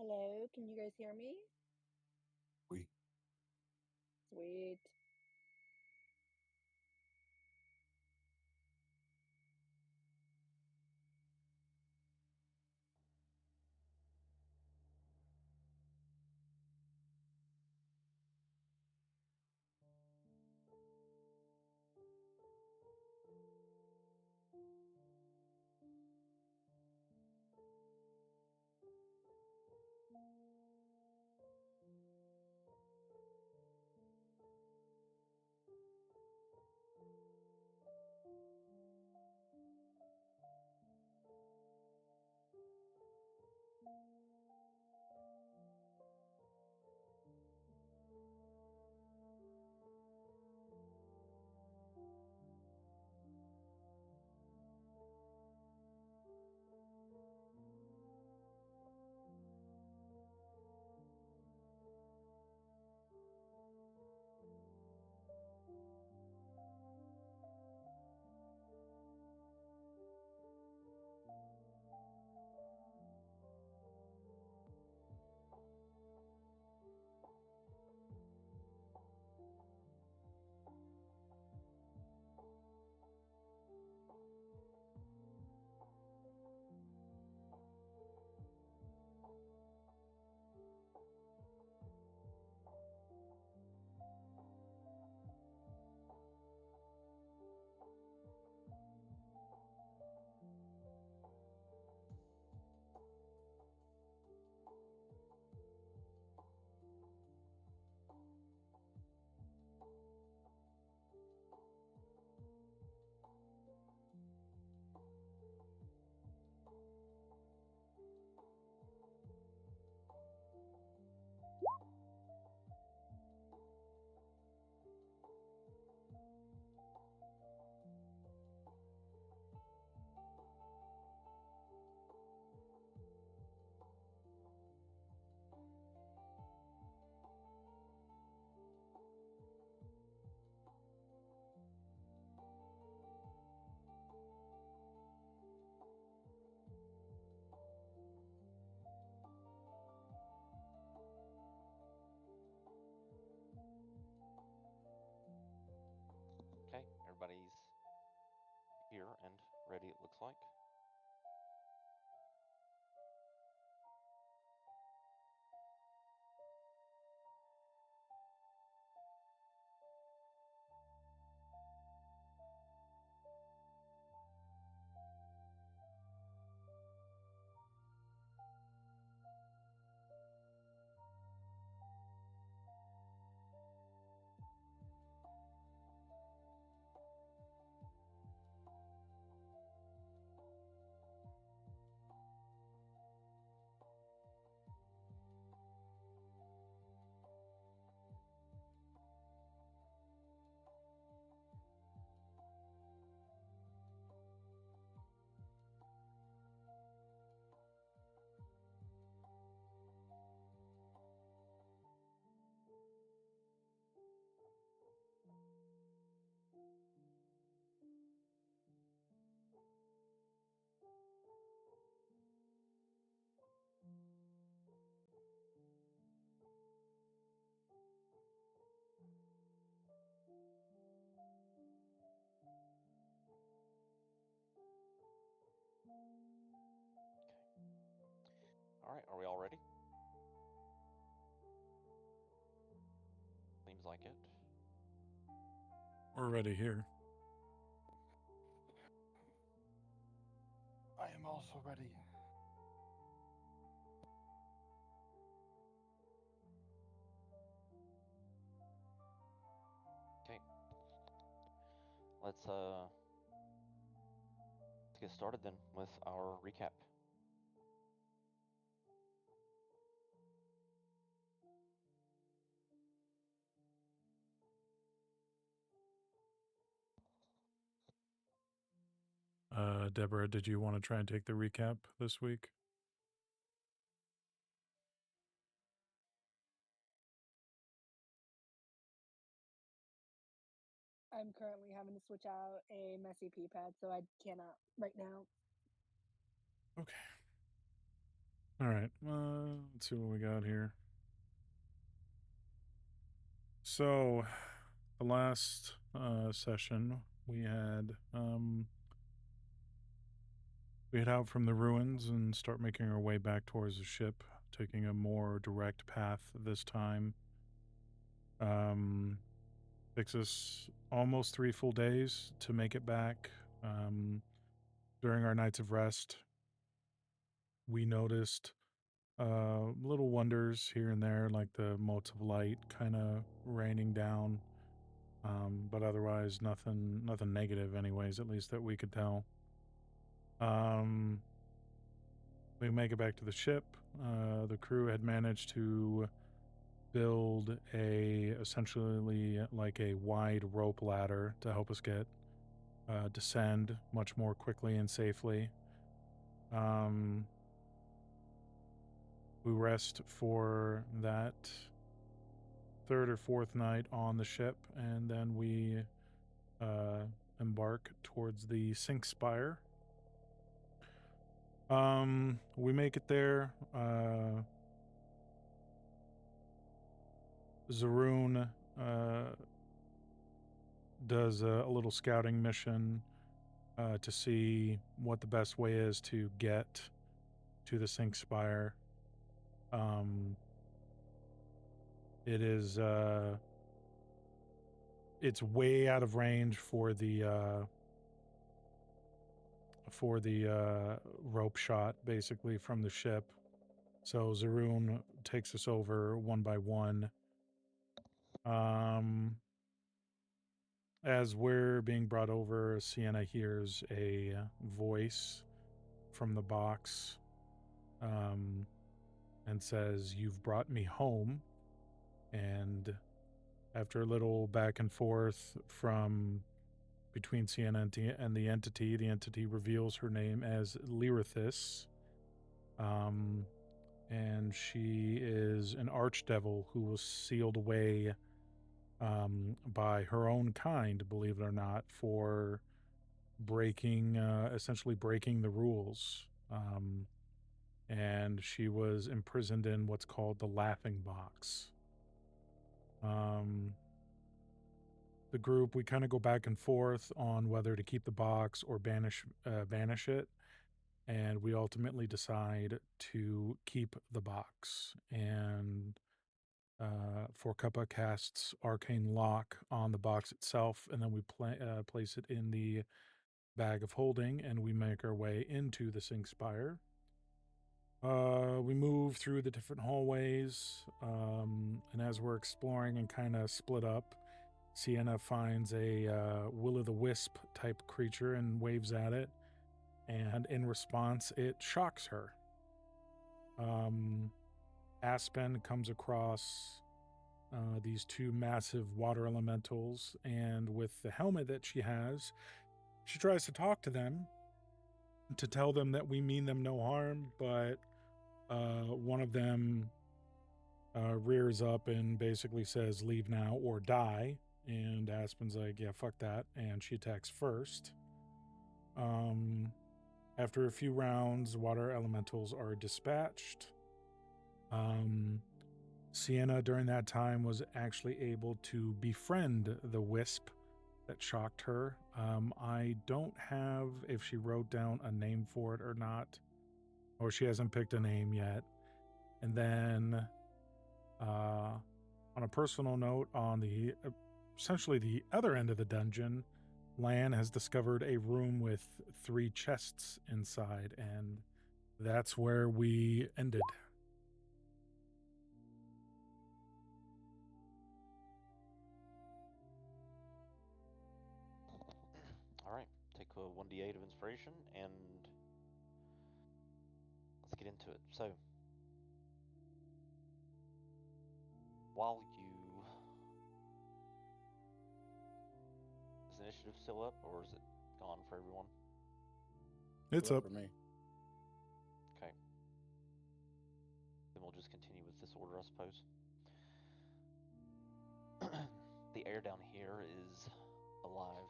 Hello, can you guys hear me? We Sweet. Okay, everybody's here and ready, it looks like. Okay. All right, are we all ready? Seems like it. We're ready here. I am also ready. Okay. Let's get started then with our recap. Deborah, did you want to try and take the recap this week? I'm currently having to switch out a messy pee pad, so I cannot right now. Okay. All right. Let's see what we got here. So, the last session we had we head out from the ruins and start making our way back towards the ship, taking a more direct path this time. Takes us almost 3 full days to make it back. During our nights of rest, we noticed little wonders here and there, like the motes of light kind of raining down, but otherwise nothing negative, anyways. At least that we could tell. We make it back to the ship. The crew had managed to build essentially like a wide rope ladder to help us get descend much more quickly and safely. We rest for that third or fourth night on the ship, and then we embark towards the Sink Spire. We make it there. Zaroon does a little scouting mission to see what the best way is to get to the Sink Spire. It is it's way out of range for the rope shot, basically, from the ship. So Zaroon takes us over one by one. As we're being brought over, Sienna hears a voice from the box and says, "You've brought me home." And after a little back and forth from between Sienna and the entity reveals her name as Lyrithis. And she is an archdevil who was sealed away by her own kind, believe it or not, for essentially breaking the rules. And she was imprisoned in what's called the Laughing Box. The group, we kind of go back and forth on whether to keep the box or banish it, and we ultimately decide to keep the box. And Forkuppa casts Arcane Lock on the box itself, and then we place it in the bag of holding, and we make our way into the Sink Spire. We move through the different hallways, and as we're exploring and kind of split up, Sienna finds a will-o'-the-wisp type creature and waves at it, and in response, it shocks her. Aspen comes across these two massive water elementals, and with the helmet that she has, she tries to talk to them to tell them that we mean them no harm, but one of them rears up and basically says, "Leave now or die." And Aspen's like, "Yeah, fuck that." And she attacks first. After a few rounds, water elementals are dispatched. Sienna, during that time, was actually able to befriend the wisp that shocked her. I don't have if she wrote down a name for it or not, or she hasn't picked a name yet. And then, on a personal note, on the essentially the other end of the dungeon, Lan has discovered a room with 3 chests inside, and that's where we ended. All right, take a 1d8 of inspiration and let's get into it. So, while is initiative still up or is it gone for everyone? It's up. For me. Okay. Then we'll just continue with this order, I suppose. The air down here is alive,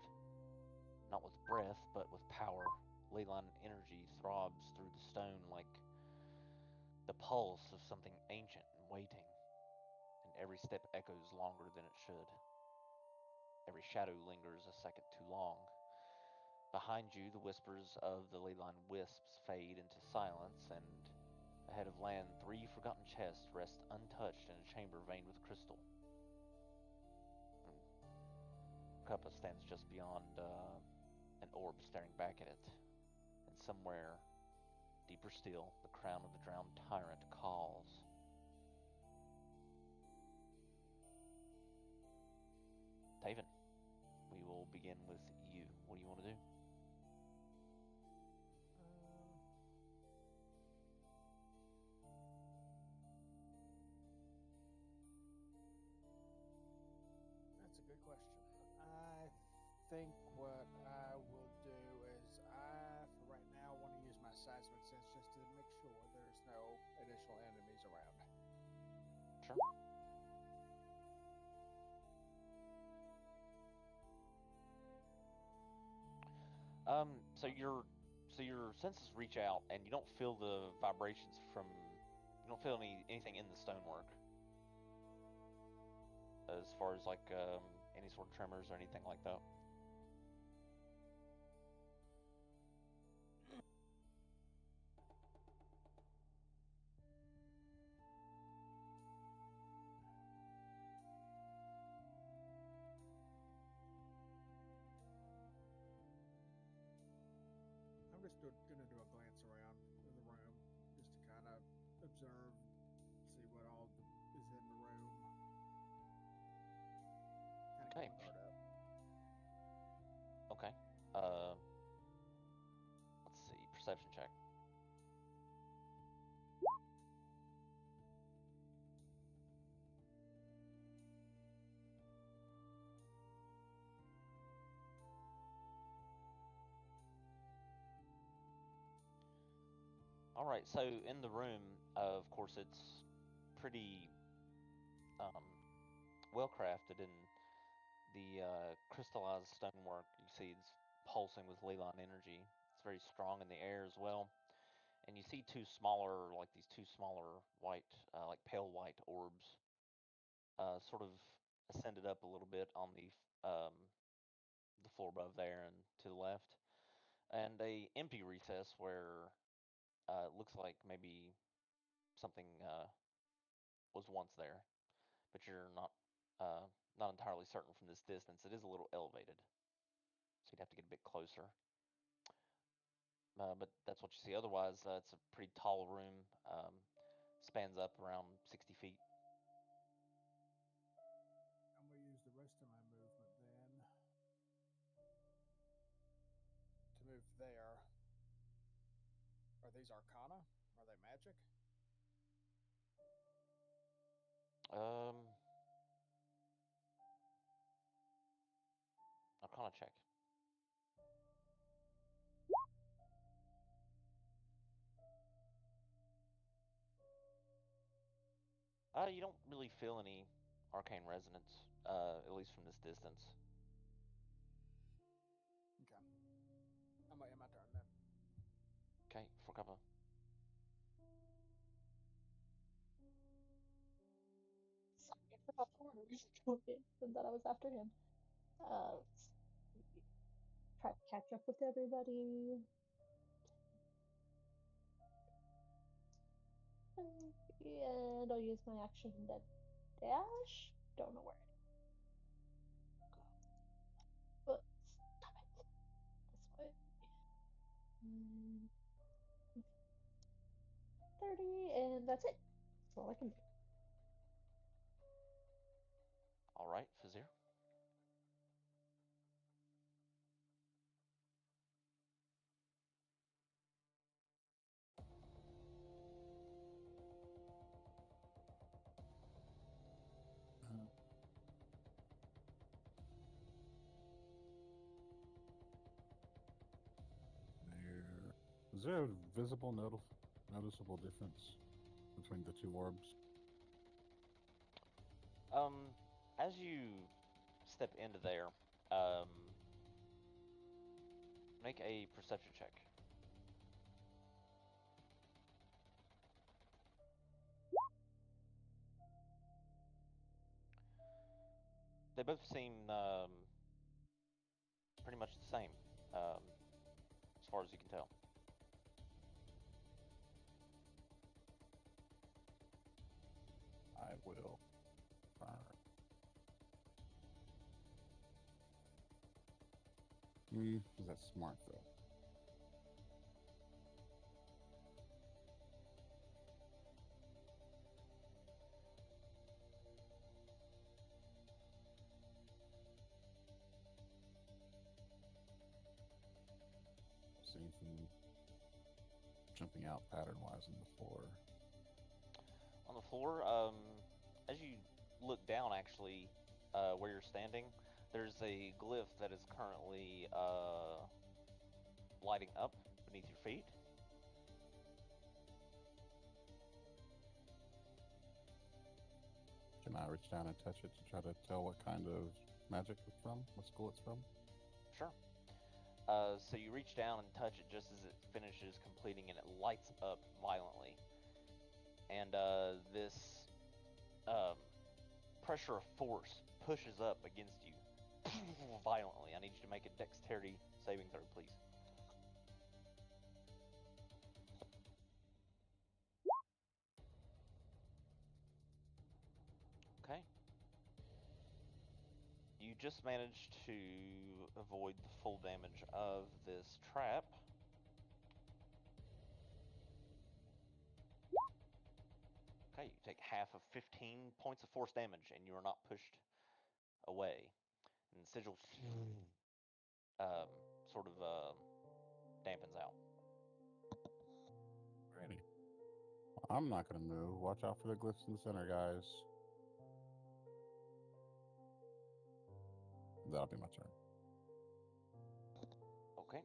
not with breath, but with power. Leyline energy throbs through the stone like the pulse of something ancient and waiting, and every step echoes longer than it should. Every shadow lingers a second too long. Behind you, the whispers of the leyline wisps fade into silence, and ahead of land, 3 forgotten chests rest untouched in a chamber veined with crystal. Kappa stands just beyond an orb staring back at it, and somewhere, deeper still, the crown of the drowned tyrant calls. Taven, we will begin with you. What do you want to do? That's a good question. I think what I will do is for right now, want to use my seismic sense just to make sure there's no additional enemies around. Sure. So your senses reach out, and you don't feel the vibrations from. You don't feel anything in the stonework, as far as like any sort of tremors or anything like that. I'm just gonna do a glance around in the room, just to kind of observe, see what all is in the room. Kind of Okay. keep my guard up. Okay. Let's see. Perception check. All right. So in the room, of course, it's pretty well crafted, and the crystallized stonework you see it's pulsing with leyline energy. It's very strong in the air as well. And you see these two smaller white, like pale white orbs, sort of ascended up a little bit on the floor above there and to the left, and a empty recess where it looks like maybe something was once there, but you're not entirely certain from this distance. It is a little elevated, so you'd have to get a bit closer. But that's what you see. Otherwise, it's a pretty tall room. Spans up around 60 feet. I'm gonna use the rest of my movement then to move there. Are these Arcana? Are they magic? Arcana check. You don't really feel any arcane resonance, at least from this distance. Okay. I'm gonna end my turn then. Okay, for Kappa. Sorry, I forgot the order was going and that I was after him. Let's see. Try to catch up with everybody. And I'll use my action to dash. Don't know where it go. But stop it. This way. 30, and that's it. That's all I can do. All right, Fazir. Is there a visible noticeable difference between the two orbs? As you step into there, make a perception check. They both seem pretty much the same, as far as you can tell. I will fire. Is that smart though? See anything jumping out pattern-wise on the floor? On the floor, as you look down, actually, where you're standing, there's a glyph that is currently lighting up beneath your feet. Can I reach down and touch it to try to tell what kind of magic it's from? What school it's from? Sure. So you reach down and touch it just as it finishes completing, and it lights up violently. And this pressure of force pushes up against you violently. I need you to make a dexterity saving throw, please. Okay. You just managed to avoid the full damage of this trap. Okay, you take half of 15 points of force damage, and you are not pushed away. And the sigil sort of dampens out. Ready. I'm not gonna move. Watch out for the glyphs in the center, guys. That'll be my turn. Okay.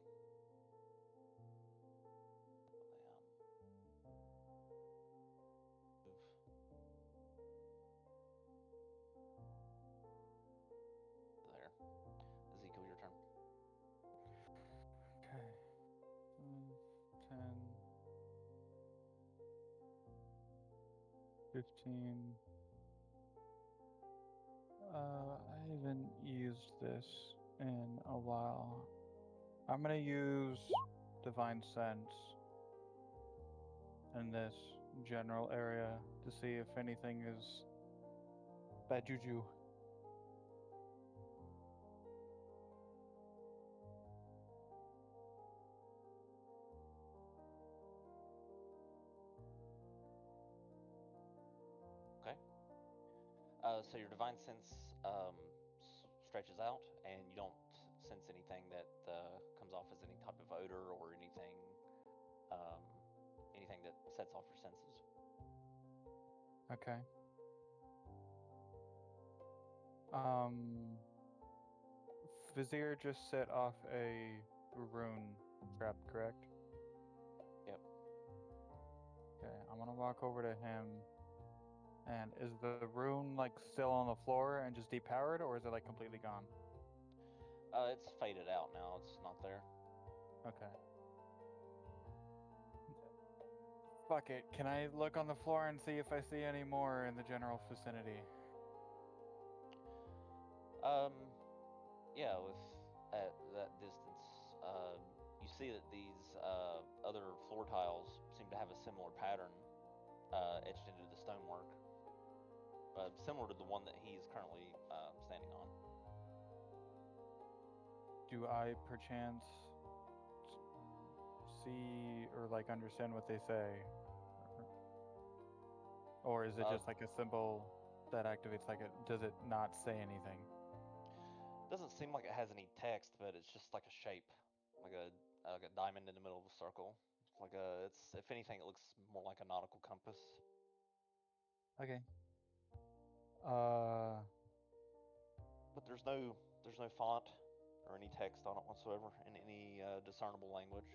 There. Ezekiel, your turn. Okay. 10, 15. I haven't used this in a while. I'm gonna use Divine Sense in this general area to see if anything is bad juju. Okay. So your divine sense stretches out, and you don't sense anything that comes off as any type of odor or um, anything that sets off your senses. Okay. Vizier just set off a rune trap, correct? Yep. Okay, I'm gonna walk over to him. And is the rune like still on the floor and just depowered, or is it like completely gone? It's faded out now. It's not there. Okay. Fuck it. Can I look on the floor and see if I see any more in the general vicinity? Yeah, with at that distance, you see that these other floor tiles seem to have a similar pattern etched into the stonework, similar to the one that he is currently standing on. Do I perchance see or like understand what they say? Or is it just like a symbol that activates like it? Does it not say anything? Doesn't seem like it has any text, but it's just like a shape, like a diamond in the middle of a circle. It's if anything, it looks more like a nautical compass. Okay. But there's no font or any text on it whatsoever in any discernible language.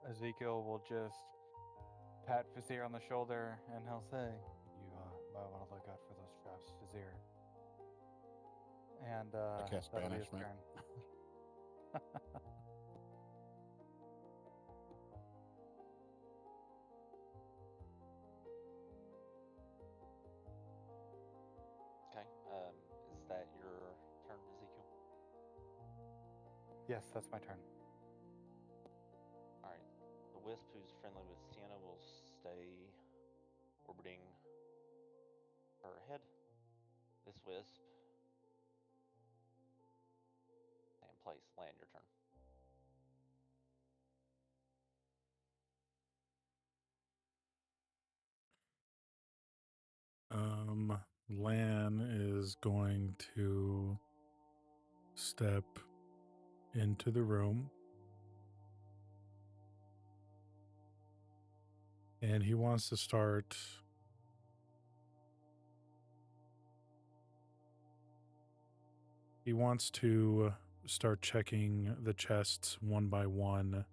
Ezekiel will just pat Vizier on the shoulder and he'll say, "You might want to look out for those traps, Vizier." And I cast that'll be his banishment. turn. Yes, that's my turn. All right. The wisp who's friendly with Sienna will stay orbiting her ahead. This wisp. Stay in place. Land, your turn. Lan is going to step into the room. And he wants to start checking the chests one by one,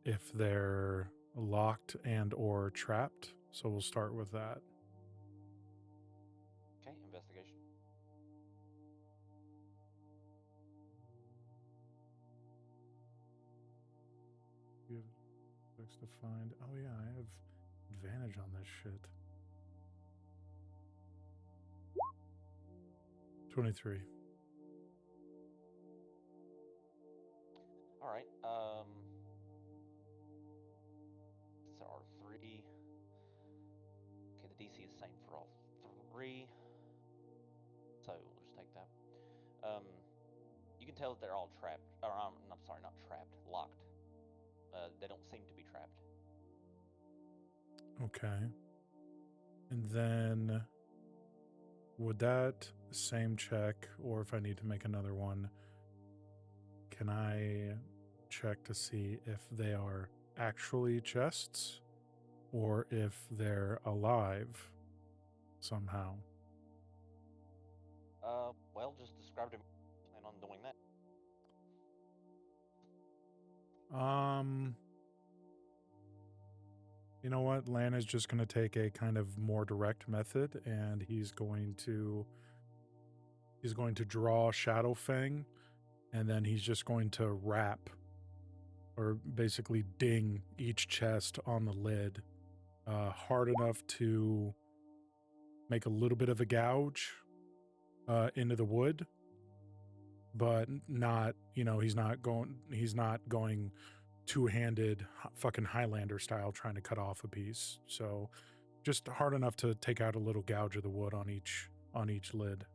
if they're locked and or trapped. So we'll start with that. Okay, investigation. You have checks to find. Oh yeah, I have advantage on this shit. 23. All right. There are 3. Okay, the DC is the same for all 3. So we'll just take that. You can tell that they're all trapped. Or I'm sorry, not trapped, locked. They don't seem to be trapped. Okay. And then would that same check, or if I need to make another one, can I check to see if they are actually chests or if they're alive somehow? Well, just describe to me. Plan on doing that. You know what? Lan is just going to take a kind of more direct method, and he's going to draw Shadowfang, and then he's just going to wrap or basically ding each chest on the lid hard enough to make a little bit of a gouge into the wood, but not, he's not going two-handed fucking Highlander style trying to cut off a piece. So just hard enough to take out a little gouge of the wood on each lid.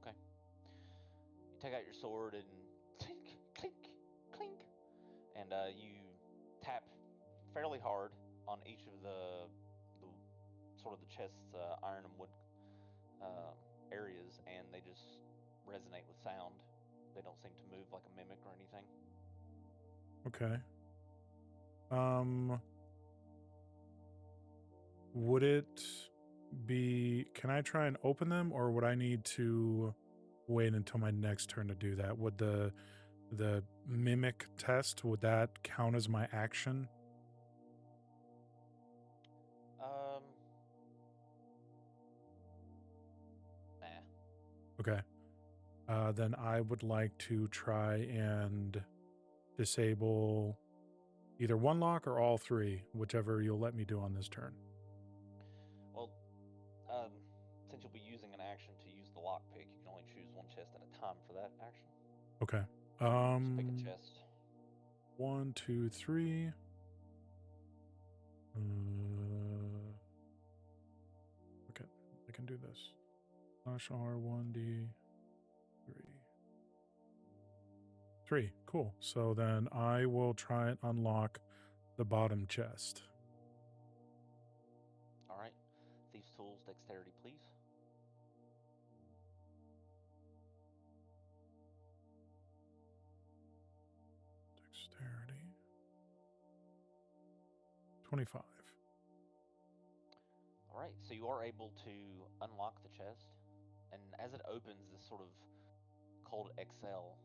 Okay. You take out your sword and clink, clink, clink, and you tap fairly hard on each of the sort of the chest's iron and wood areas, and they just resonate with sound. They don't seem to move like a mimic or anything. Okay. Would it be, can I try and open them, or would I need to wait until my next turn to do that? Would the mimic test, would that count as my action? Nah. Okay. Then I would like to try and disable either one lock or all 3, whichever you'll let me do on this turn. Well, since you'll be using an action to use the lockpick, you can only choose one chest at a time for that action. Okay. Just pick a chest. 1, 2, 3. Okay, I can do this. /R1D 3. Cool. So then I will try and unlock the bottom chest. All right. Thieves' tools, dexterity, please. Dexterity. 25. All right. So you are able to unlock the chest, and as it opens, this sort of cold exhale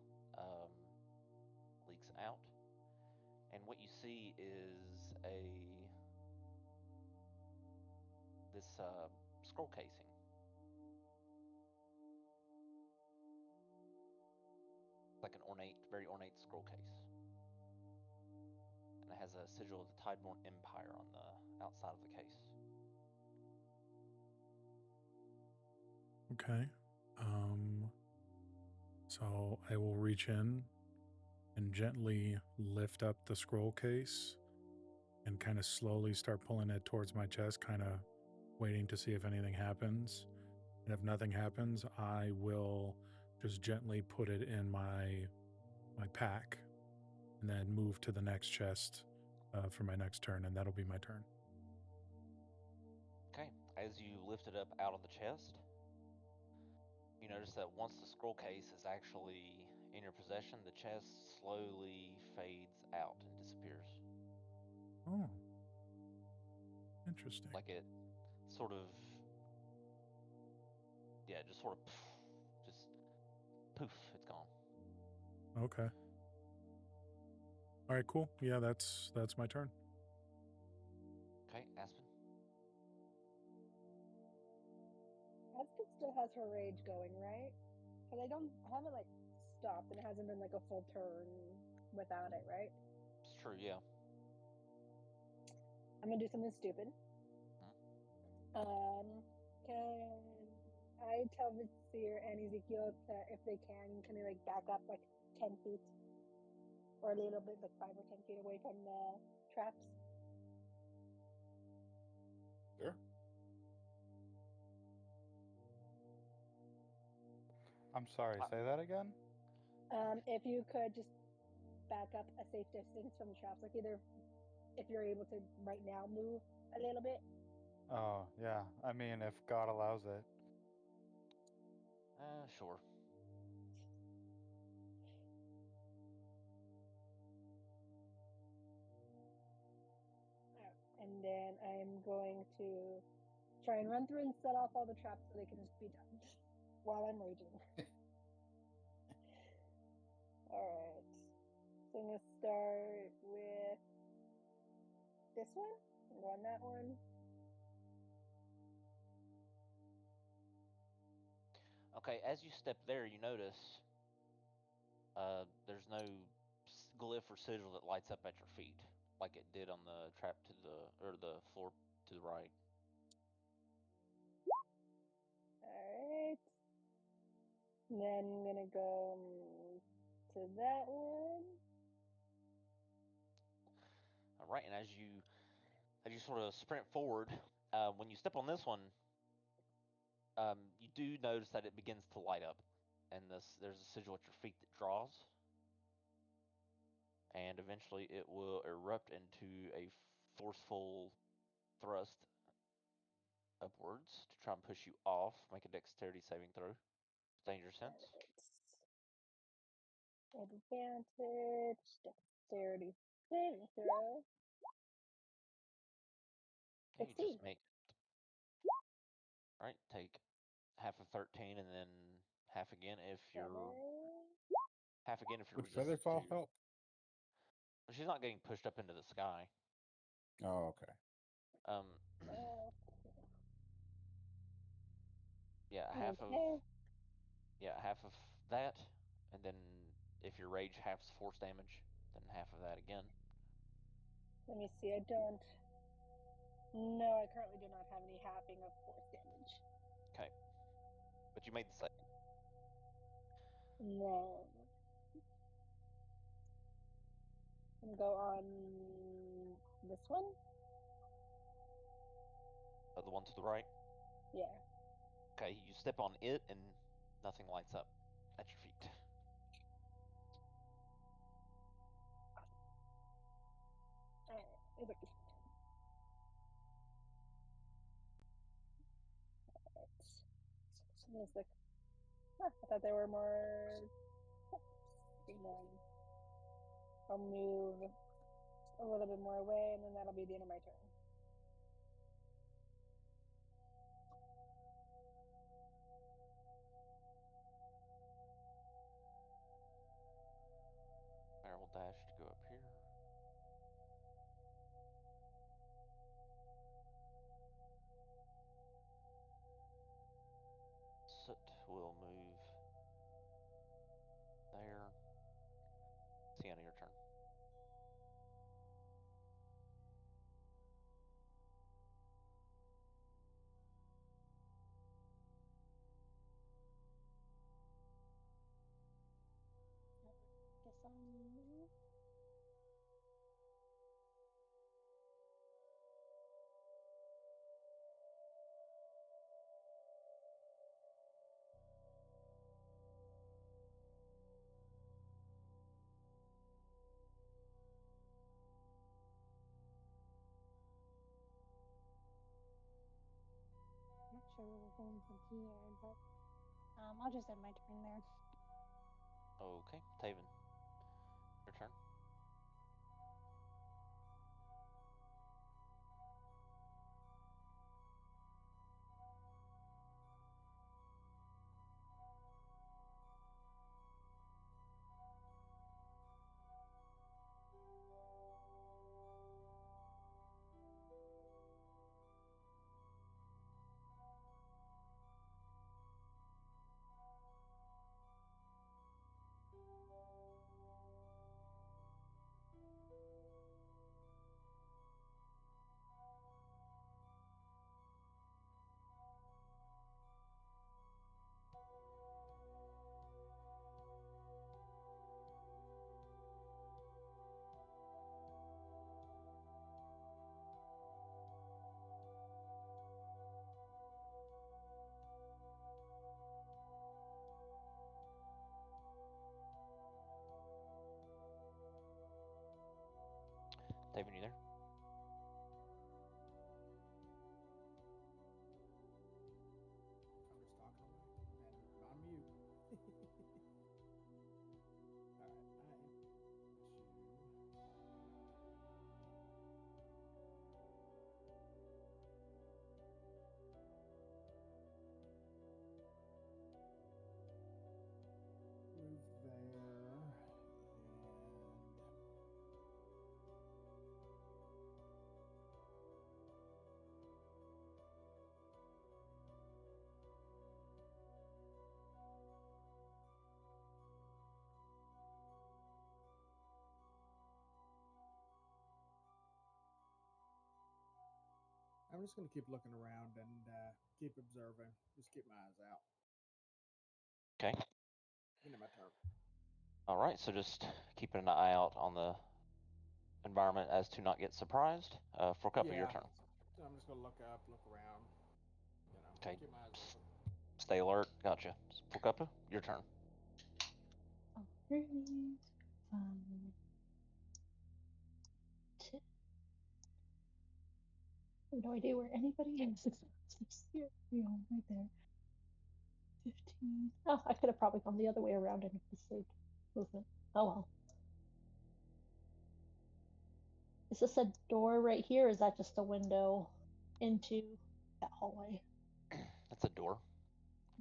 leaks out, and what you see is this scroll casing. It's like an very ornate scroll case, and it has a sigil of the Tideborn Empire on the outside of the case. Okay. So I will reach in and gently lift up the scroll case and kind of slowly start pulling it towards my chest, kind of waiting to see if anything happens. And if nothing happens, I will just gently put it in my pack and then move to the next chest for my next turn, and that'll be my turn. Okay, as you lift it up out of the chest, you notice that once the scroll case is actually in your possession, the chest slowly fades out and disappears. Oh, interesting. Like it sort of, yeah, just sort of, just poof, it's gone. Okay. All right, cool. Yeah, that's my turn. Okay, Aspen. Aspen still has her rage going, right? Because I haven't like stopped, and it hasn't been like a full turn without it, right? It's true, yeah. I'm gonna do something stupid. Can I tell Vizier and Ezekiel that if they can they like back up like 10 feet? Or a little bit, like 5 or 10 feet away from the traps? Sure. I'm sorry, say that again? If you could just back up a safe distance from the traps, like either if you're able to right now move a little bit. Oh, yeah. I mean, if God allows it. Sure. And then I'm going to try and run through and set off all the traps so they can just be done while I'm raging. Alright. So I'm going to start with this one. I'm going that one. Okay, as you step there, you notice there's no glyph or sigil that lights up at your feet like it did on the trap to the floor to the right. Alright. Then I'm gonna go to that one. All right, and as you sort of sprint forward, when you step on this one, you do notice that it begins to light up, and there's a sigil at your feet that draws, and eventually it will erupt into a forceful thrust upwards to try and push you off. Make a dexterity saving throw. Danger sense. Advantage, dexterity saving throw. Okay, you 16. just make. All right, take half of 13 and then half again if you're Would resistant Featherfall to. help? She's not getting pushed up into the sky. Oh, okay. Um, Oh, yeah, okay. half of that, and then if your rage halves force damage, then half of that again. Let me see. I don't. No, I currently do not have any halving of force damage. Okay, but you made the save. No. I'm gonna go on this one. The one to the right. Yeah. Okay, you step on it and nothing lights up at your feet. Alright. It's like, I thought there were more. I'll move a little bit more away, and then that'll be the end of my turn. Barrel dash to go up here. Soot will move there. Sienna, your turn. sure where we're going from here, but I'll just end my turn there. Okay, Taven, your turn. Taven, you there? I'm just talking away and on mute. All right, I am to move there and I'm just going to keep looking around and keep observing. Just keep my eyes out. Okay. Into my turn. All right, so just keeping an eye out on the environment as to not get surprised. Forkuppa, your turn. So I'm just going to look up, look around. You know, Okay. keep my eyes open. Stay alert. Gotcha. Forkuppa, your turn. Alright. 5, 10. I have no idea where anybody is. It's here. Right there. 15. Oh, I could have probably gone the other way around and just saved movement. Oh well. Is this a door right here, or is that just a window into that hallway? That's a door.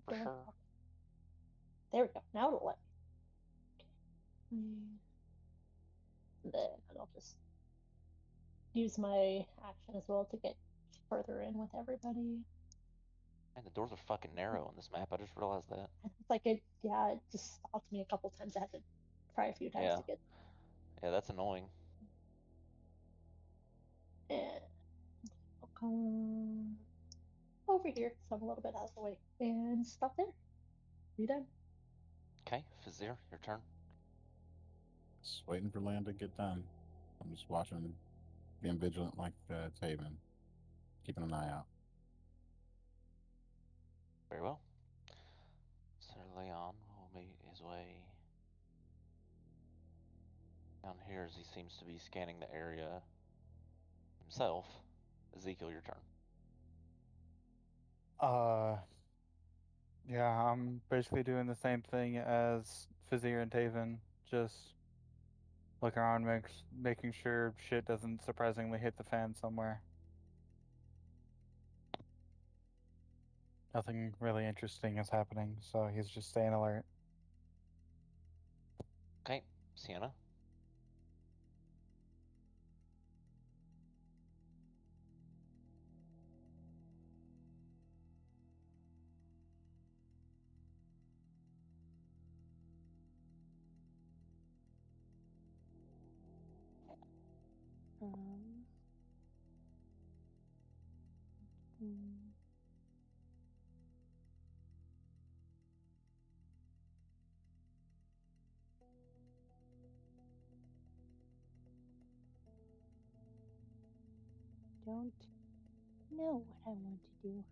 For Door. sure. Okay. There we go. Now it'll let me. Then I'll just use my action as well to get further in with everybody. Man, the doors are fucking narrow on this map. I just realized that. It's like it just stopped me a couple times. I had to try a few times Yeah. to get. Yeah, that's annoying. And I'll come over here, so I'm a little bit out of the way, and stop there. Be done. Okay, Fazir, your turn. Just waiting for land to get done. I'm just watching, being vigilant like Taven, keeping an eye out. Very well. Sir Leon will make his way down here as he seems to be scanning the area himself. Ezekiel, your turn. Yeah, I'm basically doing the same thing as Fizir and Taven, just looking around, making sure shit doesn't surprisingly hit the fan somewhere. Nothing really interesting is happening, so he's just staying alert. Okay, Sienna. Hmm. Don't know what I want to do.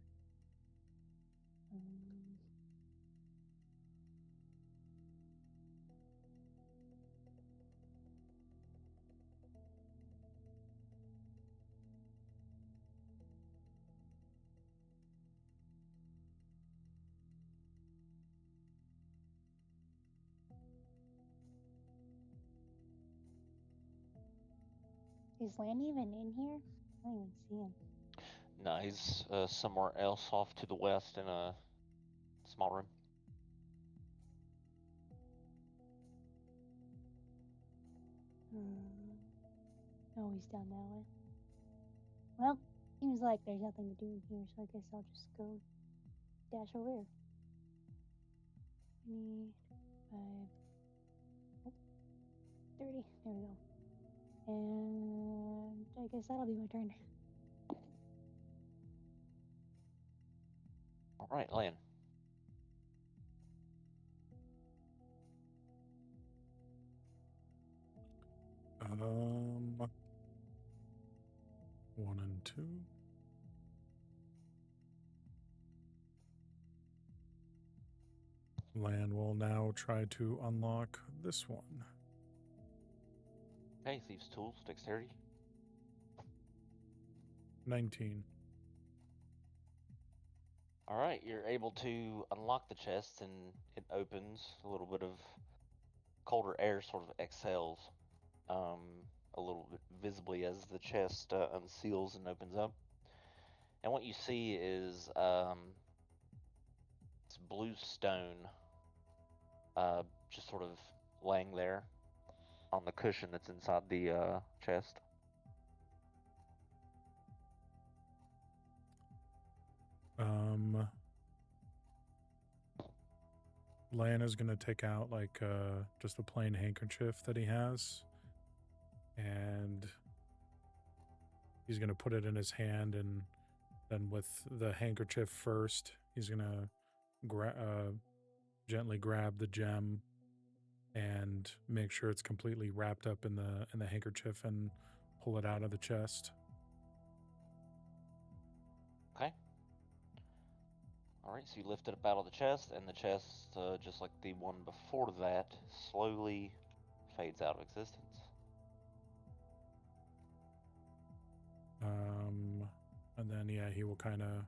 Is Land even in here? I don't even see him. No, he's somewhere else off to the west in a small room. Oh, he's down that way. Well, seems like there's nothing to do in here, so I guess I'll just go dash over here. 25, 30. There we go. And I guess that'll be my turn. All right, Lan. One and two. Lan will now try to unlock this one. Okay, thieves' tools, dexterity. 19. All right, you're able to unlock the chest, and it opens. A little bit of colder air sort of exhales, a little bit visibly as the chest unseals and opens up. And what you see is it's blue stone, just sort of laying there on the cushion that's inside the chest. Lan is gonna take out like just a plain handkerchief that he has, and he's gonna put it in his hand, and then with the handkerchief first, he's gonna gently grab the gem and make sure it's completely wrapped up in the handkerchief and pull it out of the chest. Okay. All right, so you lift it up out of the chest, and the chest, just like the one before that, slowly fades out of existence. And then, yeah, he will kind of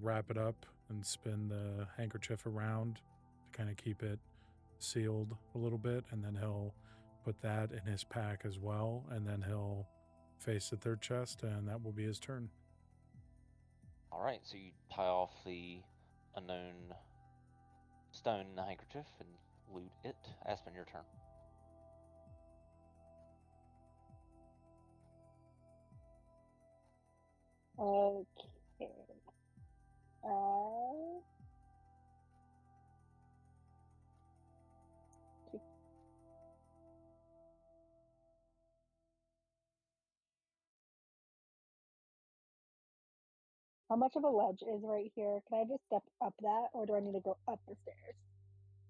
wrap it up and spin the handkerchief around to kind of keep it sealed a little bit, and then he'll put that in his pack as well, and then he'll face the third chest, and that will be his turn. All right, so you tie off the unknown stone in the handkerchief and loot it. Aspen, your turn. Okay. How much of a ledge is right here? Can I just step up that, or do I need to go up the stairs?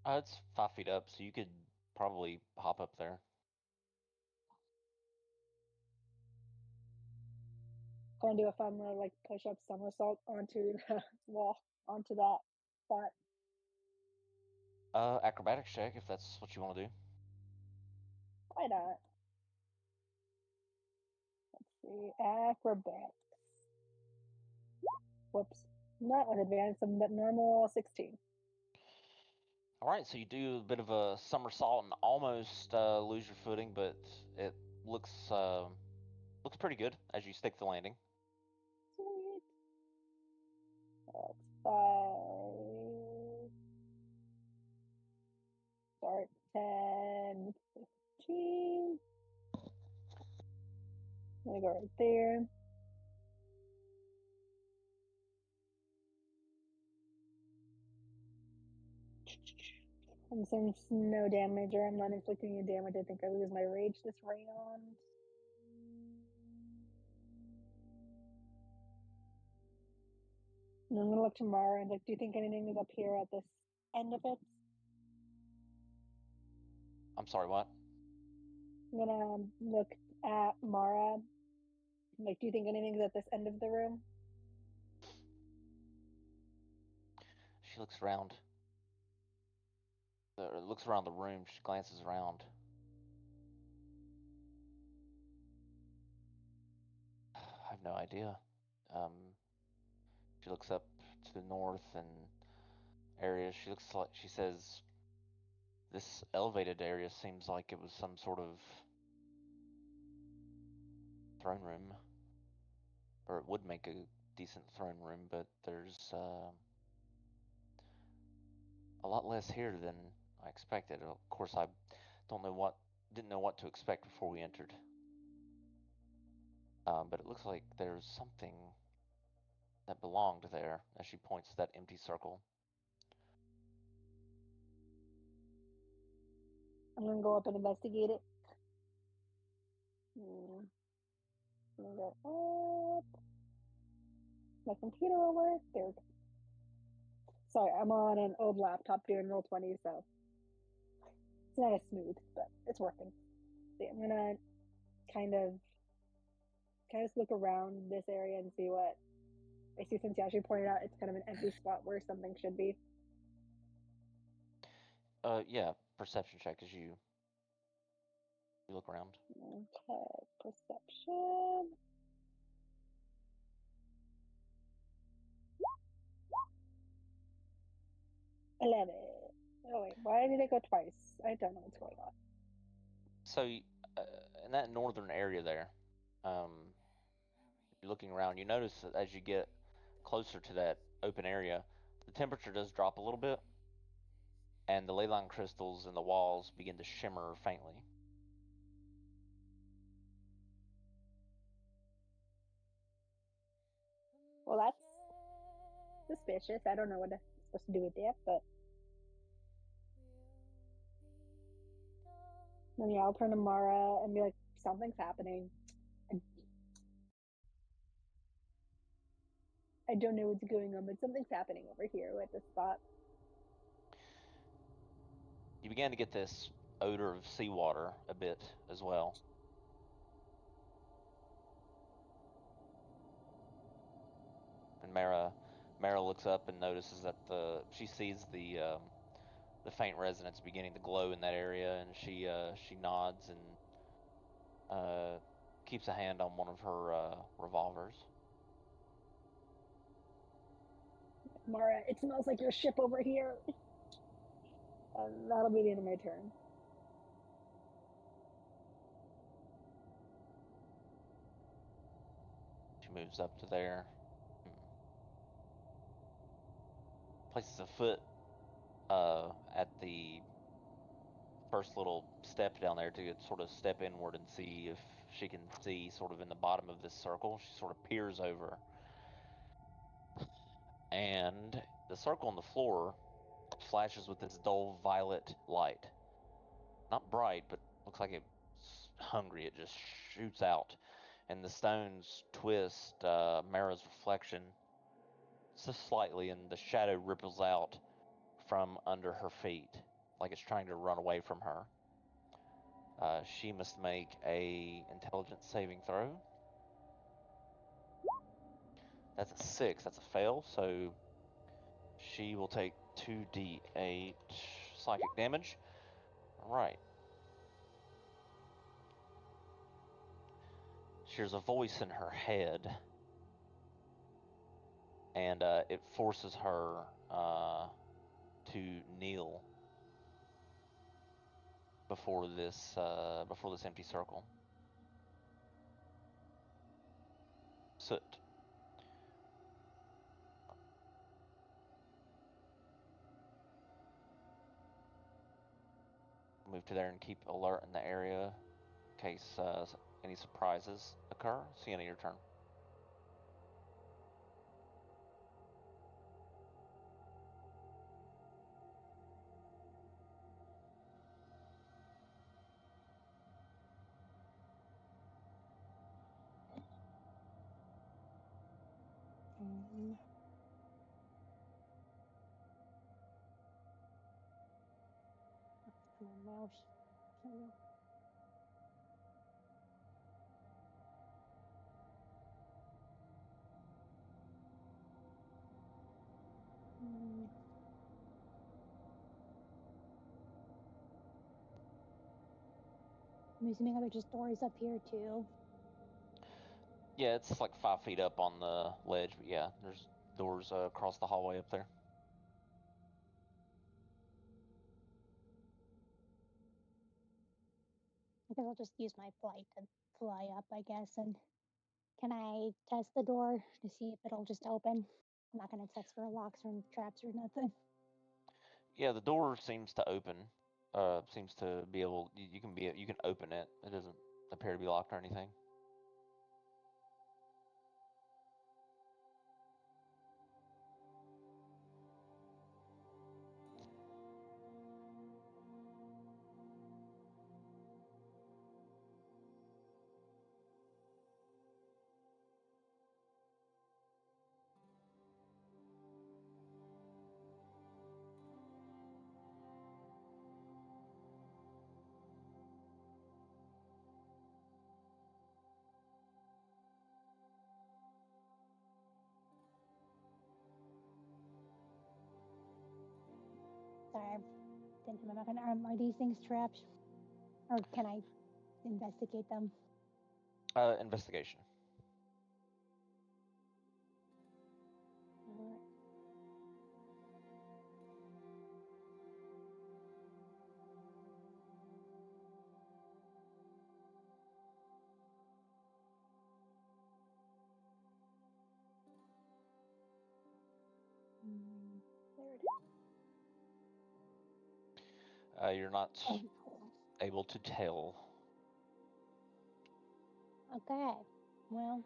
It's 5 feet up, so you could probably hop up there. Can I do a fun little like push-up somersault onto the wall, onto that spot? Acrobatics check if that's what you want to do. Why not? Let's see, acrobatics. Whoops, not with advantage, but normal 16. All right, so you do a bit of a somersault and almost lose your footing, but it looks pretty good as you stick the landing. Sweet. That's 5. Start 10, 15. I'm gonna go right there. And since no damage, or I'm not inflicting any damage, I think I lose my rage this round. And I'm gonna look to Mara and like, do you think anything is up here at this end of it? I'm sorry, what? I'm gonna look at Mara. Like, do you think anything's at this end of the room? She looks around. Looks around the room. She glances around. I have no idea. She looks up to the north and area. She looks like, she says, this elevated area seems like it was some sort of throne room, or it would make a decent throne room, but there's a lot less here than I expected. Of course, I didn't know what to expect before we entered. But it looks like there's something that belonged there, as she points to that empty circle. I'm gonna go up and investigate it. I'm gonna go up. My computer will work. There we go. Sorry, I'm on an old laptop doing Roll20, so it's not as smooth, but it's working. So I'm gonna kind of just look around this area and see what I see. Since you actually pointed out it's kind of an empty spot where something should be. Yeah, perception check as you look around. Okay, perception. $11. Oh wait, why did it go twice? I don't know what's going on. So, in that northern area there, you're looking around, you notice that as you get closer to that open area, the temperature does drop a little bit, and the ley line crystals in the walls begin to shimmer faintly. Well, that's suspicious. I don't know what I'm supposed to do with that, but then yeah, I'll turn to Mara and be like, something's happening. I don't know what's going on, but something's happening over here at this spot. You began to get this odor of seawater a bit as well. And Mara looks up and notices that she sees the faint resonance beginning to glow in that area, and she nods and keeps a hand on one of her revolvers. Mara, it smells like your ship over here. And that'll be the end of my turn. She moves up to there. Places a foot at the first little step down there to sort of step inward and see if she can see sort of in the bottom of this circle. She sort of peers over, and the circle on the floor flashes with this dull violet light. Not bright, but looks like it's hungry. It just shoots out, and the stones twist Mara's reflection just slightly, and the shadow ripples out from under her feet, like it's trying to run away from her. She must make a intelligence saving throw. That's a 6. That's a fail, so she will take 2d8 psychic damage. All right. She hears a voice in her head, and it forces her to kneel before this empty circle. Soot. Move to there and keep alert in the area in case any surprises occur. Sienna, your turn. Come on, mouse. There we go. I'm assuming there's just doors up here too. Yeah, it's like 5 feet up on the ledge, but yeah, there's doors across the hallway up there. guess I'll just use my flight to fly up, I guess. And can I test the door to see if it'll just open? I'm not gonna test for locks or traps or nothing. Yeah, the door seems to open. Seems to be able. You can open it. It doesn't appear to be locked or anything. Sorry, I didn't have my arm. Are these things traps? Or can I investigate them? Investigation. Alright. There it is. You're not Oh, able to tell. okay. Well,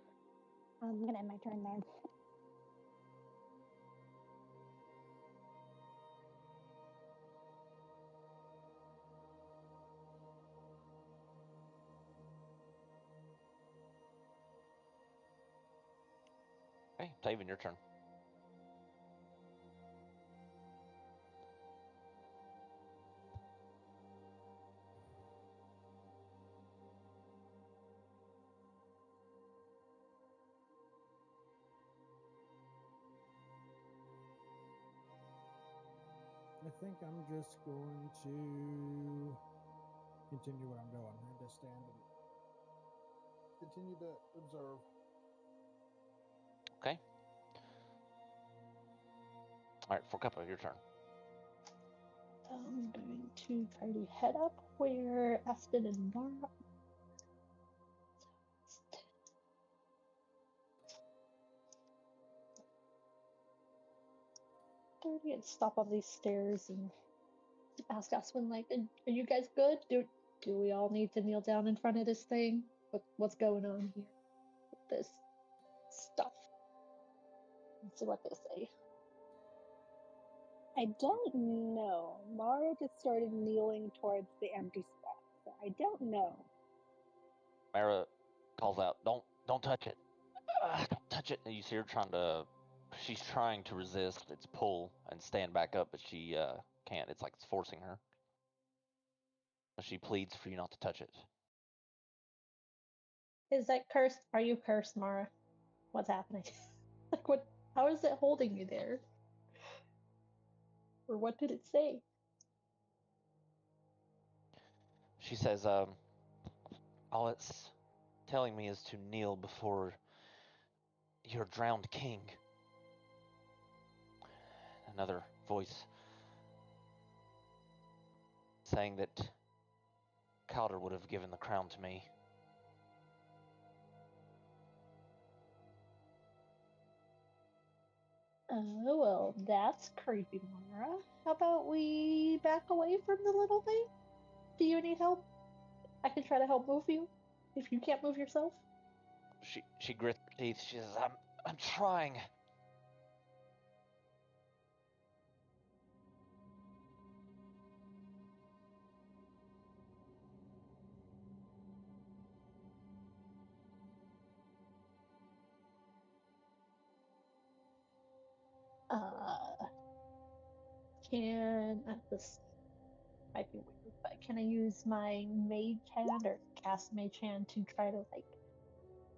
I'm gonna end my turn there. Okay, Taven, your turn. I think I'm just going to continue what I'm doing and just stand and continue to observe. Okay. All right, Forcupa, your turn. I'm going to try to head up where Aspen and Mara. And stop on these stairs and ask Aspen, like, are you guys good? Do we all need to kneel down in front of this thing? What's going on here with this stuff? Let's see what they say. I don't know. Mara just started kneeling towards the empty spot. So I don't know. Mara calls out, "Don't touch it! Don't touch it!" And you see her she's trying to resist its pull and stand back up, but she can't. It's like it's forcing her. She pleads for you not to touch it. Is that cursed? Are you cursed, Mara? What's happening? Like, what? How is it holding you there? Or what did it say? She says, "All it's telling me is to kneel before your drowned king." Another voice saying that Calder would have given the crown to me. Oh, well, that's creepy, Mara. How about we back away from the little thing? Do you need help? I can try to help move you if you can't move yourself. She grits her teeth. She says, I'm trying." This might be weird, but can I use my mage hand or cast mage hand to try to, like,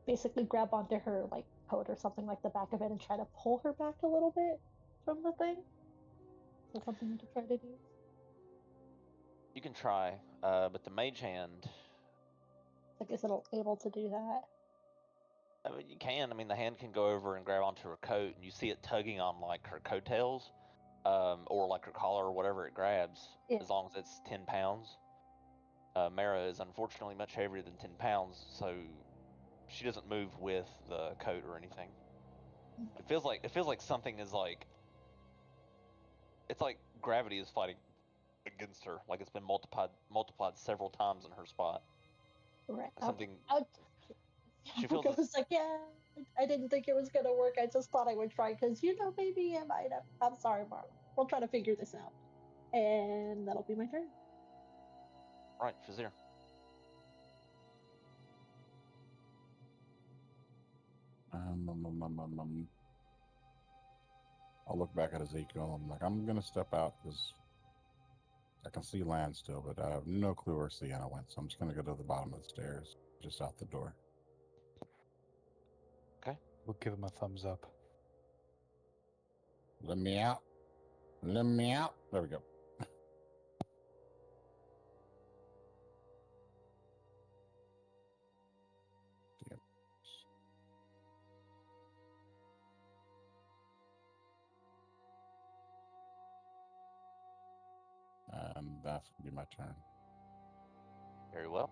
basically grab onto her, like, coat or something, like the back of it, and try to pull her back a little bit from the thing? Is that something you could try to do? You can try, but the mage hand. Like, is it able to do that? I mean, you can. I mean, the hand can go over and grab onto her coat, and you see it tugging on like her coattails, or like her collar or whatever it grabs, Yeah. as long as it's 10 pounds. Mara is unfortunately much heavier than 10 pounds, so she doesn't move with the coat or anything. It feels like something is like, it's like gravity is fighting against her, like it's been multiplied several times in her spot. Right. Something. She feels. I was like, yeah, I didn't think it was gonna work. I just thought I would try because maybe it might have. I'm sorry, Marla. We'll try to figure this out, and that'll be my turn. Right, Fazir. I'll look back at Ezekiel. I'm like, I'm gonna step out because I can see land still, but I have no clue where Sienna went. So I'm just gonna go to the bottom of the stairs, just out the door. Okay. We'll give him a thumbs up. Let me out. Let me out. There we go. And that's gonna be my turn. Very well.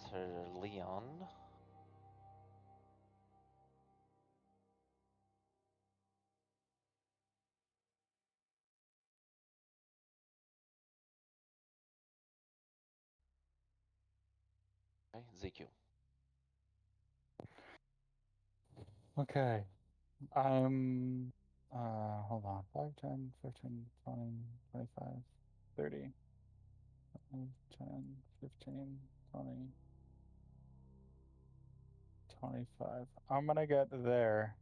Sir Leon. Okay, Ezekiel. Okay. I'm hold on. 5, 10, 15, 20, 25, 30. 10, 15, 20, 25. I'm gonna get there.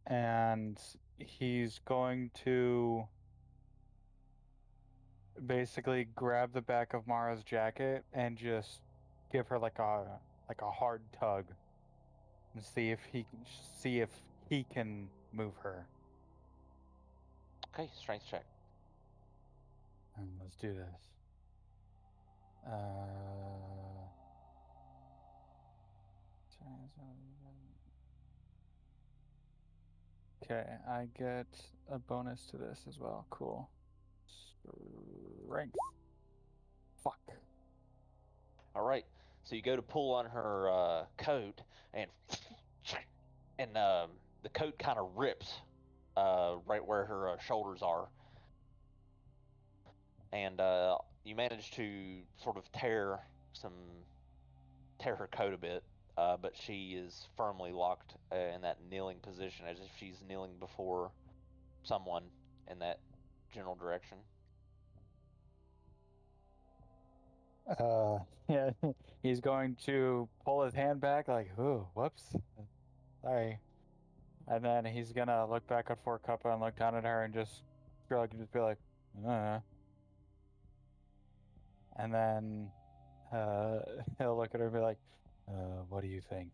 And he's going to basically grab the back of Mara's jacket and just give her like a hard tug and see if he can move her. Okay, strength check. And let's do this. Okay, I get a bonus to this as well. Cool. Strength. Fuck. All right. So you go to pull on her coat, and the coat kind of rips right where her shoulders are, and you manage to sort of tear her coat a bit, but she is firmly locked in that kneeling position, as if she's kneeling before someone in that general direction. Yeah, he's going to pull his hand back like, ooh, whoops, sorry. And then he's gonna look back at Kappa and look down at her and just shrug and just be like, And then he'll look at her and be like, what do you think?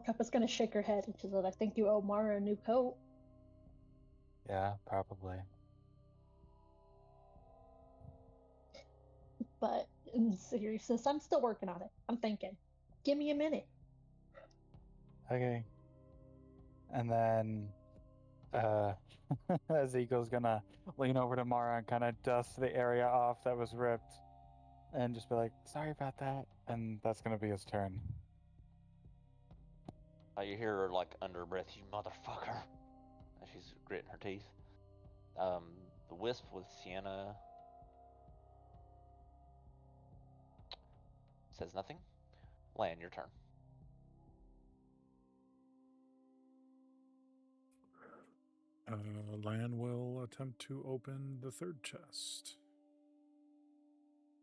Kappa's gonna shake her head and she's like, I think you owe Mara a new coat. Yeah, probably. But in seriousness, I'm still working on it. I'm thinking. Give me a minute. Okay. And then Ezekiel's gonna lean over to Mara and kind of dust the area off that was ripped and just be like, sorry about that. And that's gonna be his turn. You hear her like under her breath, you motherfucker, as she's gritting her teeth. The wisp with Sienna says nothing. Lan, your turn. Lan will attempt to open the third chest.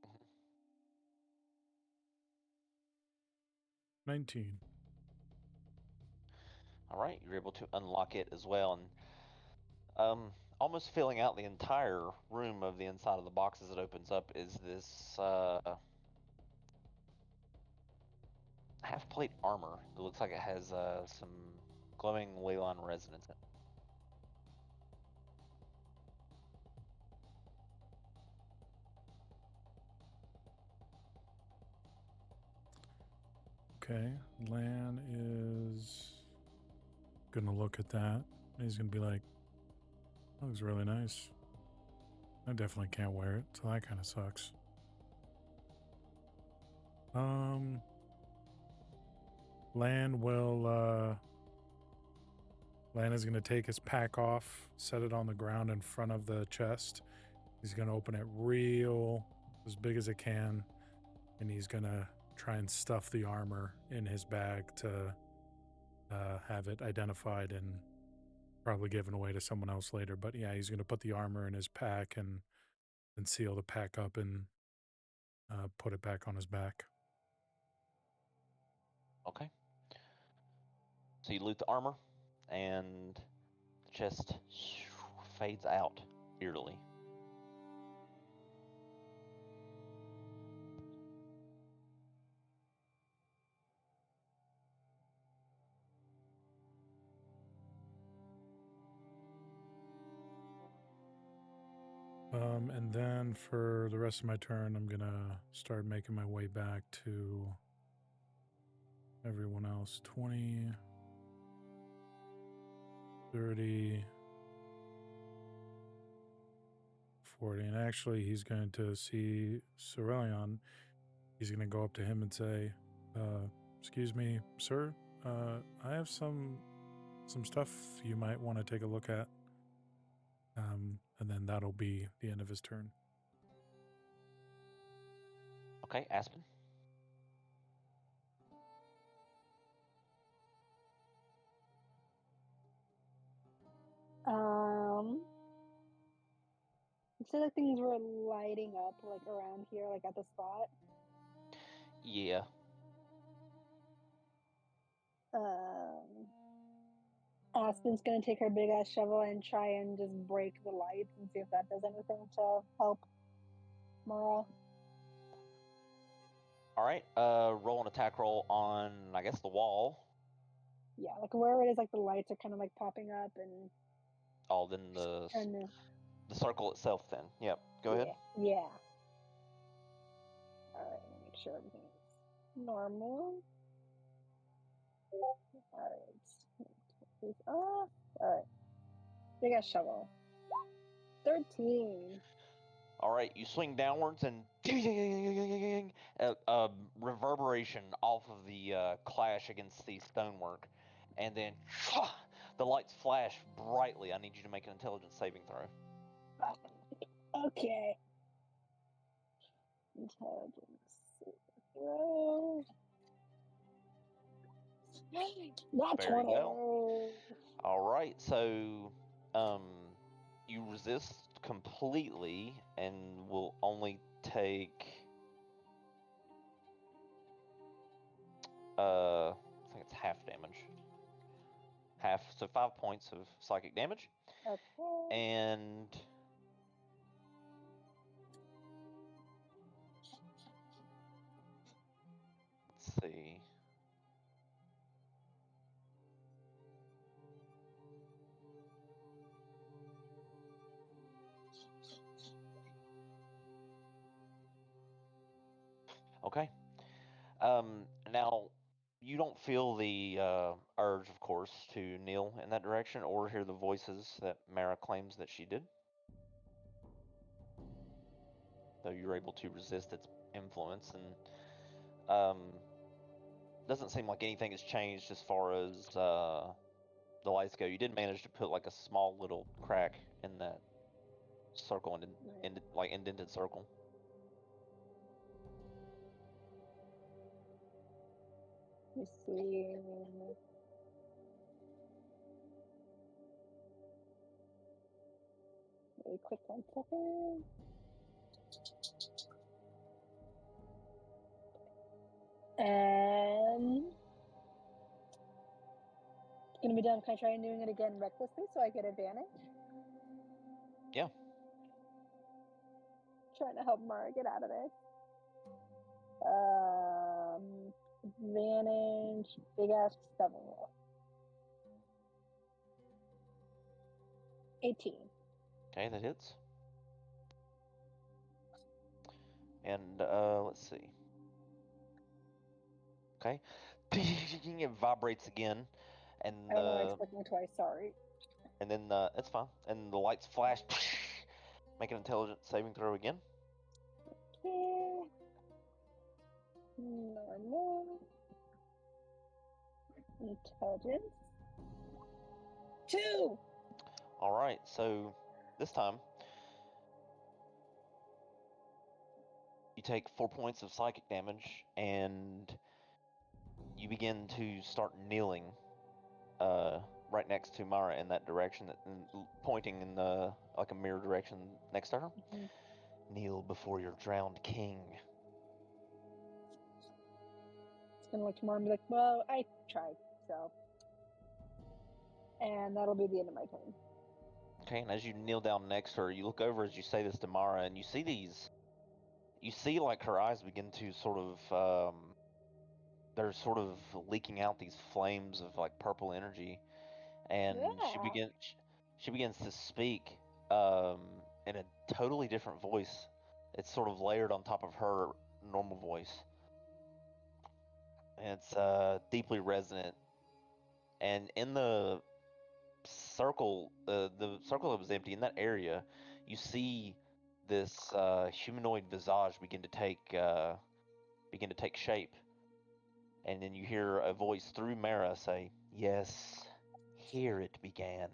Mm-hmm. 19. All right, you're able to unlock it as well, and almost filling out the entire room of the inside of the box as it opens up is this half-plate armor. It looks like it has some glowing Leylon resonance in it. Okay, Lan is gonna look at that. He's gonna be like, that looks really nice. I definitely can't wear it, so that kind of sucks. Lan is going to take his pack off, set it on the ground in front of the chest. He's going to open it real as big as it can, and he's going to try and stuff the armor in his bag to have it identified and probably given away to someone else later. But yeah, he's going to put the armor in his pack and seal the pack up and put it back on his back. Okay. So you loot the armor, and the chest fades out eerily. And then for the rest of my turn, I'm gonna start making my way back to everyone else. 20, 30, 40. And actually, he's going to see Cerelion. He's going to go up to him and say, excuse me, sir, I have some stuff you might want to take a look at. And then that'll be the end of his turn. Okay, Aspen. You said that things were lighting up like around here, like at the spot. Yeah. Aspen's gonna take her big ass shovel and try and just break the lights and see if that does anything to help Mara. All right. Roll an attack roll on, I guess, the wall. Yeah, like wherever it is, like the lights are kind of like popping up and. Oh, then the circle itself. Then, yep. Go ahead. Yeah. All right. Let me make sure everything is normal. All right. Big ass shovel. 13. All right, you swing downwards and reverberation off of the clash against the stonework, and then the lights flash brightly. I need you to make an intelligence saving throw. Okay. Intelligence saving throw. Not Very 20. well. All right, so you resist completely and will only take I think it's half damage. Half, so 5 points of psychic damage. Okay. And let's see. Okay. Now, you don't feel the urge, of course, to kneel in that direction or hear the voices that Mara claims that she did. Though you're able to resist its influence, and doesn't seem like anything has changed as far as the lights go. You did manage to put like a small little crack in that circle, and like indented circle. Let's see. Really quick, 1 second. It's gonna be done. Can I try and doing it again recklessly so I get advantage? Yeah. Trying to help Mara get out of this. Advantage, big ass 7 roll. 18. Okay, that hits. And let's see. Okay. It vibrates again, and I was expecting twice. Sorry. And then it's fine. And the lights flash, Make an intelligence saving throw again. Okay. Normal. Intelligence. 2! Alright, so this time you take 4 points of psychic damage and you begin to start kneeling right next to Mara in that direction, pointing in the like a mirror direction next to her. Kneel before your drowned king. It's gonna look to Mara and be like, well, I tried, so. And that'll be the end of my turn. Okay, and as you kneel down next to her, you look over as you say this to Mara, and you see like her eyes begin to sort of, they're sort of leaking out these flames of like purple energy, and Yeah. she begins to speak in a totally different voice. It's sort of layered on top of her normal voice, and it's deeply resonant. And in the circle that was empty in that area, you see this humanoid visage begin to take shape, and then you hear a voice through Mara say, "Yes, here it began.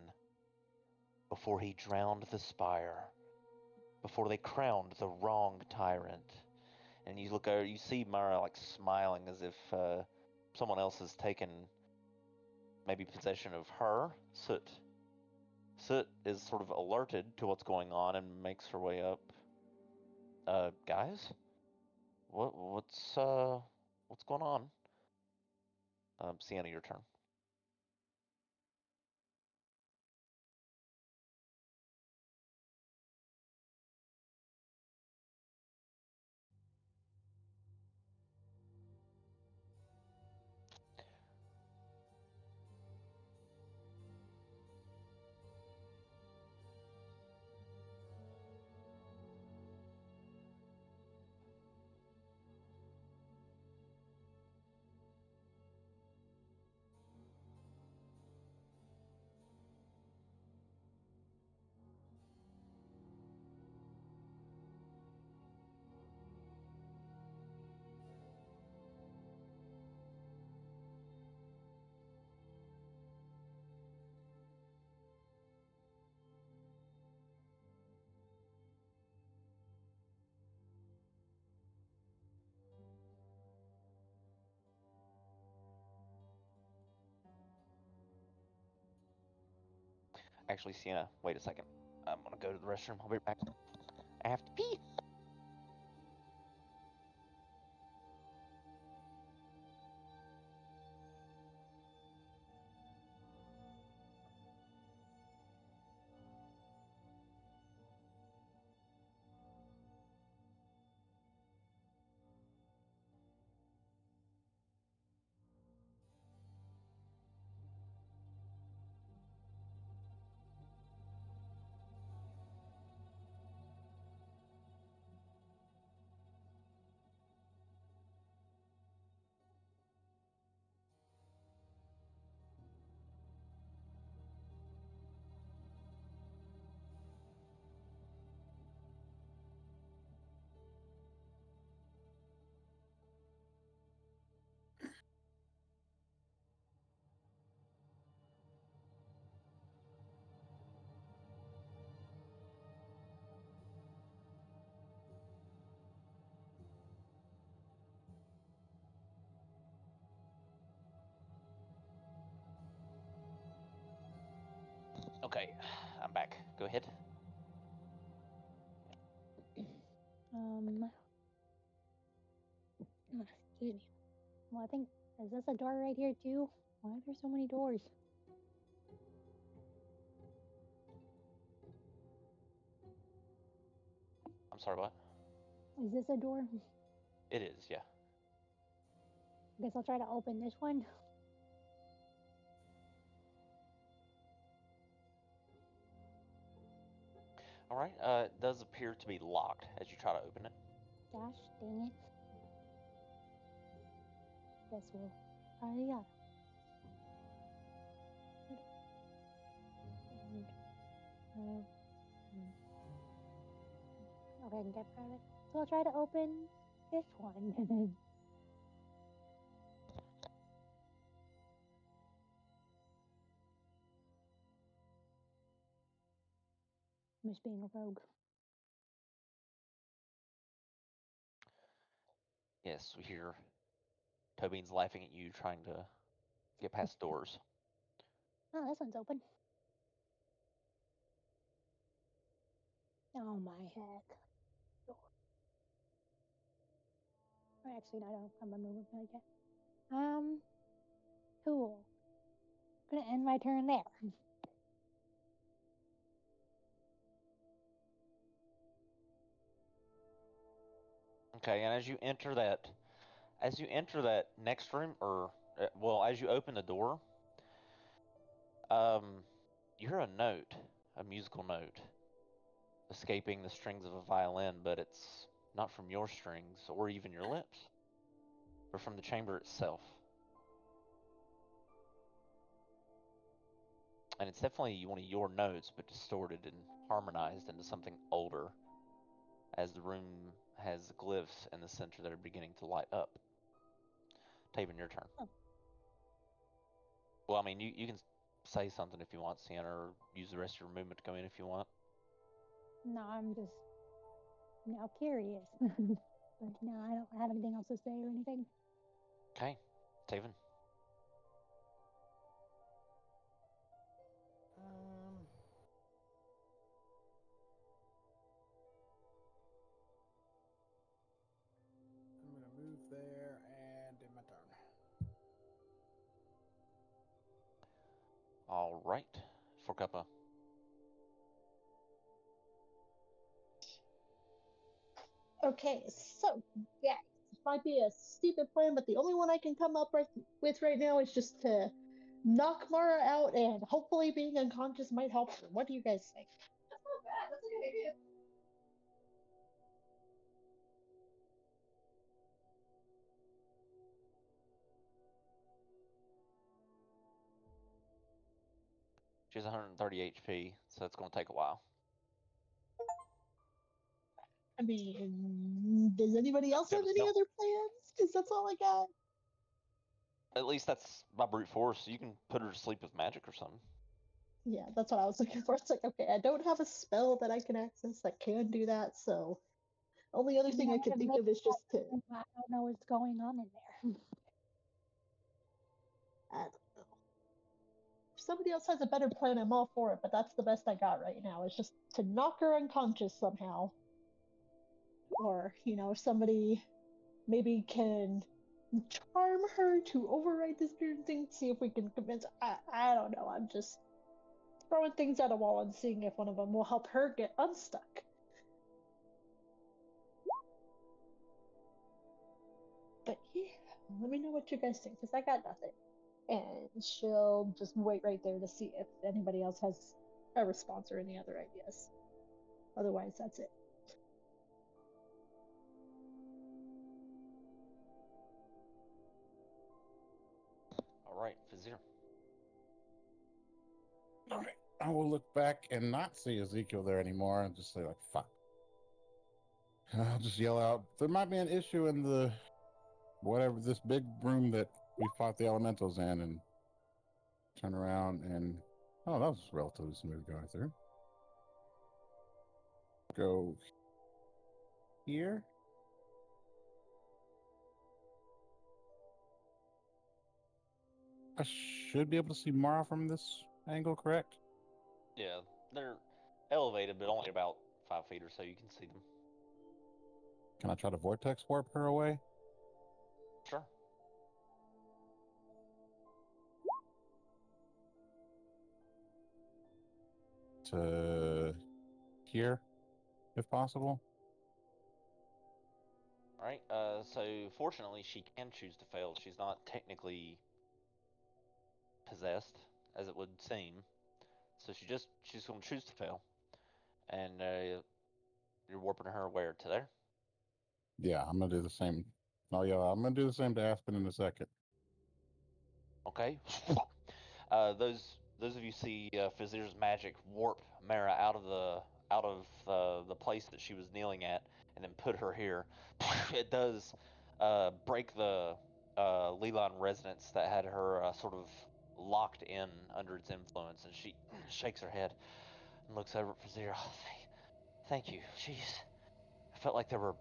Before he drowned the spire, before they crowned the wrong tyrant." And you look over, you see Mara like smiling as if someone else has taken maybe possession of her. Soot is sort of alerted to what's going on and makes her way up. Guys, what's going on? Sienna, your turn. Actually, Sienna, wait a second. I'm gonna go to the restroom. I'll be back. I have to pee. Okay, I'm back. Go ahead. Excuse me. Well, I think, is this a door right here too? Why are there so many doors? I'm sorry, what? Is this a door? It is, yeah. Guess I'll try to open this one. All right. It does appear to be locked as you try to open it. Gosh, dang it. Guess we'll try it again. And, ahead and get rid of it. So I'll try to open this one. I'm just being a rogue. Yes, we hear Tobin's laughing at you, trying to get past doors. Oh, this one's open. Oh my heck. Or actually, no, I don't have my movement like yet. Cool. I'm gonna end my turn there. Okay, and as you enter that next room, or as you open the door, you hear a note, a musical note, escaping the strings of a violin, but it's not from your strings or even your lips, but from the chamber itself. And it's definitely one of your notes, but distorted and harmonized into something older, as the room has glyphs in the center that are beginning to light up. Taven, your turn. Oh. Well, I mean, you can say something if you want, Sienna, or use the rest of your movement to go in if you want. No, I'm just now curious. But no, I don't have anything else to say or anything. Okay, Taven. I'm gonna move there and end my turn. All right, for Cuppa. Okay, so yeah, it might be a stupid plan, but the only one I can come up with right now is just to knock Mara out, and hopefully being unconscious might help her. What do you guys think? That's not bad. That's a good idea. She has 130 HP, so it's going to take a while. I mean, does anybody else have any other plans? Because that's all I got. At least that's by brute force. You can put her to sleep with magic or something. Yeah, that's what I was looking for. It's like, okay, I don't have a spell that I can access that can do that, so only other thing I can think of is just to. I don't know what's going on in there. I don't know. If somebody else has a better plan, I'm all for it, but that's the best I got right now. Is just to knock her unconscious somehow. Or, if somebody maybe can charm her to override the spirit thing, see if we can convince. I don't know. I'm just throwing things at a wall and seeing if one of them will help her get unstuck. But yeah, let me know what you guys think, because I got nothing. And she'll just wait right there to see if anybody else has a response or any other ideas. Otherwise, that's it. All right, Vizier. All right. I will look back and not see Ezekiel there anymore and just say, like, fuck. I'll just yell out, there might be an issue in the whatever, this big room that we fought the elementals in, and turn around and, oh, that was relatively smooth going through. Go here. I should be able to see Mara from this angle, correct? Yeah, they're elevated, but only about 5 feet or so. You can see them. Can I try to vortex warp her away? Sure. To here, if possible. All right. So fortunately, she can choose to fail. She's not technically possessed, as it would seem. So she's going to choose to fail, and you're warping her where to there. Yeah, I'm gonna do the same. Oh yeah, I'm gonna do the same to Aspen in a second. Okay. Those of you see Fizier's magic warp Mara out out of the place that she was kneeling at and then put her here, it does break the Leland resonance that had her sort of locked in under its influence, and she shakes her head and looks over at Fazir. Oh, thank you. Jeez. I felt like there were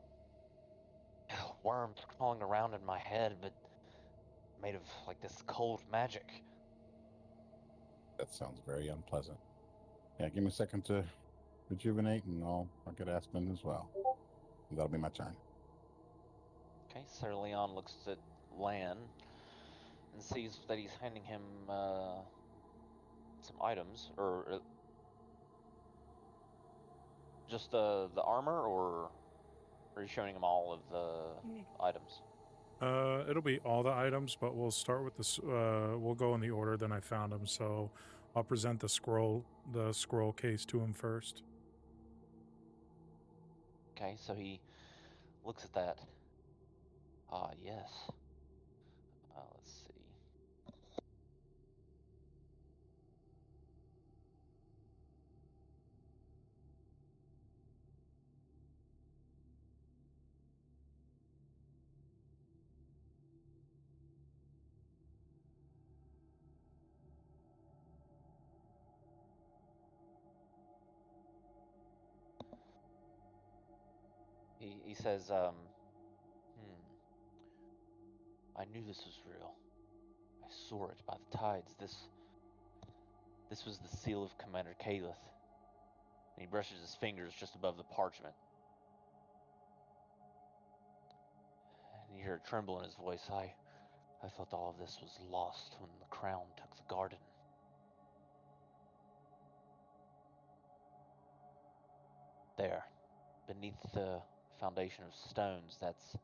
worms crawling around in my head, but made of like this cold magic. That sounds very unpleasant. Yeah, give me a second to rejuvenate, and I'll get Aspen as well. That'll be my turn. Okay, Sir Leon looks at Lan and sees that he's handing him some items, or just the armor, or are you showing him all of the items? It'll be all the items, but we'll start with this. We'll go in the order that I found them. So I'll present the scroll case to him first. Okay, so he looks at that. Ah, yes. Let's see. He says, I knew this was real. I saw it by the tides. This was the seal of Commander Calith. And he brushes his fingers just above the parchment. And you hear a tremble in his voice. I thought all of this was lost when the crown took the garden. There, beneath the foundation of stones, that's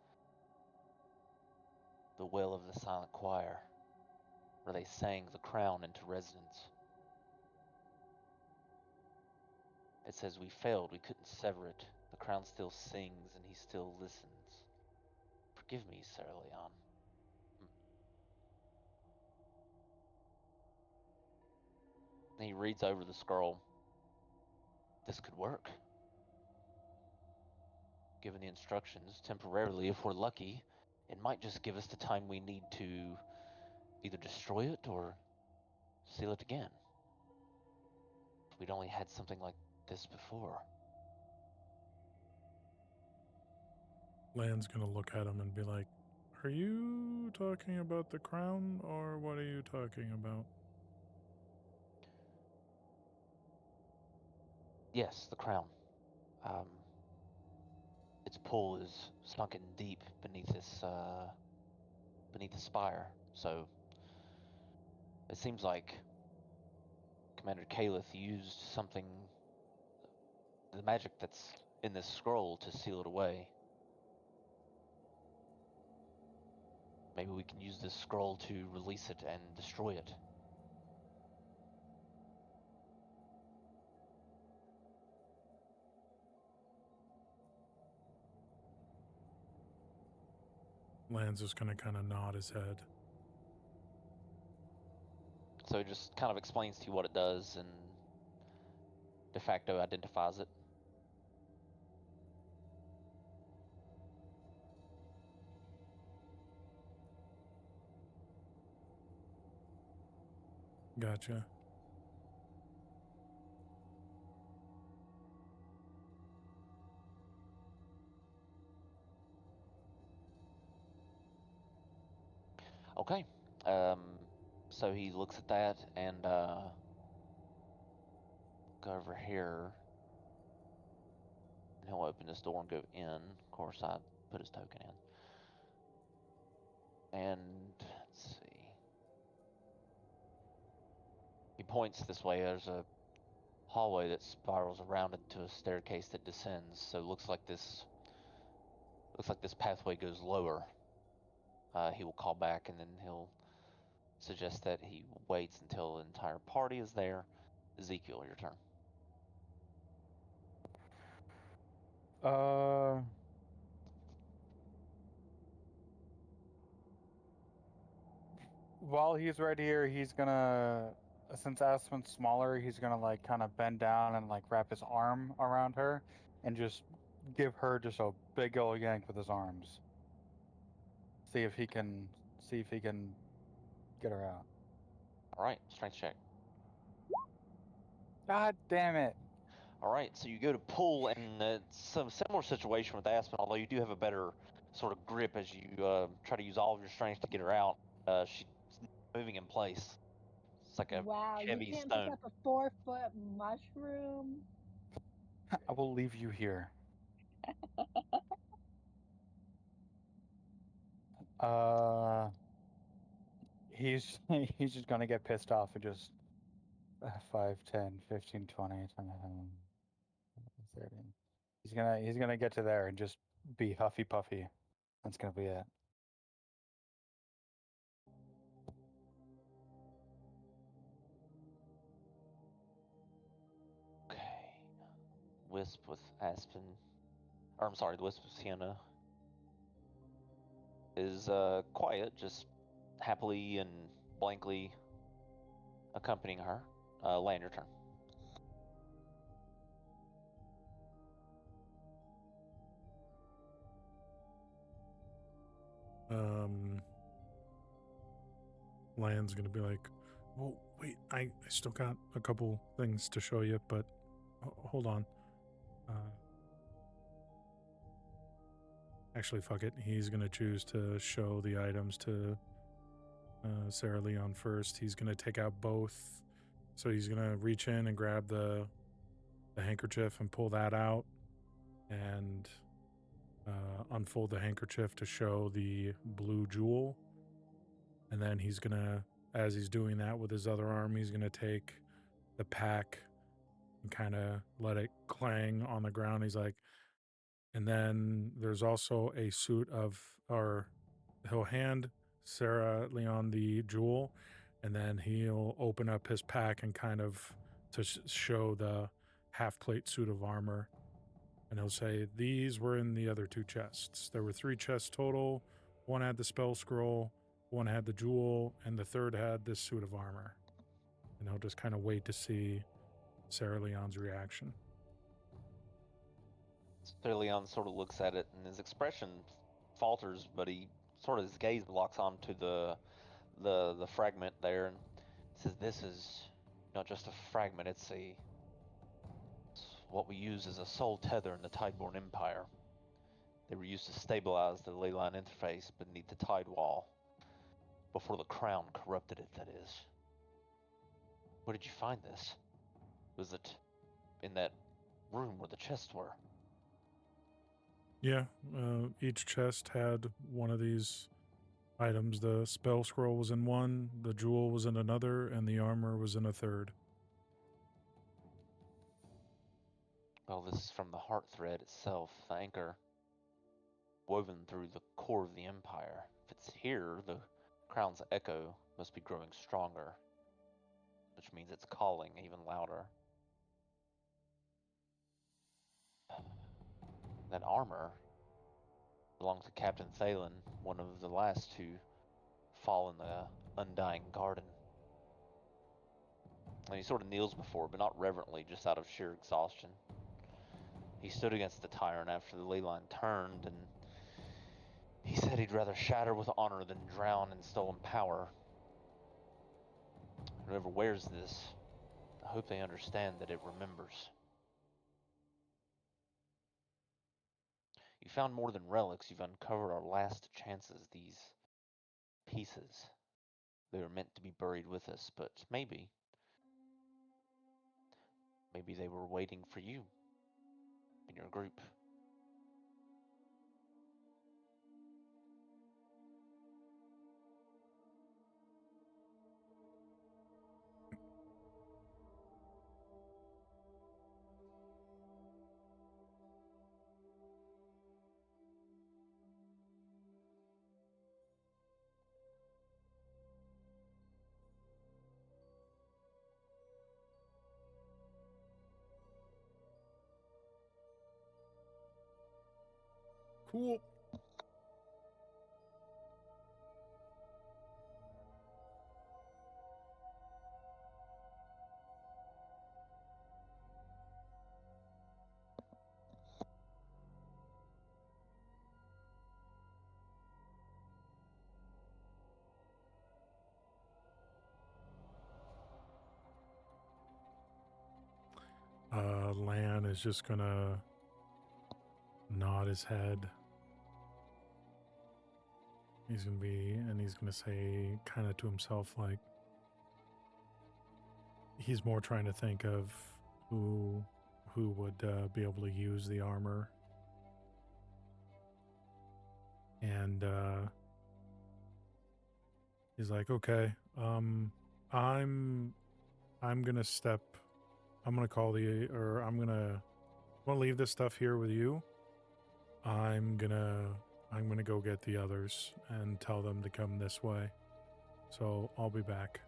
the well of the silent choir, where they sang the crown into resonance. It says we failed, we couldn't sever it. The crown still sings and he still listens. Forgive me, Sir Leon. And he reads over the scroll. This could work. Given the instructions, temporarily, if we're lucky, it might just give us the time we need to either destroy it or seal it again. If we'd only had something like this before. Lan's gonna look at him and be like, "Are you talking about the crown, or what are you talking about?" Yes, the crown. Its pull is sunken deep beneath this beneath the spire. So it seems like Commander Calith used something, the magic that's in this scroll, to seal it away. Maybe we can use this scroll to release it and destroy it. Lan's just gonna kind of nod his head. So it just kind of explains to you what it does and de facto identifies it. Gotcha. Okay. So he looks at that and go over here. And he'll open this door and go in. Of course, I put his token in. And let's see. He points this way. There's a hallway that spirals around into a staircase that descends. So it looks like this pathway goes lower. He will call back, and then he'll suggest that he waits until the entire party is there. Ezekiel, your turn. While he's right here, he's gonna since Aspen's smaller, he's gonna like kind of bend down and like wrap his arm around her and just give her just a big old yank with his arms. See if he can get her out. All right, strength check. God damn it! All right, so you go to pull, and it's some similar situation with Aspen, although you do have a better sort of grip as you try to use all of your strength to get her out. She's moving in place. It's like a Wow, you heavy can't stone. pick up a 4-foot mushroom. I will leave you here. He's he's just gonna get pissed off and just 5, 10, 15, 20, 30. He's gonna get to there and just be huffy puffy. That's gonna be it. Okay. Wisp with Aspen, or I'm sorry, the Wisp with Sienna is quiet, just happily and blankly accompanying her. Land your turn. Land's gonna be like, "Oh, wait, I still got a couple things to show you, but hold on." Actually, fuck it. He's gonna choose to show the items to Sarah Leon first. He's gonna take out both. So he's gonna reach in and grab the handkerchief and pull that out, and unfold the handkerchief to show the blue jewel. And then he's gonna, as he's doing that with his other arm, he's gonna take the pack and kind of let it clang on the ground. He's like, and then there's also a suit of, or he'll hand Sarah Leon the jewel, and then he'll open up his pack and kind of to show the half plate suit of armor. And he'll say, these were in the other 2 chests. There were 3 chests total. One had the spell scroll, one had the jewel, and the third had this suit of armor. And he'll just kind of wait to see Sarah Leon's reaction. Sarah Leon sort of looks at it, and his expression falters, but he sort of, his gaze locks onto the fragment there, and says, "This is not just a fragment; it's what we use as a soul tether in the Tideborn Empire. They were used to stabilize the ley line interface beneath the tide wall before the crown corrupted it, that is. Where did you find this? Was it in that room where the chests were?" Yeah, each chest had one of these items. The spell scroll was in one, the jewel was in another, and the armor was in a third. Well, this is from the heart thread itself, the anchor woven through the core of the Empire. If it's here, the crown's echo must be growing stronger, which means it's calling even louder. That armor belonged to Captain Thalen, one of the last to fall in the Undying Garden. And he sort of kneels before it, but not reverently, just out of sheer exhaustion. He stood against the tyrant after the ley line turned, and he said he'd rather shatter with honor than drown in stolen power. Whoever wears this, I hope they understand that it remembers. You found more than relics. You've uncovered our last chances, these pieces. They were meant to be buried with us, but maybe they were waiting for you in your group. Cool. Lan is just gonna nod his head. He's gonna say kind of to himself, like, he's more trying to think of who would be able to use the armor. And he's like, okay, I'm gonna leave this stuff here with you. I'm gonna go get the others and tell them to come this way. So I'll be back.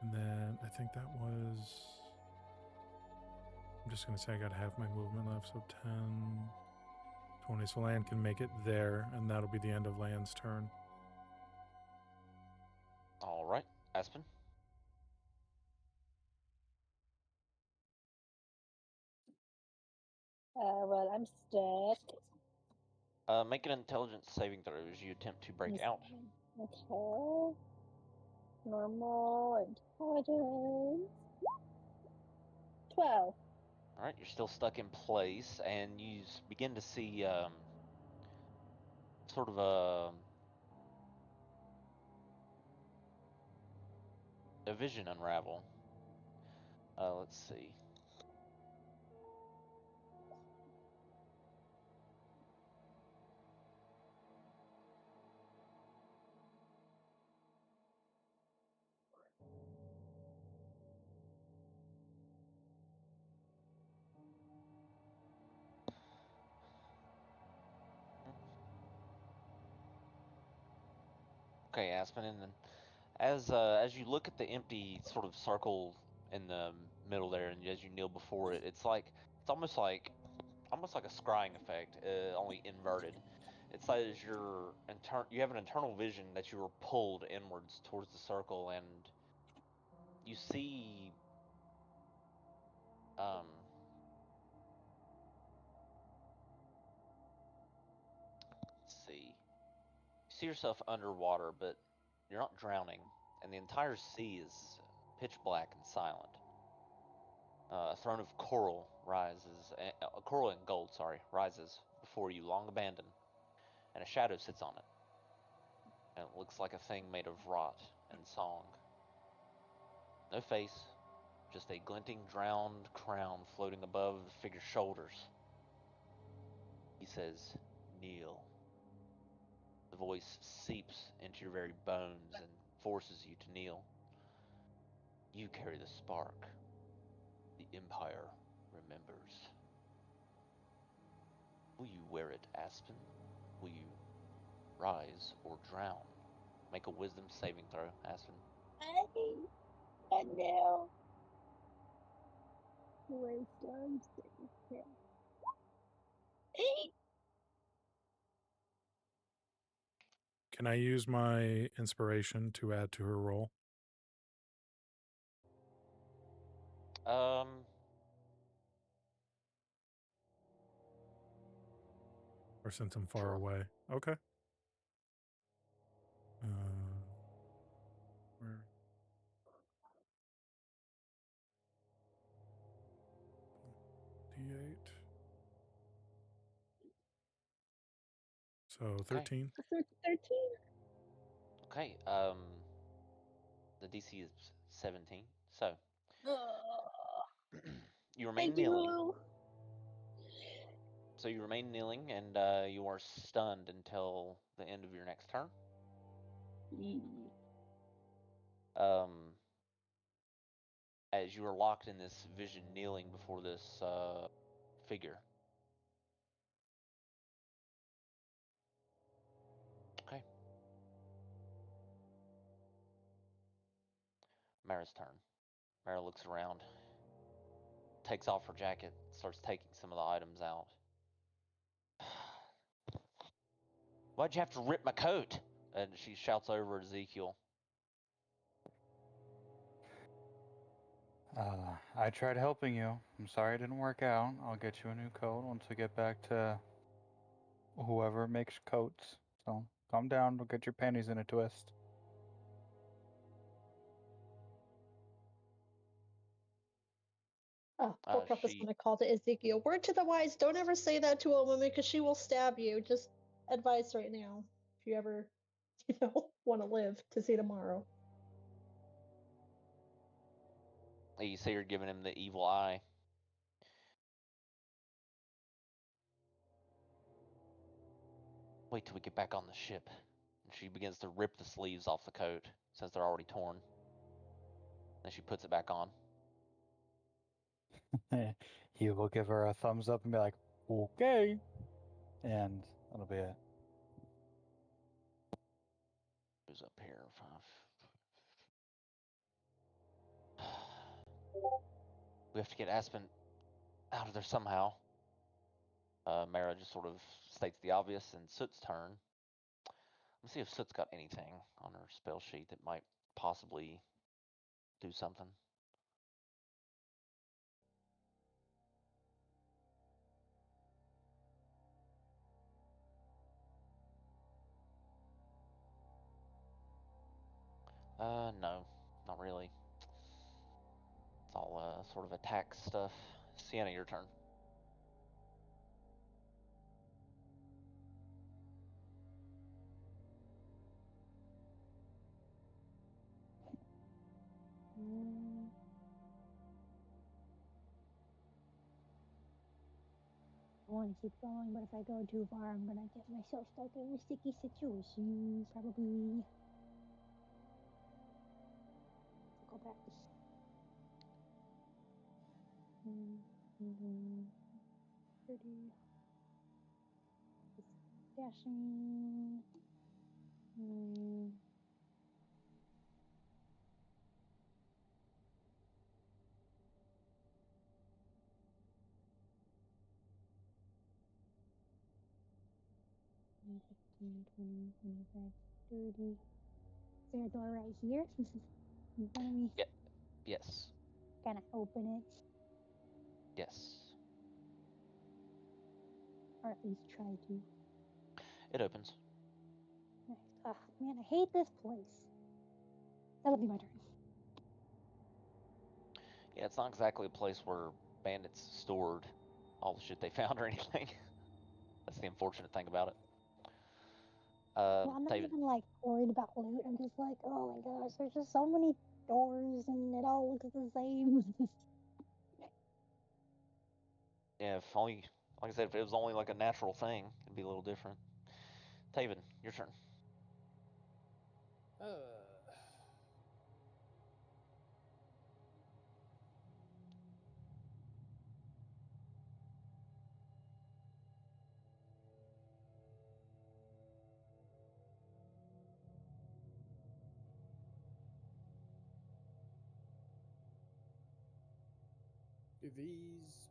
And then I think that was, I'm just gonna say I got half my movement left, so 10, 20. So Lan can make it there, and that'll be the end of Lan's turn. All right, Aspen. Well, I'm stuck. Make an intelligence saving throw as you attempt to break out. Okay. Normal intelligence. 12. All right, you're still stuck in place, and you begin to see sort of a vision unravel. Let's see. Okay, Aspen, and then as you look at the empty sort of circle in the middle there, and as you kneel before it, it's almost like a scrying effect, only inverted. It's like as you have an internal vision that you are pulled inwards towards the circle, and you see let's see. You see yourself underwater, but you're not drowning, and the entire sea is pitch black and silent. A throne of coral rises, coral and gold, rises before you, long abandoned, and a shadow sits on it. And it looks like a thing made of rot and song. No face, just a glinting, drowned crown floating above the figure's shoulders. He says, "Kneel." The voice seeps into your very bones and forces you to kneel. You carry the spark. The Empire remembers. Will you wear it, Aspen? Will you rise or drown? Make a wisdom saving throw, Aspen. I know. Wisdom saving throw. 8. Can I use my inspiration to add to her roll? Or since I'm far Sure. away. Okay. Where? D8. So 13. 13. Okay, the DC is 17, so you remain Thank kneeling. you. So you remain kneeling, and you are stunned until the end of your next turn. As you are locked in this vision, kneeling before this figure. Okay. Mara's turn. Mara looks around, takes off her jacket, starts taking some of the items out. Why'd you have to rip my coat? And she shouts over at Ezekiel. I tried helping you. I'm sorry it didn't work out. I'll get you a new coat once we get back to whoever makes coats. So calm down. Don't get your panties in a twist. Horcrux's She gonna call to Ezekiel. Word to the wise, don't ever say that to a woman because she will stab you. Just advice right now. If you ever, want to live to see tomorrow. you see her giving him the evil eye. Wait till we get back on the ship. And she begins to rip the sleeves off the coat since they're already torn. Then she puts it back on. He will give her a thumbs up and be like, okay. And that'll be it. Who's up here? 5. We have to get Aspen out of there somehow. Mara just sort of states the obvious, and Soot's turn. Let's see if Soot's got anything on her spell sheet that might possibly do something. No, not really. It's all sort of attack stuff. Sienna, your turn. I want to keep going, but if I go too far, I'm gonna get myself stuck in a sticky situation. Probably. Go back. 30. Dashing. 15, 20, 25, 30. Is there a door right here? In front of me? Yeah. Yes. Can I open it? Yes. Or at least try to. It opens. Nice. Oh, man, I hate this place. That'll be my turn. Yeah, it's not exactly a place where bandits stored all the shit they found or anything. That's the unfortunate thing about it. Well, I'm not David. even like worried about loot. I'm just like, oh my gosh, there's just so many doors and it all looks the same. Yeah, if only, like I said, if it was only like a natural thing, it'd be a little different. Taven, your turn. Do these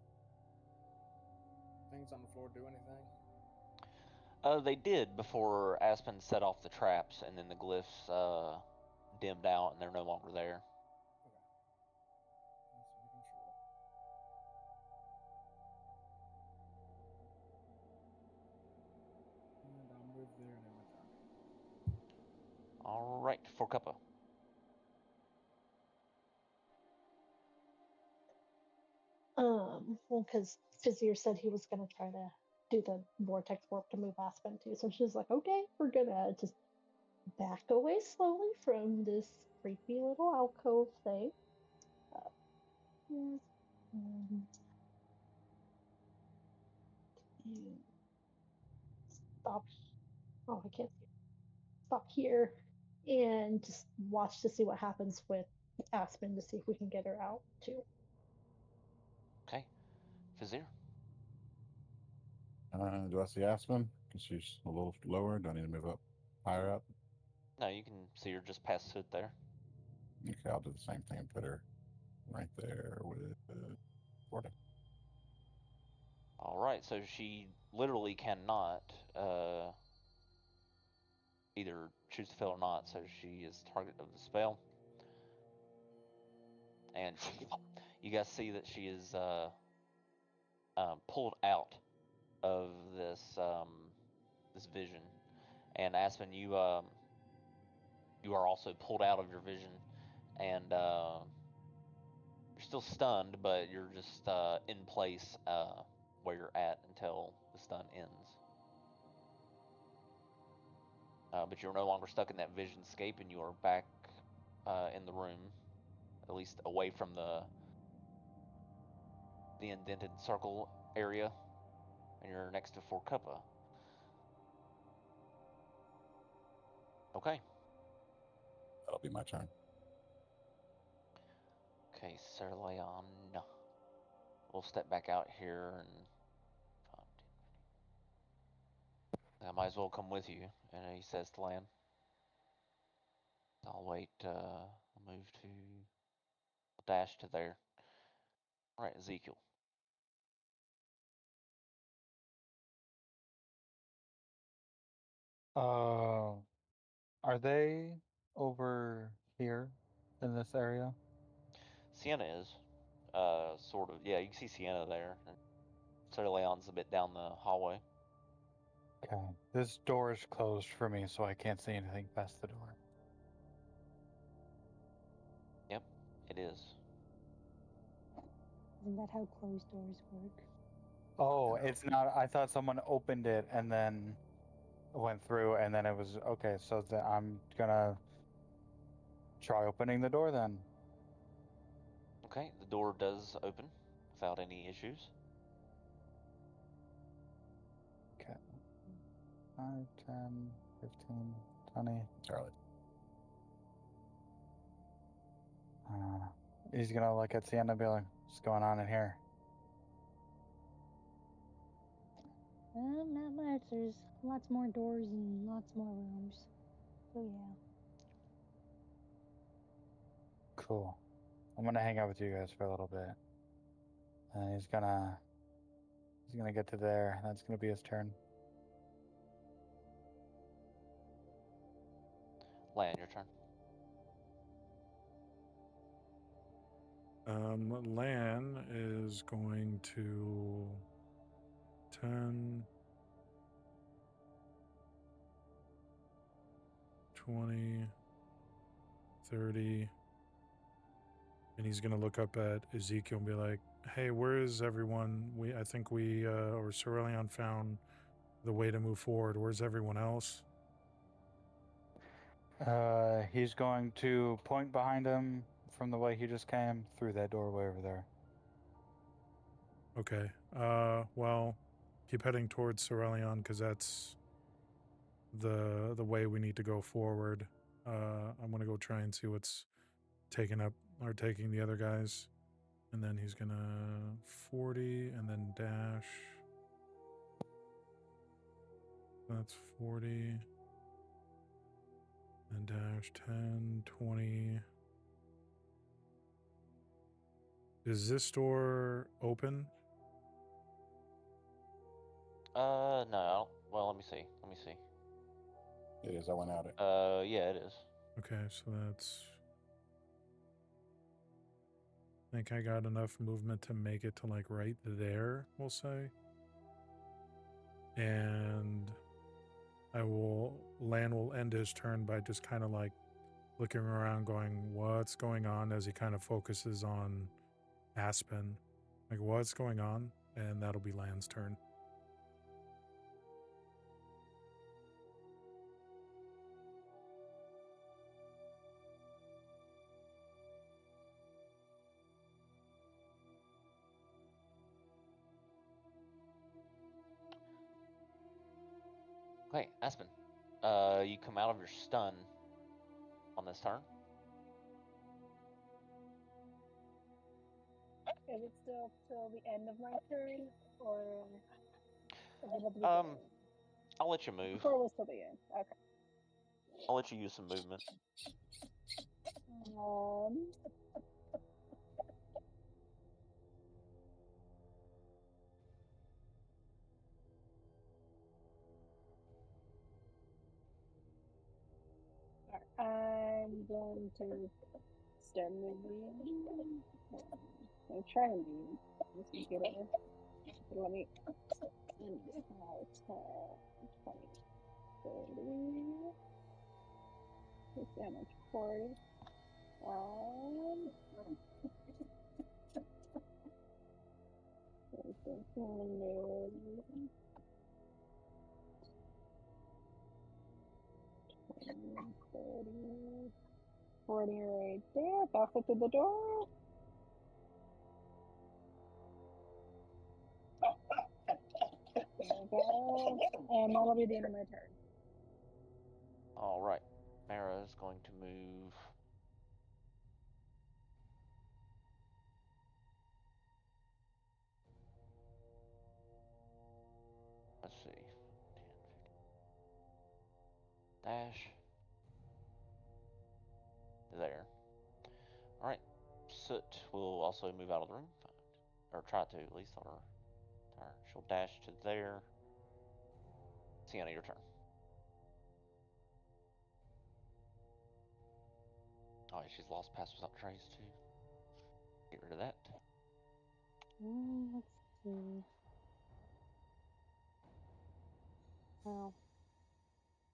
things on the floor do anything? They did before Aspen set off the traps, and then the glyphs dimmed out, and they're no longer there. Okay. Just making sure. And I'll move there and end my turn. All right, for Cuppa. Well, because Fizzier said he was gonna try to do the vortex warp to move Aspen too, so she's like, okay, we're gonna just back away slowly from this creepy little alcove thing. And stop. Oh, I can't see. Stop here and just watch to see what happens with Aspen to see if we can get her out too. Okay, Fizir. Do I see Aspen? Because she's a little lower. Do I need to move up higher up? No, you can see her just past Soot there. Okay, I'll do the same thing and put her right there with Florida. All right, so she literally cannot either choose to fail or not, so she is target of the spell. And you guys see that she is pulled out of this vision. And Aspen, you are also pulled out of your vision, and You're still stunned, but you're just in place where you're at until the stun ends. But you're no longer stuck in that vision scape, and you are back in the room, at least away from the indented circle area, and you're next to Fort Cuppa. Okay. That'll be my turn. Okay, Sir Leon. We'll step back out here and I might as well come with you. And he says to Lan, I'll wait, I'll move to, dash to there. All right, Ezekiel. Are they over here in this area? Sienna is, sort of. Yeah, you can see Sienna there. And Sir Leon's a bit down the hallway. Okay. This door is closed for me, so I can't see anything past the door. Yep, it is. Isn't that how closed doors work? Oh, it's not. I thought someone opened it and then went through, and then it was okay. So I'm gonna try opening the door then. Okay, the door does open without any issues. Okay. 5, 10, 15, 20. Charlie. He's gonna look at Sienna and be like, what's going on in here? Not much. There's lots more doors and lots more rooms. So yeah. Cool. I'm gonna hang out with you guys for a little bit. And he's gonna get to there. That's gonna be his turn. Lan, your turn. Lan is going to 10, 20, 30, and he's going to look up at Ezekiel and be like, hey, where is everyone? I think we, or Cerulean found the way to move forward. Where's everyone else? He's going to point behind him from the way he just came through that doorway over there. Okay. Well, keep heading towards Cerulean because that's the way we need to go forward. I'm gonna go try and see what's taking the other guys, and then he's gonna 40 and then dash. That's 40 and dash 10, 20. Is this door open? No. Well, let me see. It is. I went out it. Yeah, it is. Okay, so that's... I think I got enough movement to make it to like right there, we'll say. And Lan will end his turn by just kind of like looking around going, what's going on, as he kind of focuses on Aspen. Like, what's going on? And that'll be Lan's turn. Okay, Aspen. You come out of your stun on this turn. Is it still till the end of my turn, or is it at the beginning? I'll let you move. Before it was till the end. Okay. I'll let you use some movement. I'm going to start moving. I'm trying to move. Let's get it. Let me. 10, 20, 30. This damage 40. 30, 40 right there. Back up to the door. There we go. And that'll be the end of my turn. All right. Mara is going to move. Let's see. 10, 15. Dash. There. All right. Soot will also move out of the room, or try to at least on her turn. She'll dash to there. Sienna, your turn. Oh, she's lost pass without trace too. Get rid of that. Let's see. Well,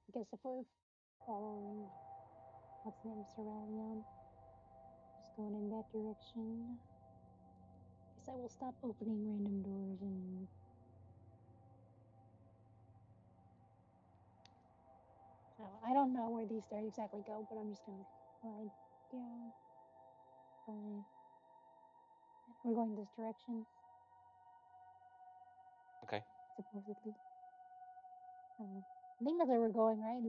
I guess if we're following what's the name, Cerulean, just going in that direction. Guess I will stop opening random doors and I don't know where these stairs exactly go, but I'm just gonna slide down. We're going this direction. Okay. Supposedly. I think that's where we're going, right?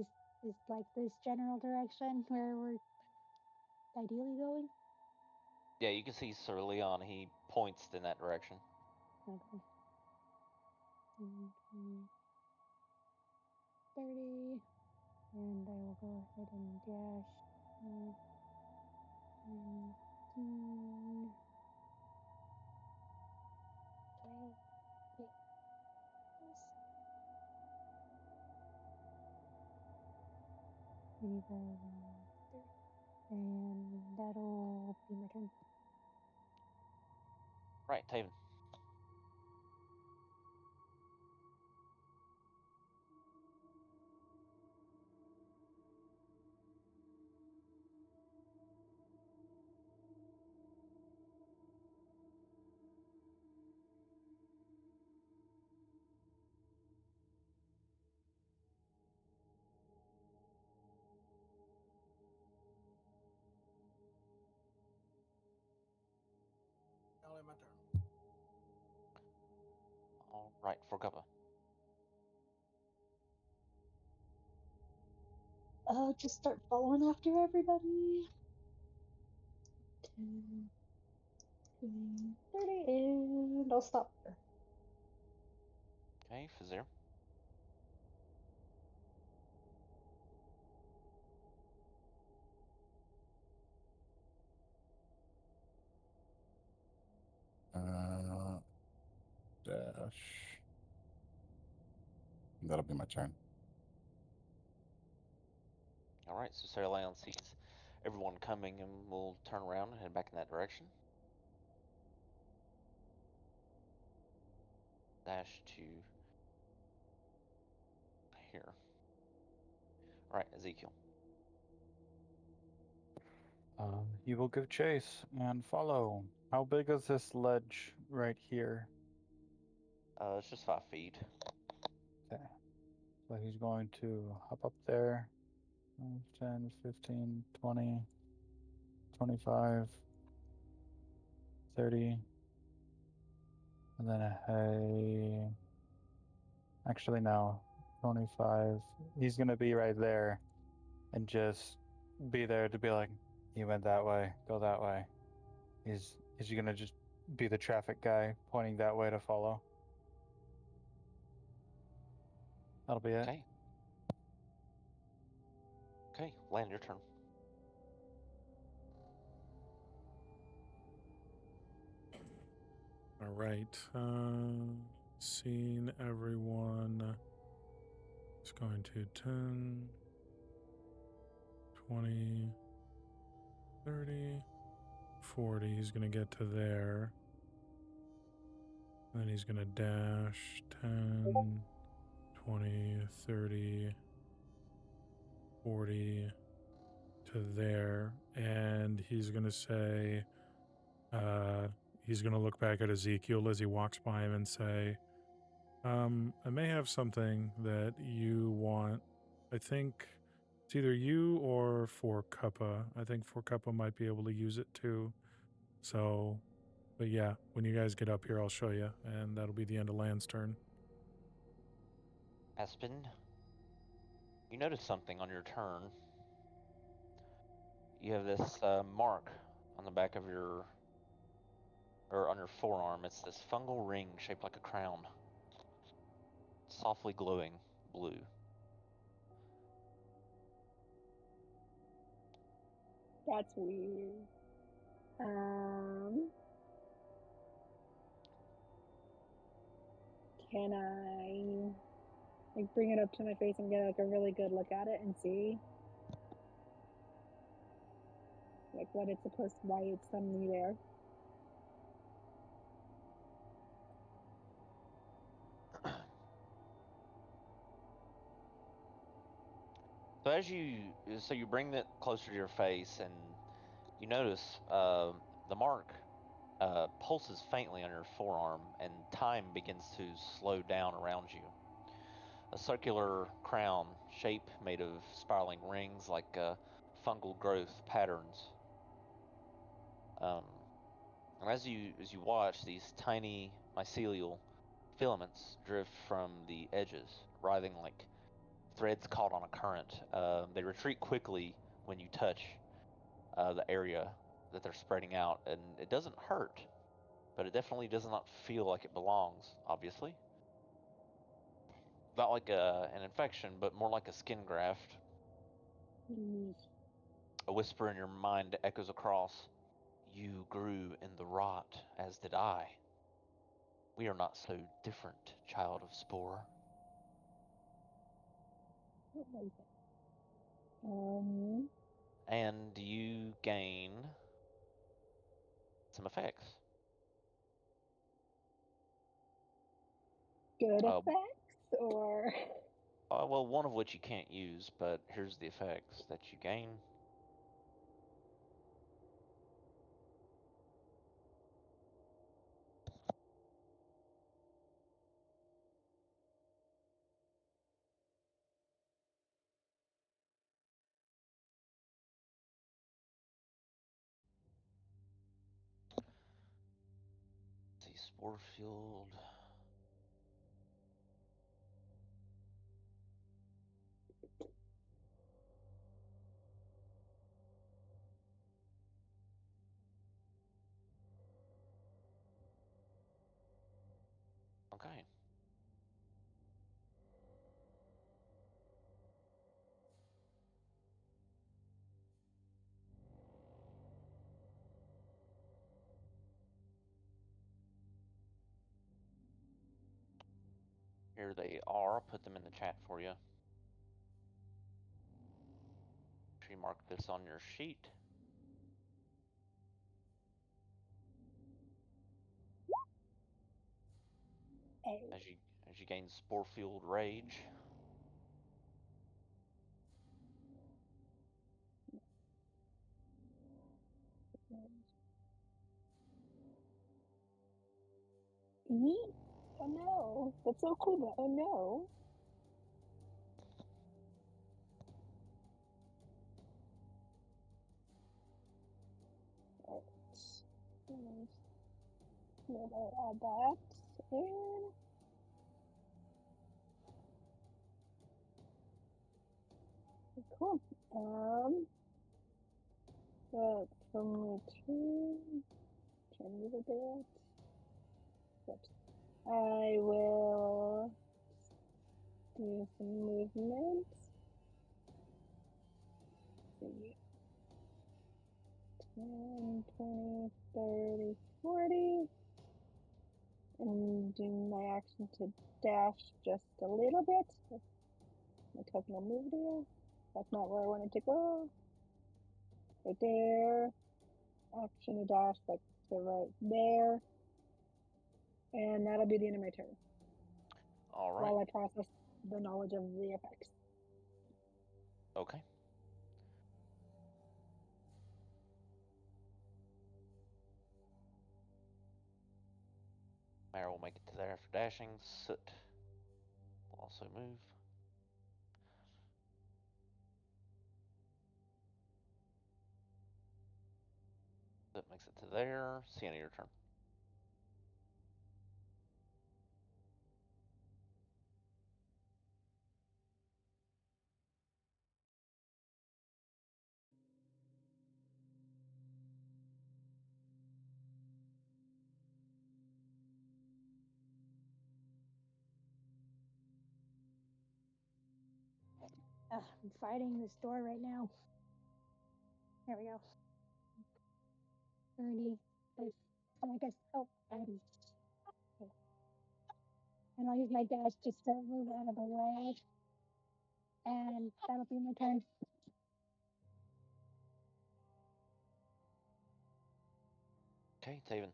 Is like this general direction where we're ideally going. Yeah, you can see Sir Leon. He points in that direction. Okay. 30, and I will go ahead and dash. 19, 20. Wait. Yes. 25 and 30. And that'll be my turn. Right, Taven. Now my turn. All right, for cover. Just start following after everybody. 10, 20, 30, and I'll stop there. Okay, Fazir. Dash. That'll be my turn. All right, so Sir Leon sees everyone coming and will turn around and head back in that direction. Dash to here. All right, Ezekiel. You will give chase and follow. How big is this ledge right here? It's just 5 feet. Okay. So he's going to hop up there. 10, 15, 20, 25, 30. And then actually no, 25. He's going to be right there and just be there to be like, you went that way, go that way. Is he going to just be the traffic guy pointing that way to follow? That'll be it. Okay. Okay, Land, your turn. All right. Seeing everyone. It's going to 10, 20, 30, 40. He's going to get to there. And then he's going to dash 10, 20, 30, 40 to there. And he's going to say, he's going to look back at Ezekiel as he walks by him and say, I may have something that you want. I think it's either you or for Cuppa. I think for Cuppa might be able to use it too. So, but yeah, when you guys get up here, I'll show you, and that'll be the end of Land's turn. Aspen, you notice something on your turn. You have this mark on the back of your, or on your forearm. It's this fungal ring shaped like a crown, softly glowing blue. That's weird. Can I like bring it up to my face and get like a really good look at it and see like what it's supposed to, why it's suddenly there? So you bring it closer to your face, and you notice the mark pulses faintly on your forearm, and time begins to slow down around you. A circular crown shape made of spiraling rings like fungal growth patterns. And as you watch, these tiny mycelial filaments drift from the edges, writhing like threads caught on a current. They retreat quickly when you touch the area that they're spreading out, and it doesn't hurt, but it definitely does not feel like it belongs, obviously. Not like an infection, but more like a skin graft. A whisper in your mind echoes across. You grew in the rot, as did I. We are not so different, child of spore. And you gain some effects. Good effects or well, one of which you can't use, but here's the effects that you gain. Let's see, spore field. Okay. Here they are. I'll put them in the chat for you. Make sure you mark this on your sheet. As you gain spore field rage. Oh no, that's so cool, but oh no. I'll add that in. Cool. But from my turn, try to move a bit. Whoops. I will do some movement. Let's see. 10, 20, 30, 40. And do my action to dash just a little bit. My token will move there. That's not where I wanted to go. Right there. Action to dash like to right there. And that'll be the end of my turn. All right. While I process the knowledge of the effects. Okay. Mara will make it to there after dashing. Soot will also move. That makes it to there. Sienna, your turn. I'm fighting this door right now. There we go. 30. I guess. Oh, 30. Okay. And I'll use my dash just to move out of the way. And that'll be my turn. Okay, Taven.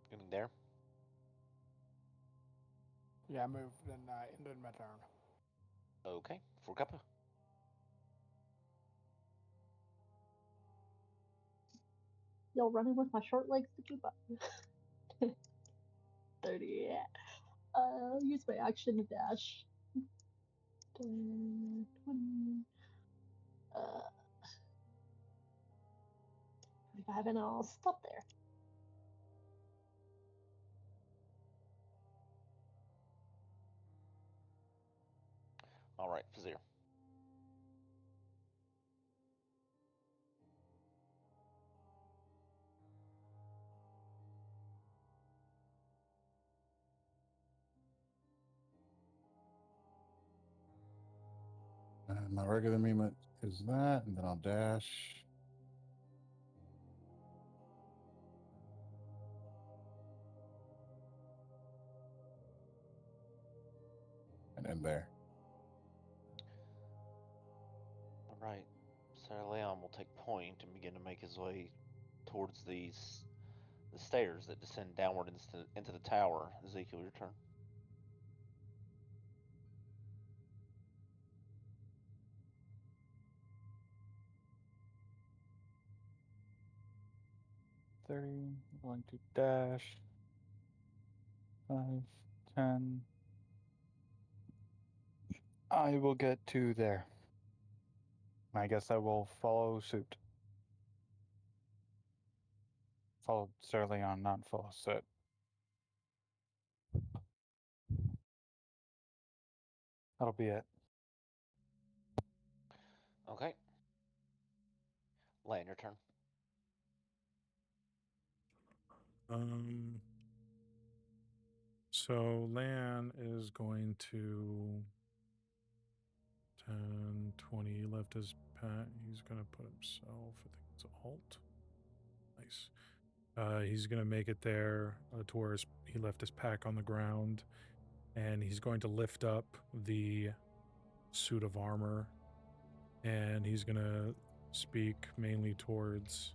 Getting there. Yeah, I moved and ended my turn. Okay, for Kappa. Still running with my short legs to keep up. 30, yeah. I'll use my action to dash. 10, 20. 25, and I'll stop there. All right, Fazir. My regular movement is that, and then I'll dash. And end there. All right. Sarah Leon will take point and begin to make his way towards the stairs that descend downward into the tower. Ezekiel, your turn. Going to dash. 5, 10. I will get to there. I guess I will follow suit. Follow Sir Leon, not follow suit. That'll be it. Okay. Lan, your turn. So Lan is going to 10, 20. He left his pack. He's going to put himself, I think it's Alt. Nice. He's going to make it there to where he left his pack on the ground. And he's going to lift up the suit of armor. And he's going to speak mainly towards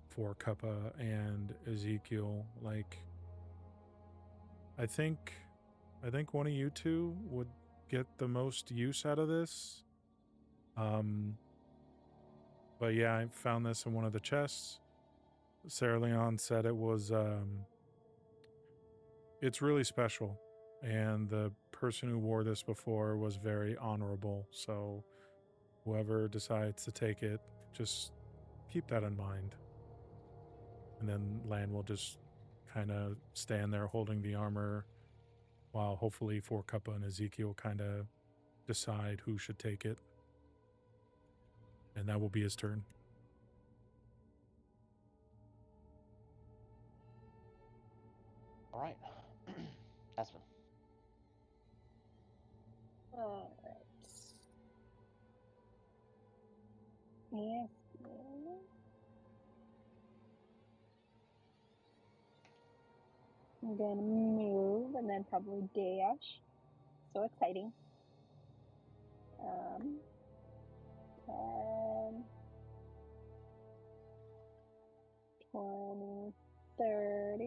for Kappa and Ezekiel. Like, I think one of you two would get the most use out of this. But yeah, I found this in one of the chests. Sarah Leon said it was it's really special, and the person who wore this before was very honorable. So whoever decides to take it, just keep that in mind. And then Lan will just kind of stand there holding the armor while hopefully For Kappa and Ezekiel kind of decide who should take it. And that will be his turn. All right. Aspen. All right. Yes. I'm gonna move and then probably dash. So exciting. 10, 20, 30.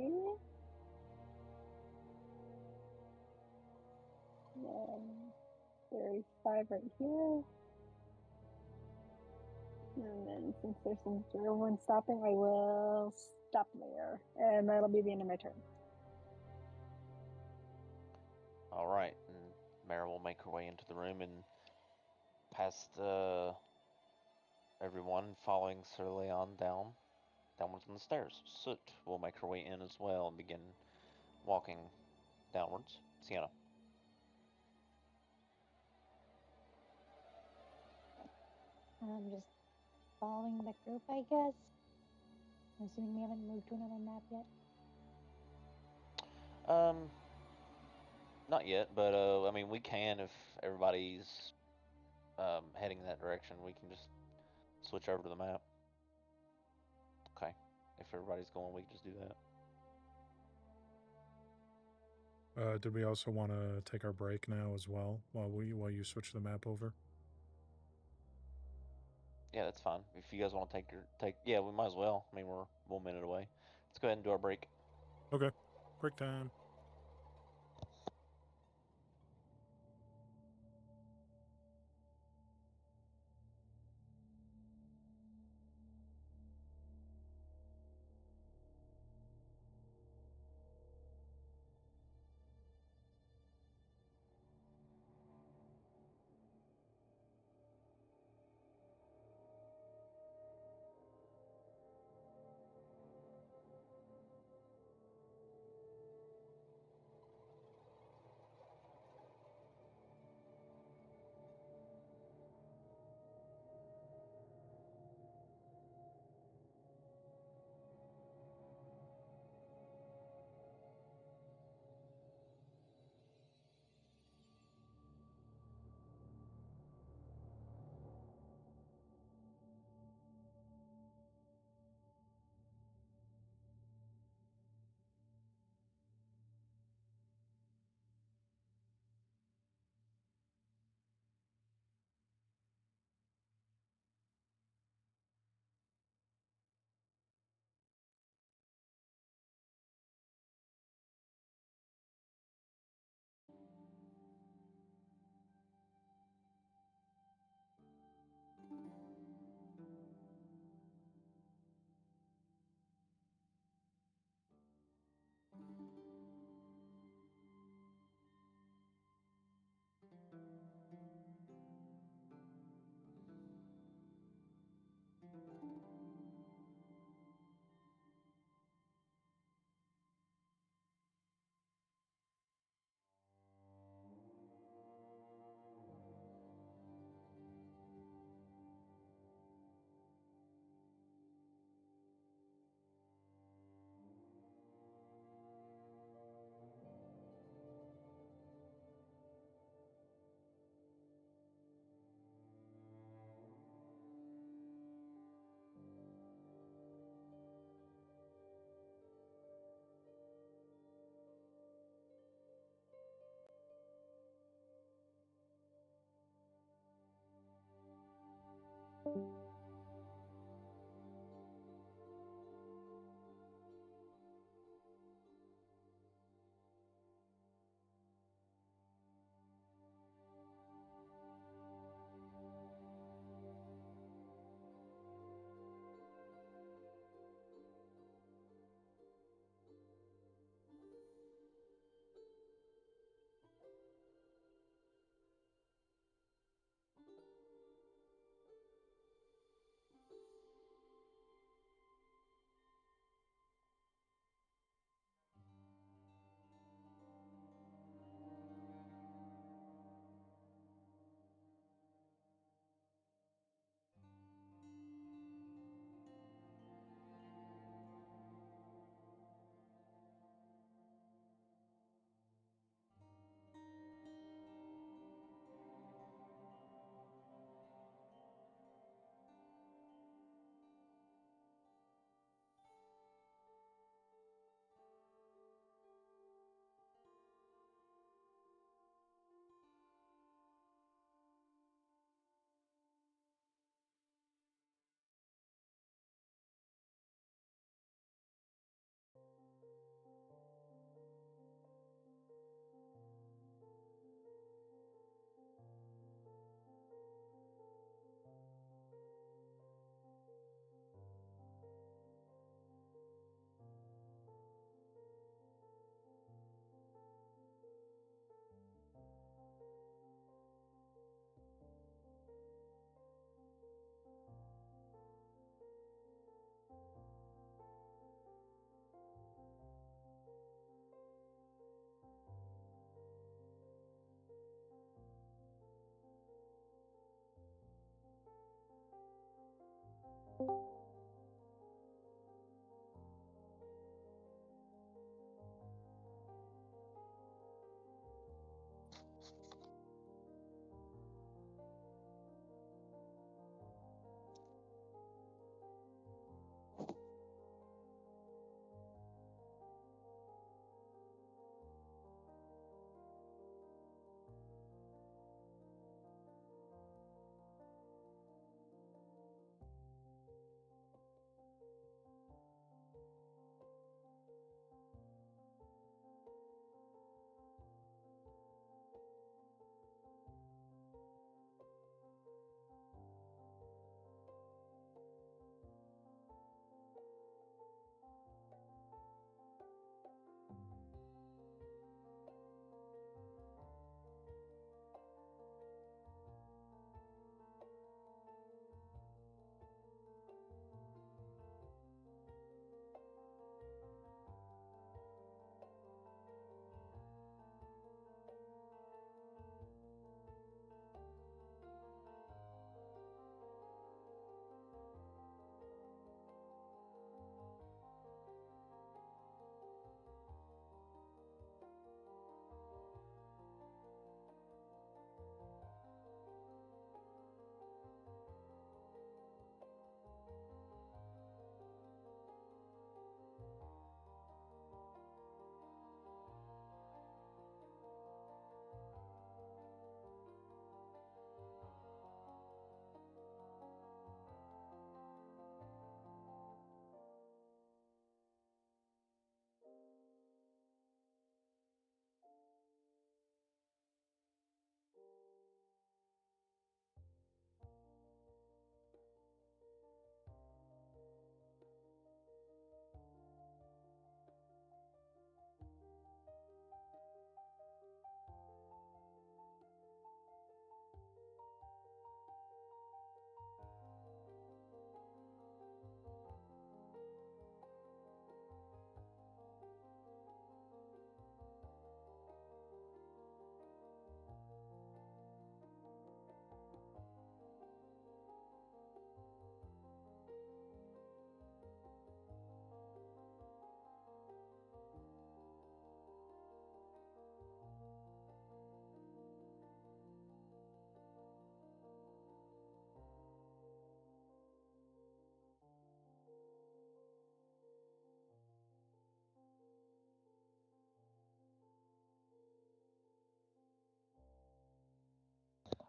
Then 35 right here. And then since there's some 0-1 stopping, I will stop there. And that'll be the end of my turn. All right. And Mara will make her way into the room and past everyone, following Sir Leon downwards on the stairs. Soot will make her way in as well and begin walking downwards. Sienna. I'm just following the group, I guess. I'm assuming we haven't moved to another map yet. Not yet, but I mean, we can if everybody's heading in that direction. We can just switch over to the map. Okay. If everybody's going, we can just do that. Did we also want to take our break now as well while you switch the map over? Yeah, that's fine. If you guys want to yeah, we might as well. I mean, we're 1 minute away. Let's go ahead and do our break. Okay. Break time.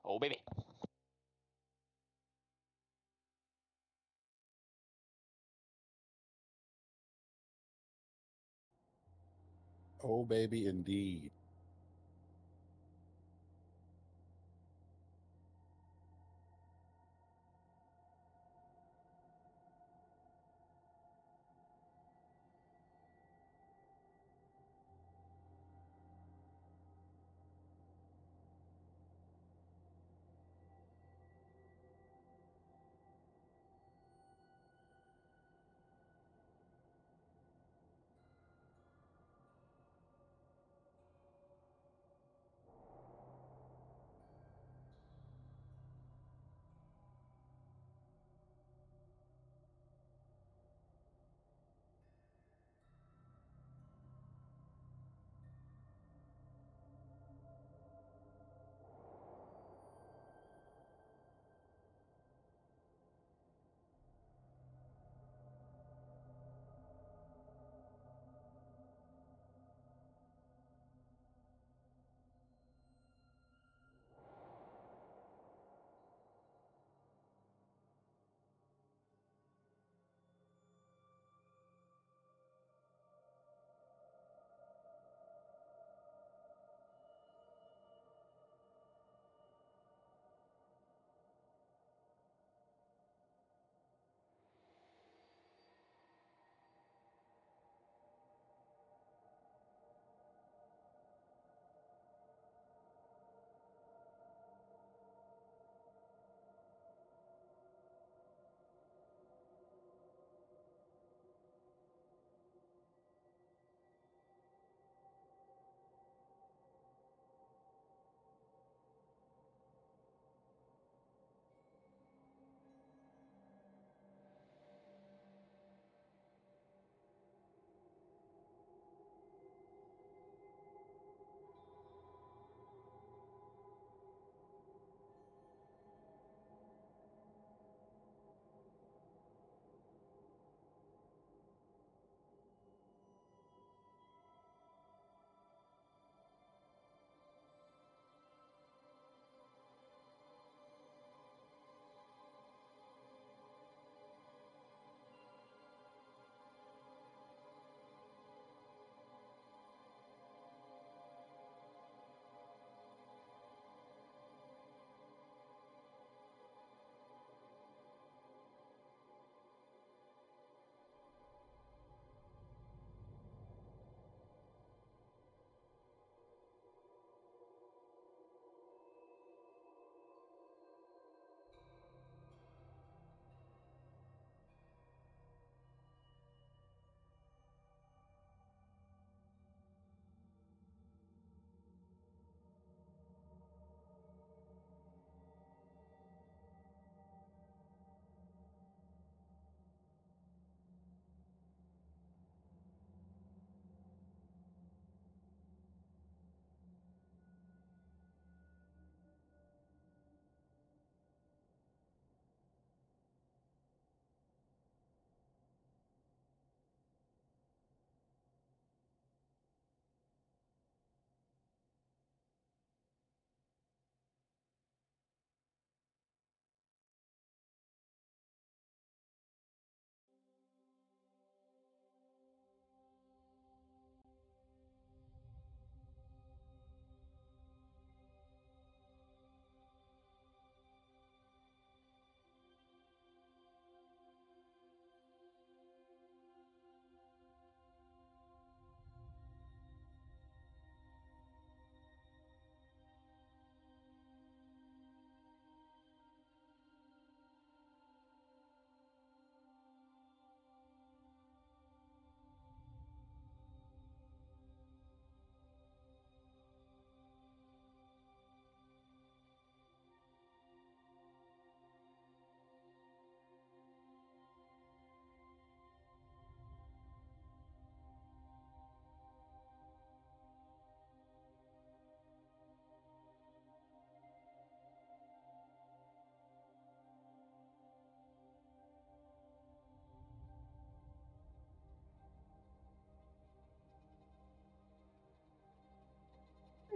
Oh, baby. Oh, baby, indeed.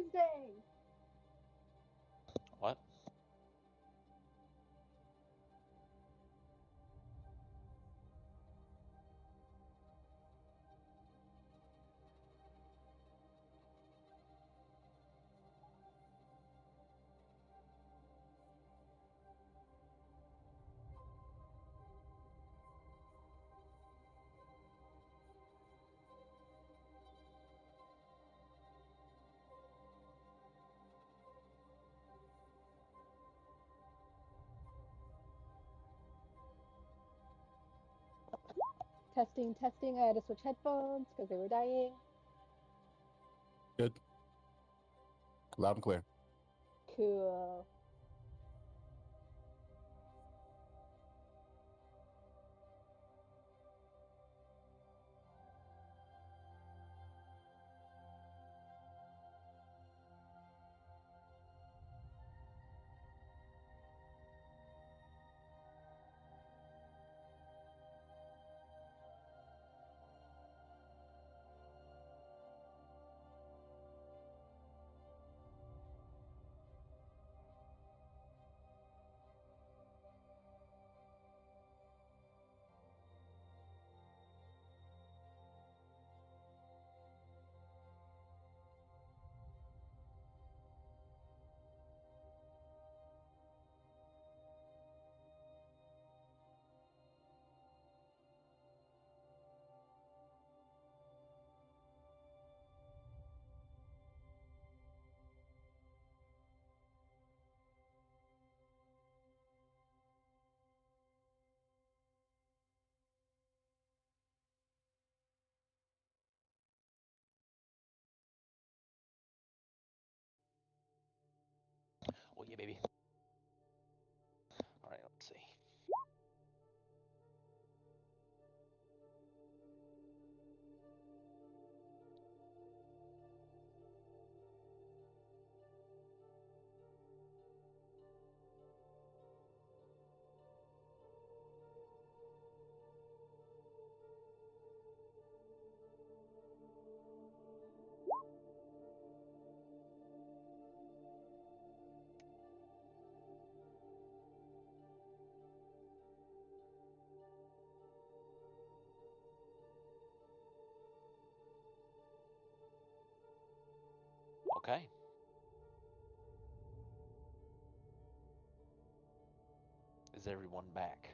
Tuesday. What? Testing, testing. I had to switch headphones because they were dying. Good. Loud and clear. Cool. Oh yeah, baby. All right, let's see. Okay. Is everyone back?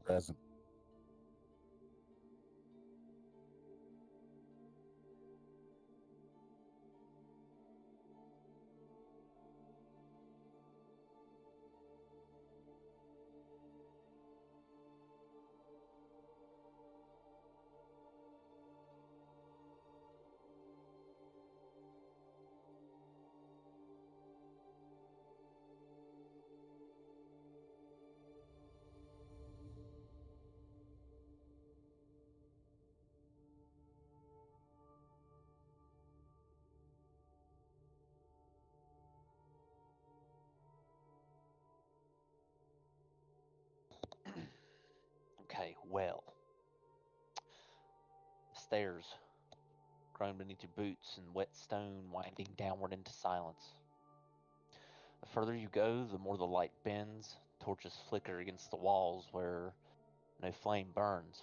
Present. Okay, well. Stairs grown beneath your boots and wet stone winding downward into silence. The further you go, the more the light bends. Torches flicker against the walls where no flame burns.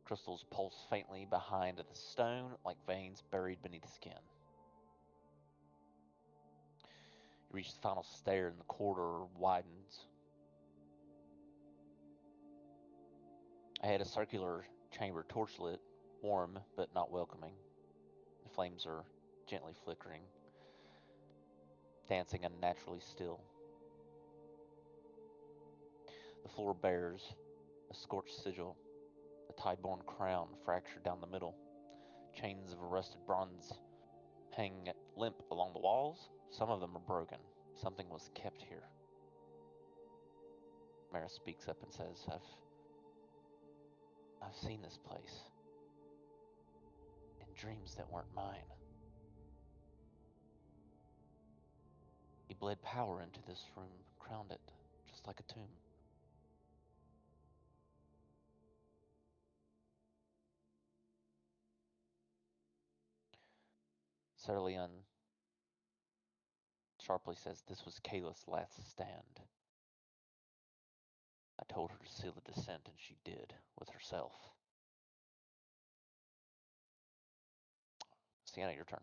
Crystals pulse faintly behind the stone like veins buried beneath the skin. You reach the final stair and the corridor widens. Ahead, a circular chamber torchlit, warm but not welcoming. The flames are gently flickering, dancing unnaturally still. The floor bears a scorched sigil, a tie-borne crown fractured down the middle. Chains of rusted bronze hang limp along the walls. Some of them are broken. Something was kept here. Mara speaks up and says, I've seen this place in dreams that weren't mine. He bled power into this room, crowned it, just like a tomb. Sarah Leon sharply says, "This was Kayla's last stand. I told her to seal the descent, and she did, with herself." Sienna, your turn.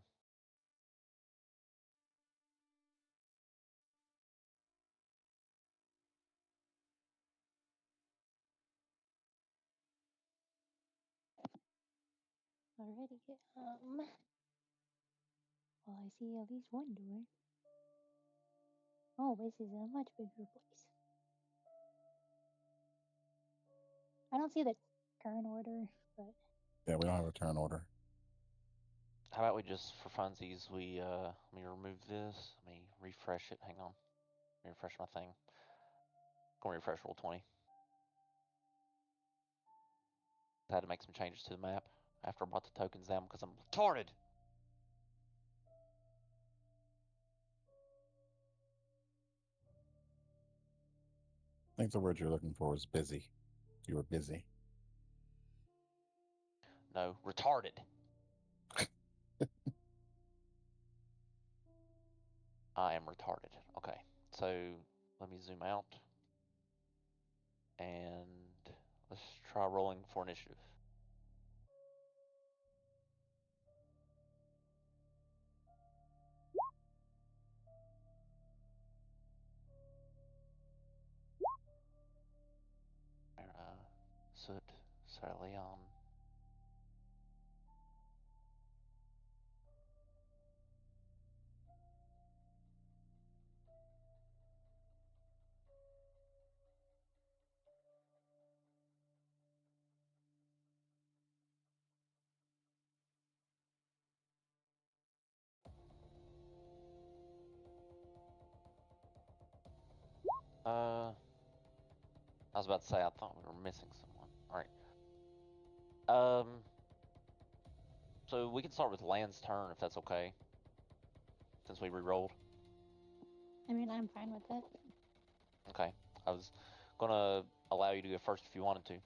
Alrighty. Well, I see at least one door. Oh, this is a much bigger place. I don't see the turn order, but Yeah, we don't have a turn order. How about we just, for funsies, let me remove this. Let me refresh it. Hang on. Let me refresh my thing. Go and refresh Roll20. I had to make some changes to the map after I brought the tokens down because I'm retarded. I think the word you're looking for was busy. You were busy. No, retarded. I am retarded. Okay, so let me zoom out. And let's try rolling for initiative. Soot, Sarah Leon. I was about to say I thought we were missing someone. All right. So we can start with Land's turn if that's okay, since we re-rolled. I mean, I'm fine with it. Okay. I was gonna allow you to go first if you wanted to. You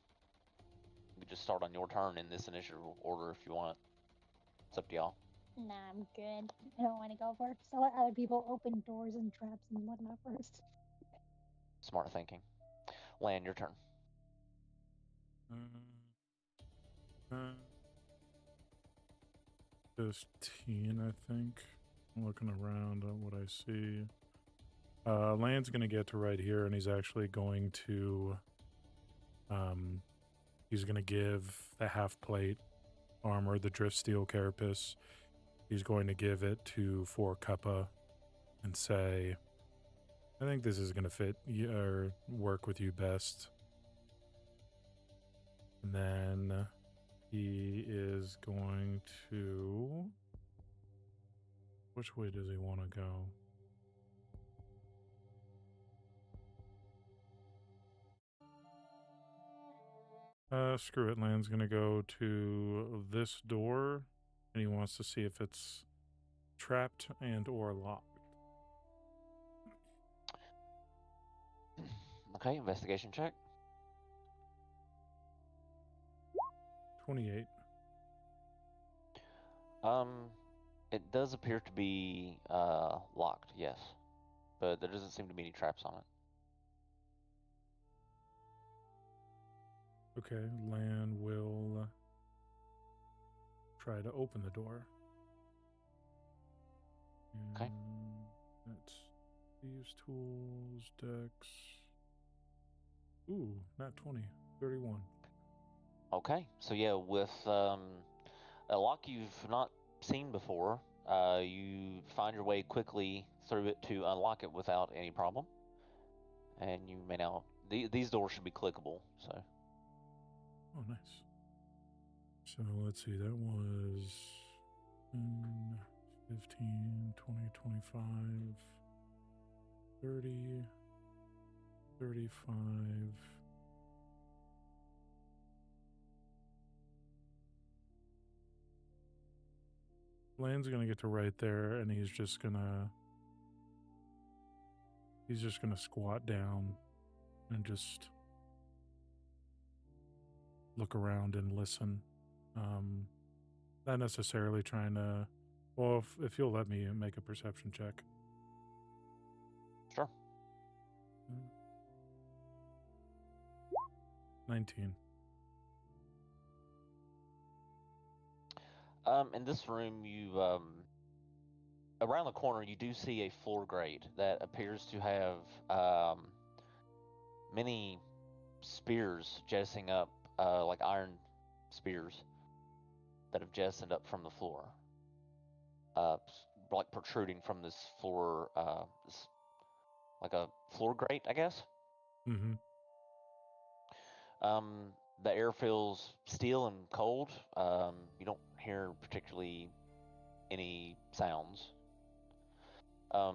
could just start on your turn in this initiative order if you want. It's up to y'all. Nah, I'm good. I don't want to go first. I'll let other people open doors and traps and whatnot first. Smart thinking. Land, your turn. 15, I think. I'm looking around at what I see. Land's going to get to right here, and he's actually going to... he's going to give the half-plate armor, the drift steel carapace. He's going to give it to 4 Kappa and say, I think this is going to fit you, or work with you best. And then he is going to... Which way does he want to go? Screw it. Land's gonna go to this door, and he wants to see if it's trapped and or locked. Okay, investigation check. 28. It does appear to be locked, yes, but there doesn't seem to be any traps on it. Okay, Land will try to open the door. Okay. That's these tools, decks. Ooh, not 20, 31. Okay, so yeah, with a lock you've not seen before, you find your way quickly through it to unlock it without any problem. And you may now... These doors should be clickable, so... Oh, nice. So let's see, that was 10, 15, 20, 25, 30, 35. Land's gonna get to right there, and he's just gonna squat down and just look around and listen. Not necessarily trying to Well, if you'll let me make a perception check. Sure. 19. In this room, you around the corner, you do see a floor grate that appears to have many spears jettisoning up, like iron spears that have jettisoned up from the floor, like protruding from this floor, like a floor grate, I guess. Mm-hmm. The air feels steel and cold. You don't hear particularly any sounds. A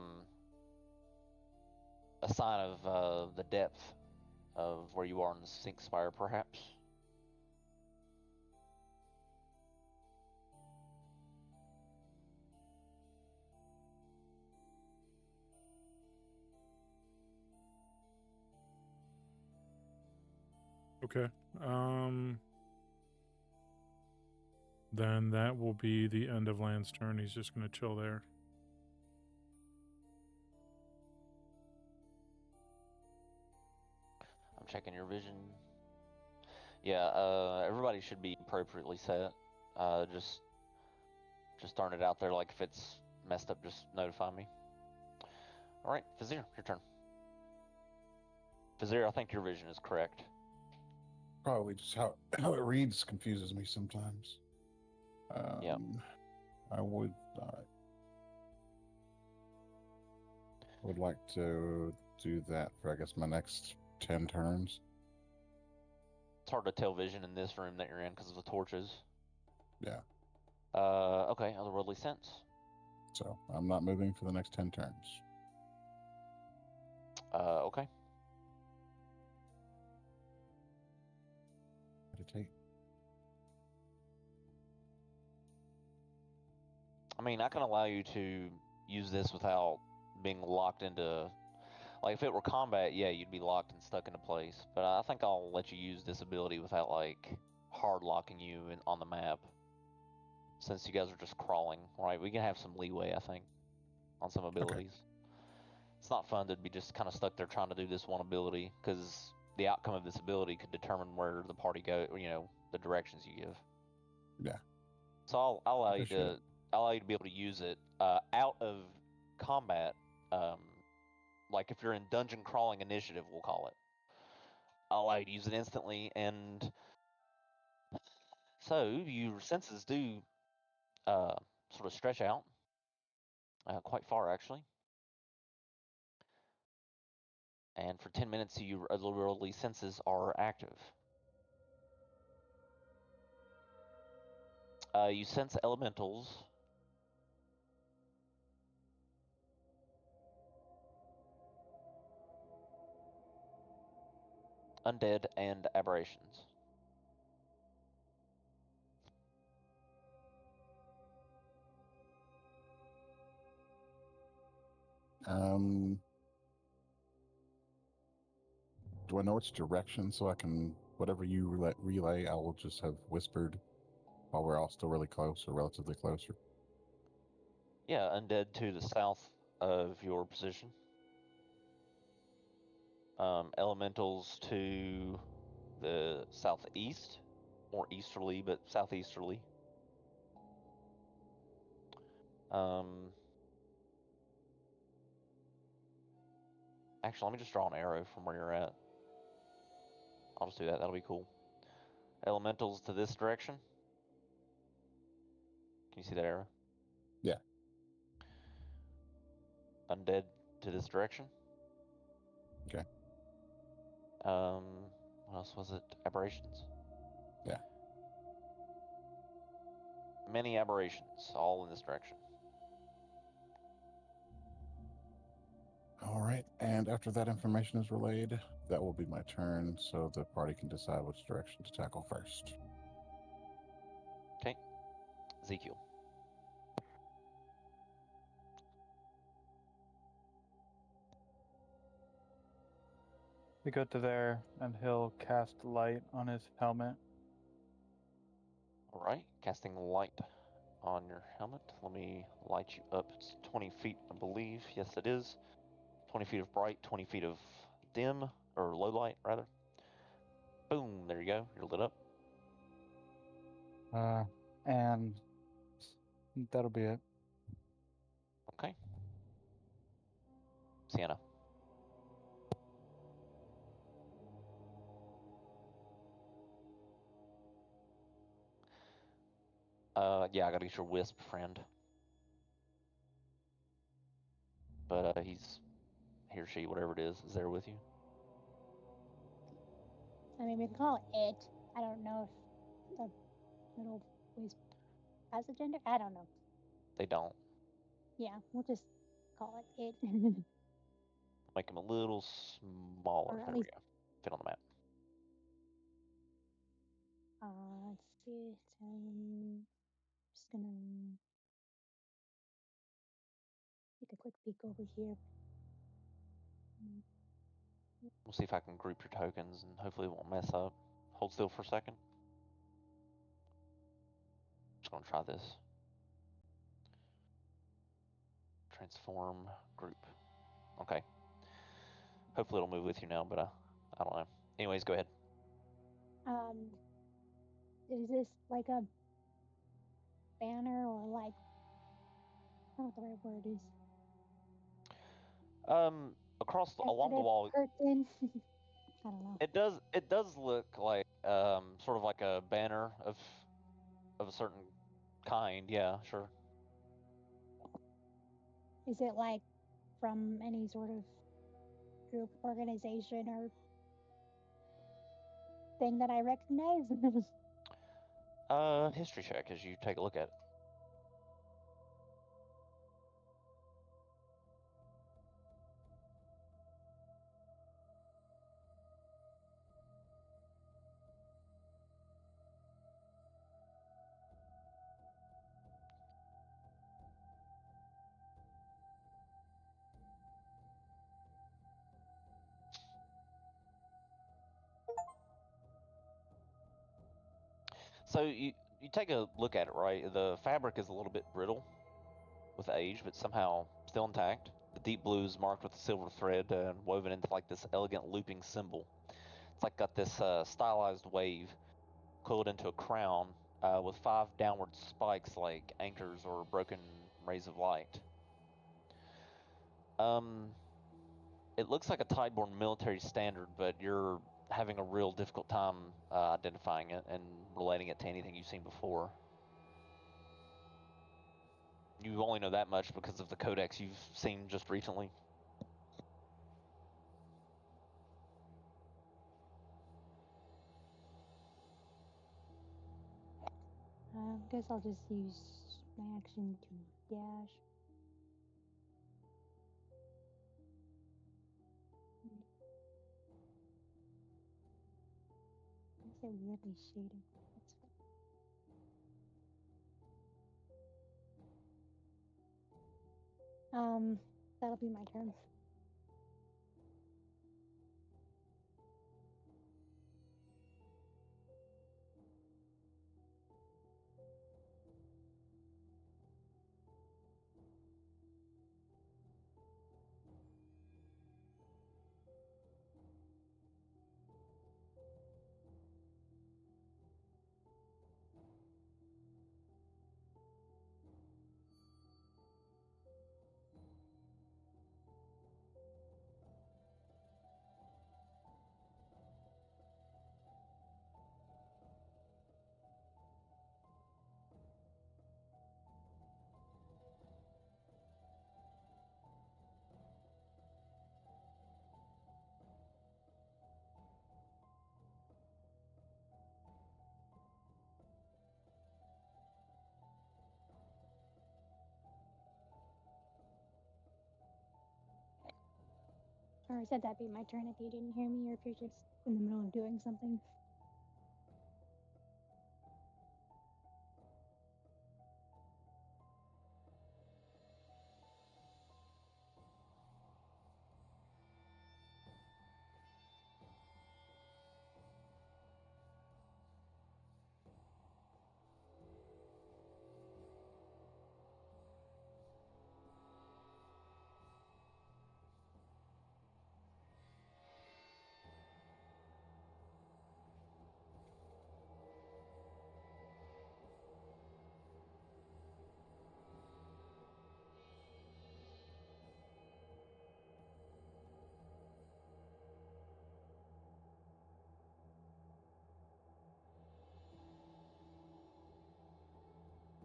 sign of the depth of where you are in the sink spire, perhaps. Okay. Then that will be the end of Land's turn. He's just going to chill there. I'm checking your vision. Yeah, everybody should be appropriately set. Just throwing it out there, like if it's messed up, just notify me. All right, Vizier, your turn. Vizier, I think your vision is correct. Probably just how it reads confuses me sometimes. Yeah. I would like to do that for, I guess, my next 10 turns. It's hard to tell vision in this room that you're in because of the torches. Yeah. Okay, otherworldly sense. So I'm not moving for the next 10 turns. Okay. Meditate. I mean, I can allow you to use this without being locked into... Like, if it were combat, yeah, you'd be locked and stuck into place. But I think I'll let you use this ability without, like, hard locking you on the map. Since you guys are just crawling, right? We can have some leeway, I think, on some abilities. Okay. It's not fun to be just kind of stuck there trying to do this one ability, because the outcome of this ability could determine where the party go, you know, the directions you give. Yeah. So I'll allow you to... I'll allow you to be able to use it out of combat, like if you're in dungeon crawling initiative, we'll call it. I'll allow you to use it instantly, and so your senses do sort of stretch out quite far, actually. And for 10 minutes, your otherworldly senses are active. You sense elementals. Undead and aberrations. Do I know which direction so I can, whatever you relay, I will just have whispered while we're all still really close or relatively closer? Yeah, undead to the south of your position. Elementals to the southeast, more easterly, but southeasterly. Actually, let me just draw an arrow from where you're at. I'll just do that. That'll be cool. Elementals to this direction. Can you see that arrow? Yeah. Undead to this direction. Okay. What else was it? Aberrations. Yeah. Many aberrations, all in this direction. All right, and after that information is relayed, that will be my turn, so the party can decide which direction to tackle first. Okay. Ezekiel. We go to there, and he'll cast light on his helmet. All right, casting light. on your helmet. Let me light you up. It's 20 feet, I believe. Yes, it is. 20 feet of bright, 20 feet of dim, or low light, rather. Boom, there you go. You're lit up. And that'll be it. Okay. Sienna. Yeah, I gotta get your wisp friend. But he or she, whatever it is there with you. I mean, we can call it it. I don't know if the little wisp has a gender. I don't know. They don't. Yeah, we'll just call it it. Make them a little smaller. Or at There we least- go. Fit on the map. Let's see. Just gonna take a quick peek over here. We'll see if I can group your tokens and hopefully it won't mess up. Hold still for a second. Just gonna try this. Transform group. Okay. Hopefully it'll move with you now, but I don't know. Anyways, go ahead. Is this like a banner or like, I don't know what the right word is. Across along the Decorative wall, curtain. I don't know. it does look like sort of like a banner of a certain kind. Yeah, sure. Is it like from any sort of group, organization, or thing that I recognize? History check as you take a look at it. So you take a look at it, right? The fabric is a little bit brittle with age, but somehow still intact. The deep blue is marked with a silver thread woven into like this elegant looping symbol. It's like got this stylized wave coiled into a crown with 5 downward spikes like anchors or broken rays of light. It looks like a Tideborn military standard, but you're having a real difficult time identifying it and relating it to anything you've seen before. You only know that much because of the codex you've seen just recently. Guess I'll just use my action to dash. Is it weirdly shaded? That's fine. That'll be my turn. Or I said that'd be my turn if you didn't hear me or if you're just in the middle of doing something.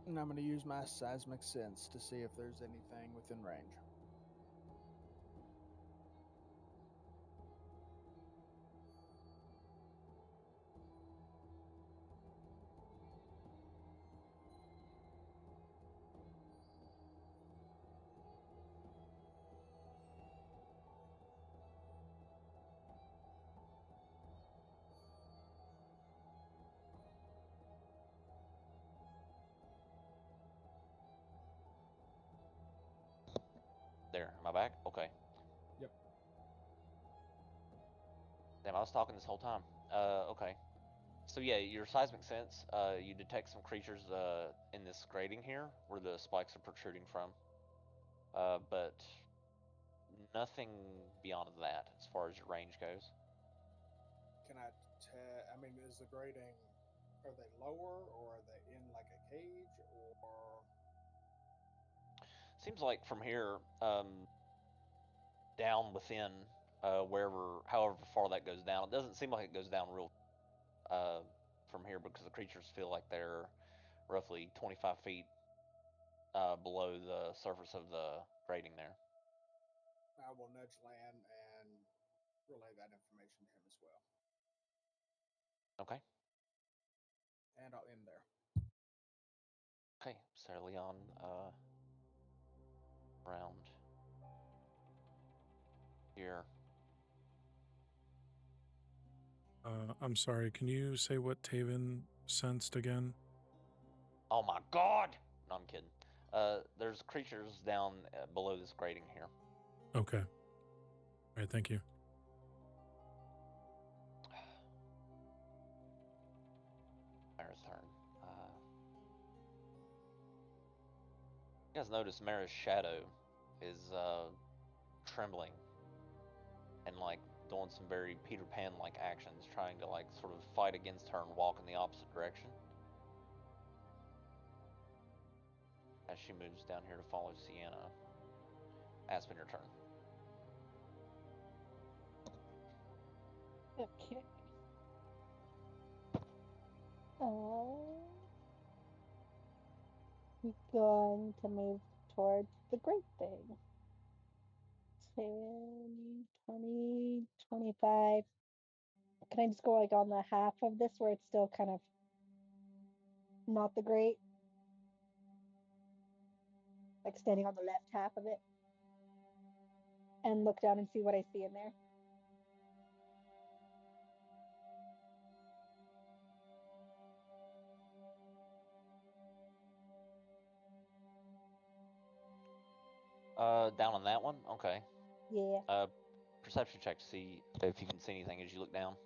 And I'm going to use my seismic sense to see if there's anything within range. There, am I back? Okay. Yep. Damn, I was talking this whole time. Okay. So yeah, your seismic sense, you detect some creatures in this grating here where the spikes are protruding from. But nothing beyond that as far as your range goes. Can I I mean, is the grading, are they lower or are they in like a cage or? Seems like from here, down within, however far that goes down, it doesn't seem like it goes down real from here because the creatures feel like they're roughly 25 feet below the surface of the grating there. I will nudge Lan and relay that information to him as well. Okay. And I'll end there. Okay, Sarah Leon, round here. I'm sorry, can you say what Taven sensed again? Oh my god! No, I'm kidding. There's creatures down below this grating here. Okay. All right, thank you. Mara's turn. You guys notice Mara's shadow is trembling and like doing some very Peter Pan like actions, trying to like sort of fight against her and walk in the opposite direction as she moves down here to follow Sienna. Aspen, your turn. Okay. I'm going to move towards the great thing. 10, 20, 25. Can I just go like on the half of this where it's still kind of not the great? Like standing on the left half of it. And look down and see what I see in there. Down on that one? Okay. Yeah. Perception check to see if you can see anything as you look down.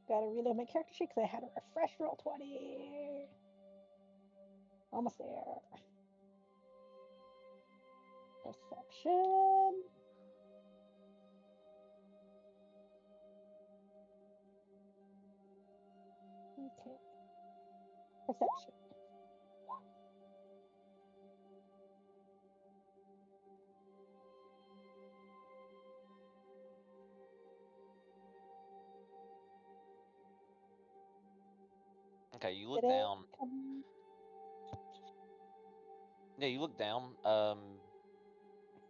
Gotta reload my character sheet because I had a refresh roll 20. Almost there. Perception. Okay. Perception. Okay, you look down. Yeah, you look down,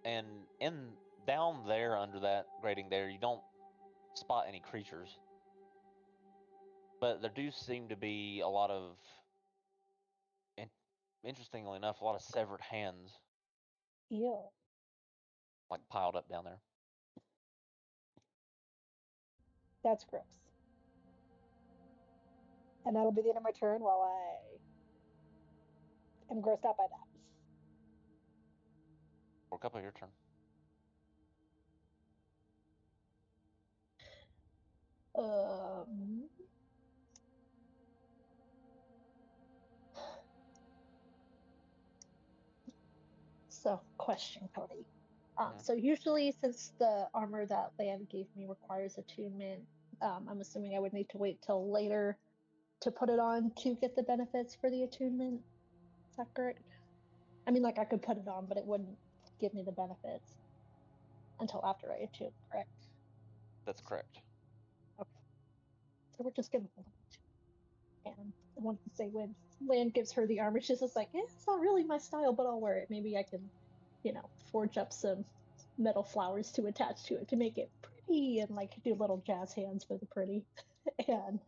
and down there under that grating there, you don't spot any creatures, but there do seem to be a lot of, interestingly enough, a lot of severed hands. Ew. Like piled up down there. That's gross. And that'll be the end of my turn while I am grossed out by that. Work up on your turn. So, question, Cody. So usually, since the armor that Lan gave me requires attunement, I'm assuming I would need to wait till later to put it on to get the benefits for the attunement. Is that correct? I mean, like I could put it on, but it wouldn't give me the benefits until after I attune, correct? That's correct. Okay. So we're just gonna hold on. And I wanted to say when Lan gives her the armor, she's just like, it's not really my style, but I'll wear it. Maybe I can, forge up some metal flowers to attach to it to make it pretty and like do little jazz hands for the pretty and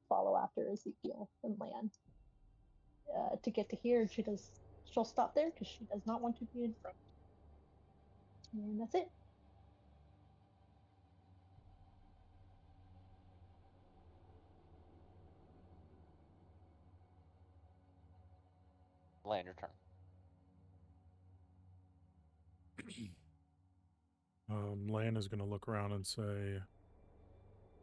follow after Ezekiel and Lan. To get to here, she'll stop there because she does not want to be in front. And that's it. Lan, your turn. Lan is going to look around and say,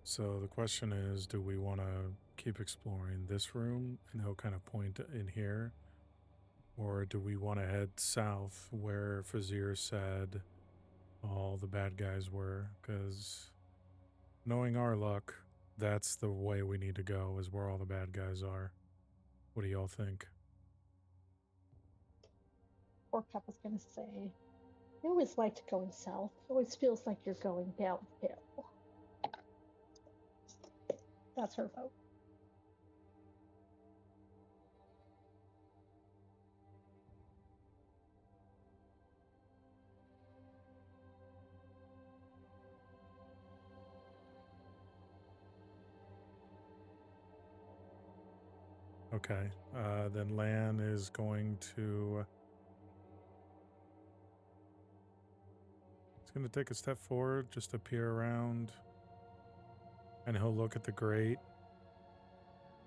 so the question is, do we want to keep exploring this room? And he'll kind of point in here. Or do we want to head south where Fazir said all the bad guys were? Because knowing our luck, that's the way we need to go, is where all the bad guys are. What do y'all think? Orcup was going to say, I always liked going south. It always feels like you're going downhill. That's her vote. Okay, then Lan is going to... He's going to take a step forward, just to peer around. And he'll look at the grate.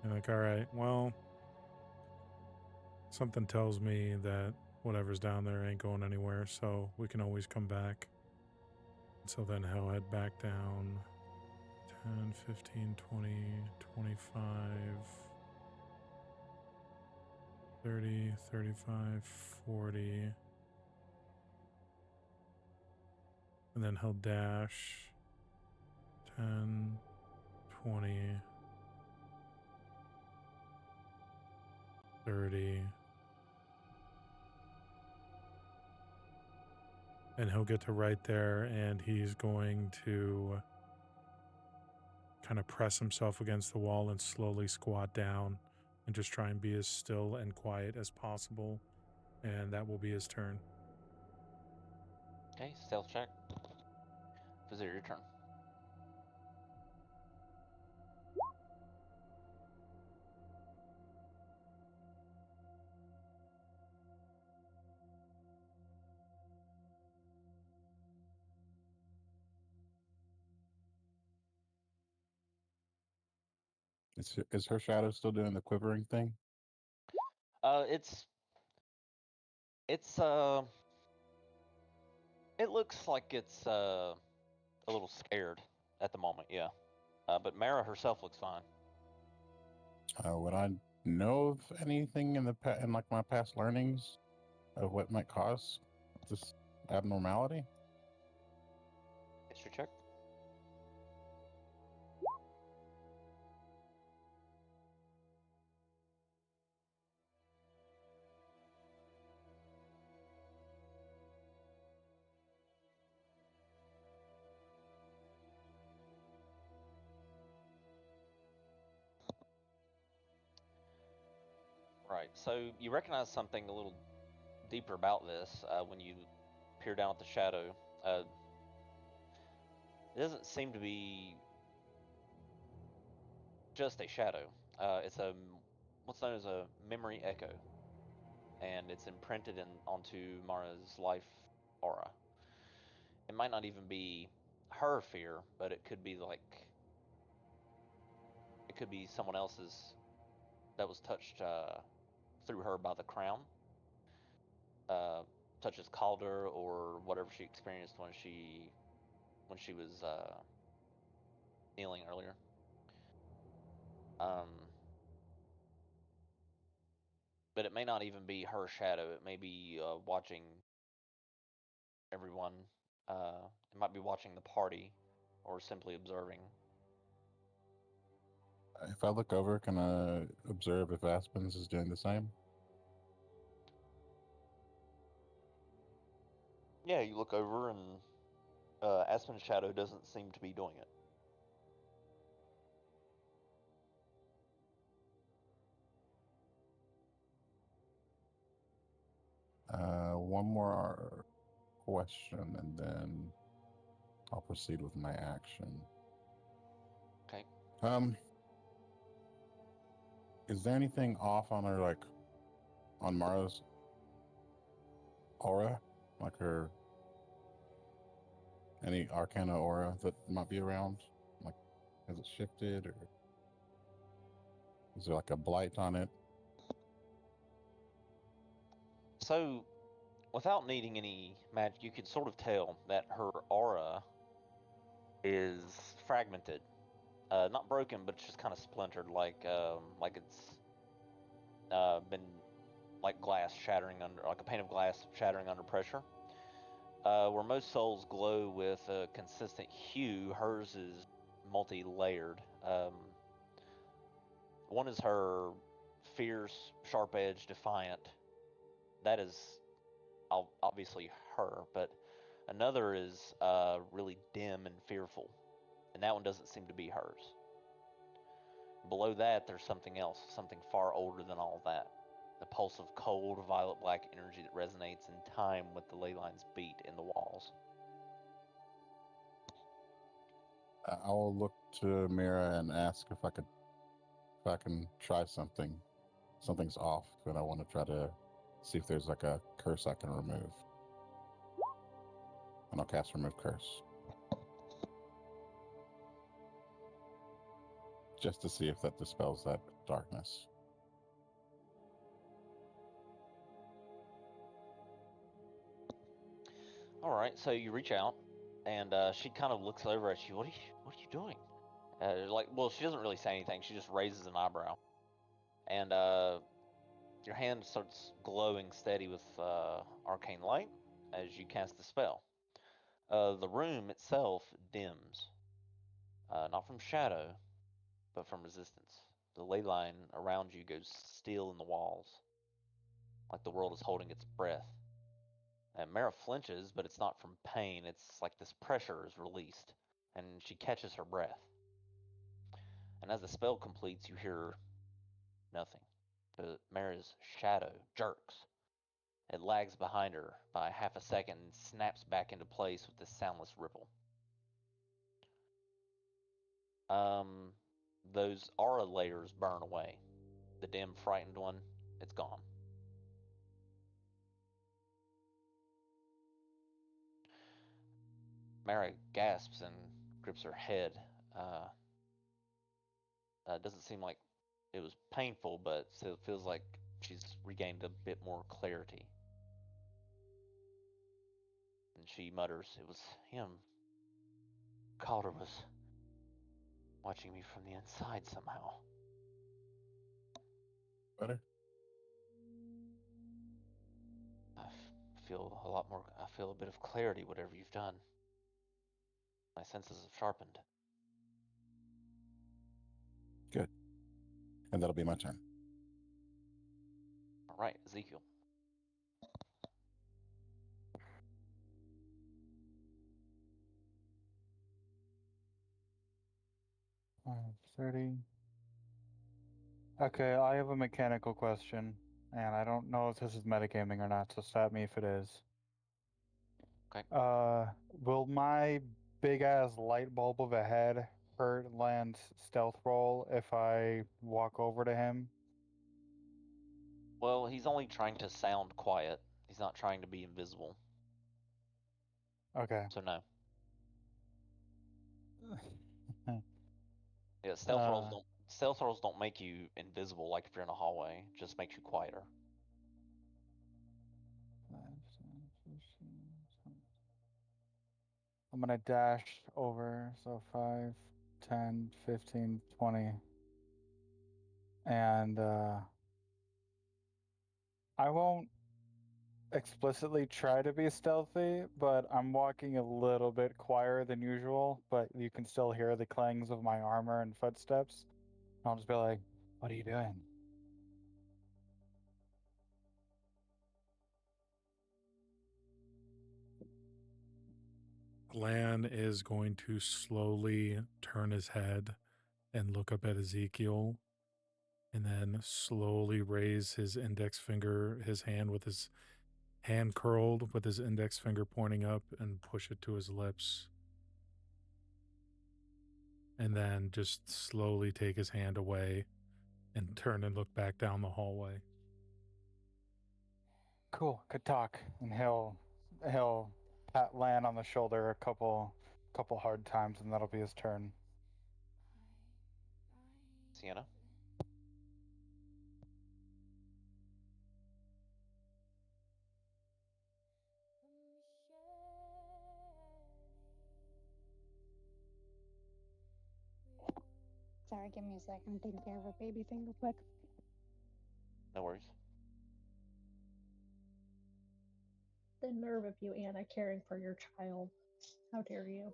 And like, alright, well... Something tells me that whatever's down there ain't going anywhere, so we can always come back. So then he'll head back down. 10, 15, 20, 25... 30, 35, 40. And then he'll dash 10, 20, 30. And he'll get to right there, and he's going to kind of press himself against the wall and slowly squat down and just try and be as still and quiet as possible. And that will be his turn. Okay, stealth check. Vizier, your turn. Is her shadow still doing the quivering thing? It's it looks like it's a little scared at the moment, yeah. But Mara herself looks fine. Would I know of anything in in like my past learnings of what might cause this abnormality? History check. Right, so you recognize something a little deeper about this when you peer down at the shadow. It doesn't seem to be just a shadow. It's what's known as a memory echo, and it's imprinted onto Mara's life aura. It might not even be her fear, but it could be someone else's that was touched through her by the crown, such as Calder or whatever she experienced when she was kneeling earlier. But it may not even be her shadow. It may be watching everyone. It might be watching the party, or simply observing. If I look over, can I observe if Aspens is doing the same? Yeah, you look over, and Aspen's shadow doesn't seem to be doing it. one more question, and then I'll proceed with my action. Okay. Is there anything off on her, like, on Mara's aura? Like her, any arcana aura that might be around? Like, has it shifted, or is there like a blight on it? So, without needing any magic, you can sort of tell that her aura is fragmented. Not broken, but it's just kind of splintered, like it's been like glass shattering under, like a pane of glass shattering under pressure. Where most souls glow with a consistent hue, hers is multi-layered. One is her fierce, sharp-edged, defiant. That is obviously her, but another is really dim and fearful, and that one doesn't seem to be hers. Below that, there's something else, something far older than all that. The pulse of cold, violet-black energy that resonates in time with the ley lines beat in the walls. I will look to Mira and ask if I can try something. Something's off, and I want to try to see if there's like a curse I can remove. And I'll cast Remove Curse. Just to see if that dispels that darkness. All right, so you reach out, and she kind of looks over at you. What are you doing? Well, she doesn't really say anything. She just raises an eyebrow, and your hand starts glowing steady with arcane light as you cast the spell. The room itself dims, not from shadow, but from resistance. The ley line around you goes still in the walls, like the world is holding its breath. And Mara flinches, but it's not from pain. It's like this pressure is released, and she catches her breath. And as the spell completes, you hear nothing. But Mara's shadow jerks. It lags behind her by half a second and snaps back into place with this soundless ripple. Those aura layers burn away. The dim, frightened one, it's gone. Mara gasps and grips her head. It doesn't seem like it was painful, but still it feels like she's regained a bit more clarity. And she mutters, "It was him. Calder was watching me from the inside somehow." Better? I feel a lot more. I feel a bit of clarity, whatever you've done. My senses have sharpened. Good. And that'll be my turn. All right, Ezekiel. Uh, 30. Okay, I have a mechanical question, and I don't know if this is metagaming or not, so stop me if it is. Okay. Will my big ass light bulb of a head hurt Land's stealth roll if I walk over to him? Well, he's only trying to sound quiet. He's not trying to be invisible. Okay. So no. Yeah, stealth rolls don't make you invisible like if you're in a hallway. It just makes you quieter. I'm gonna dash over, so 5, 10, 15, 20. And I won't explicitly try to be stealthy, but I'm walking a little bit quieter than usual, but you can still hear the clangs of my armor and footsteps. I'll just be like, "What are you doing?" Lan is going to slowly turn his head and look up at Ezekiel, and then slowly raise his index finger, his hand with his hand curled with his index finger pointing up and push it to his lips. And then just slowly take his hand away and turn and look back down the hallway. Cool, good talk. And he'll pat Lan on the shoulder a couple hard times, and that'll be his turn. Sienna. Sorry, give me a second. I'm taking care of a baby thing real quick. No worries. The nerve of you, Anna, caring for your child. How dare you?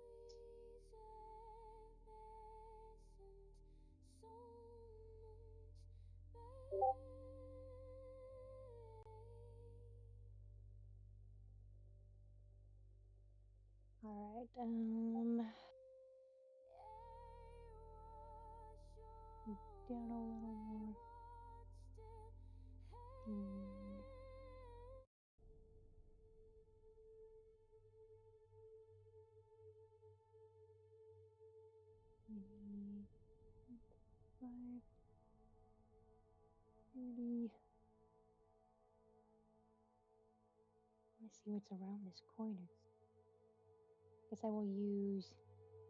All right. Down a little more. Maybe 5, 30. Let's see what's around this corner. Guess I will use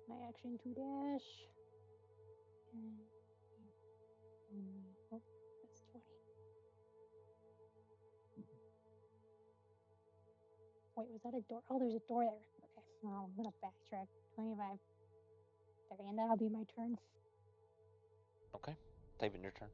my action to dash. And oh, that's 20. Wait, was that a door? Oh, there's a door there. Okay, well, I'm gonna backtrack. 25, 30, and that'll be my turn. Okay. David, your turn.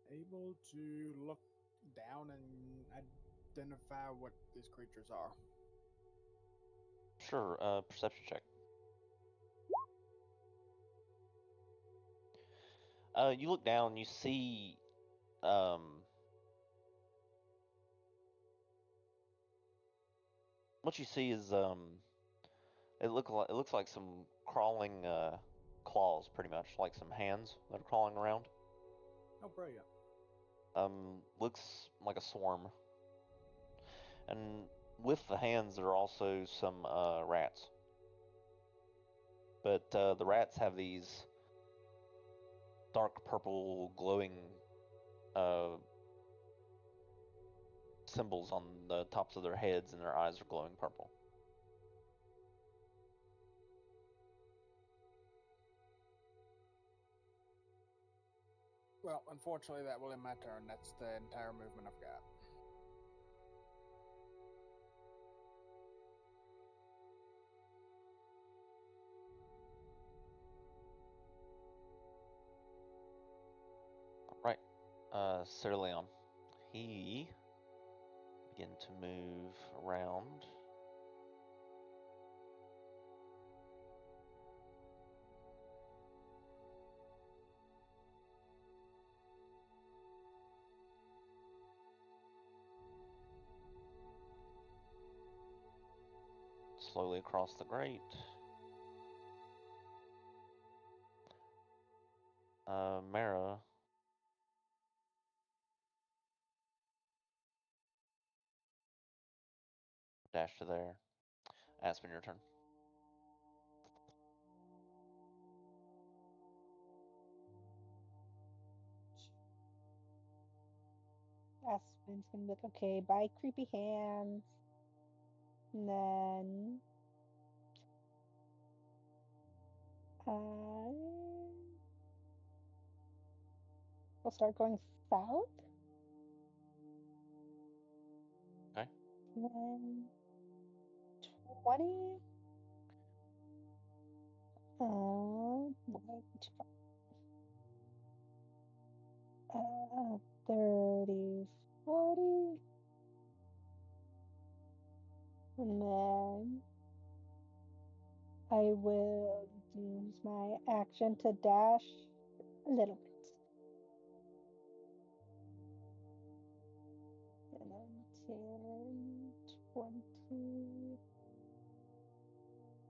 Able to look down and identify what these creatures are. Sure. Perception check. You look down. You see. What you see is it looks like some crawling claws, pretty much like some hands that are crawling around. Oh, brilliant. Looks like a swarm. And with the hands, there are also some rats. But the rats have these dark purple glowing symbols on the tops of their heads, and their eyes are glowing purple. Well, unfortunately, that will end my turn. That's the entire movement I've got. Right. Sir Leon. He begin to move around. Slowly across the grate. Mara. Dash to there. Aspen, your turn. Aspen's gonna be like, okay, bye, creepy hands. And then we'll start going south. Okay. Then 20. 30, 40. And then I will use my action to dash a little bit. And then 10, 20,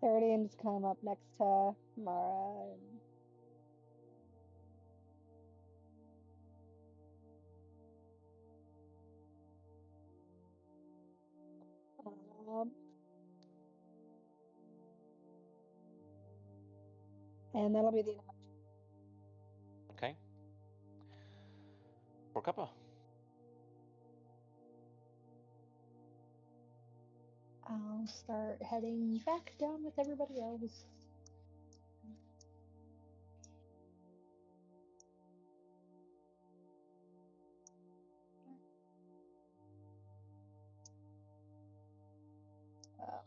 30, and just come up next to Mara. And and that'll be the end of my Okay. Porcuppa. I'll start heading back down with everybody else.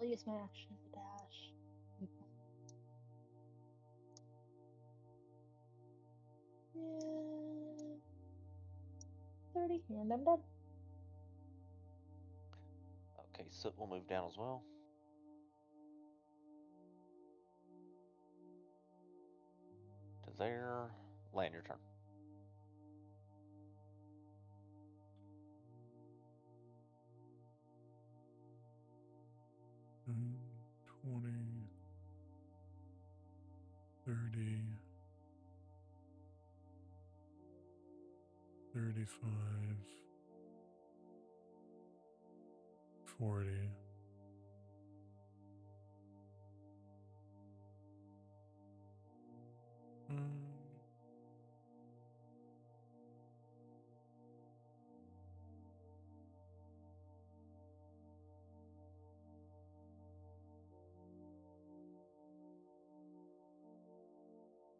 I'll use my action to dash. Yeah. 30, and I'm done. Okay, Soot will move down as well. To there. Land your turn. Mm, 20, 30, 35, 40.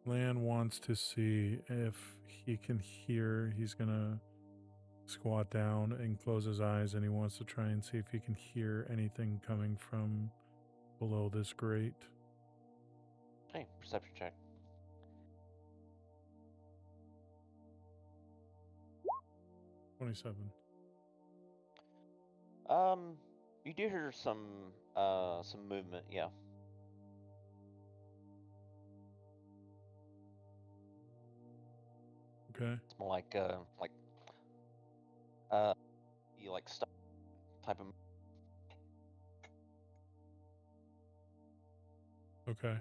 Lan wants to see if he can hear. He's gonna squat down and close his eyes, and he wants to try and see if he can hear anything coming from below this grate. Okay, perception check. 27. You do hear some movement, yeah. Okay. It's more like you like stuff type of. Okay.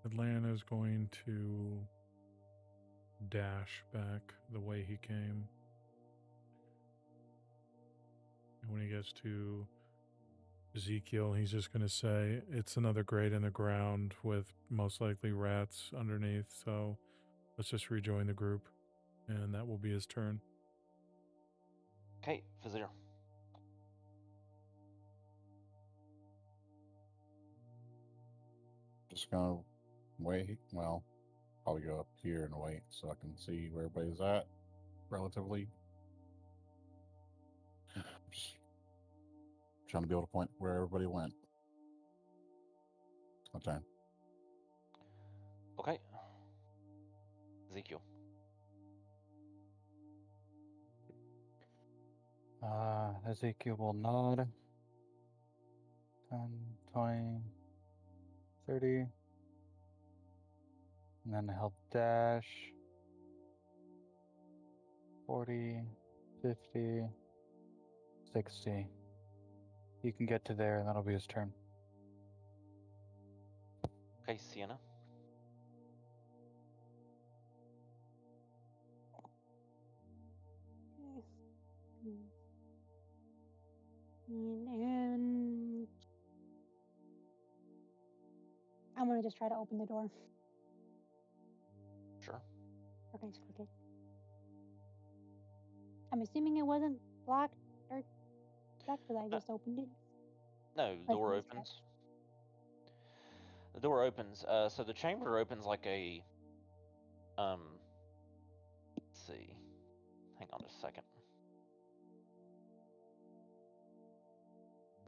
Atlanta is going to dash back the way he came. And when he gets to Ezekiel, he's just going to say, it's another grate in the ground with most likely rats underneath. So let's just rejoin the group. And that will be his turn. Okay, Vizier. Just gonna wait. Well, probably go up here and wait so I can see where everybody's at relatively. Just trying to be able to point where everybody went. It's my turn. Okay. Ezekiel. Ezekiel will nod. 10, 20, 30. And then he'll dash. 40, 50, 60. He can get to there, and that'll be his turn. Okay, Sienna. And I'm gonna just try to open the door. Sure. Okay, it's crooked. I'm assuming it wasn't locked or stuck because I just opened it. No, the Like door this opens. The door opens. So the chamber opens like a. Let's see. Hang on just a second.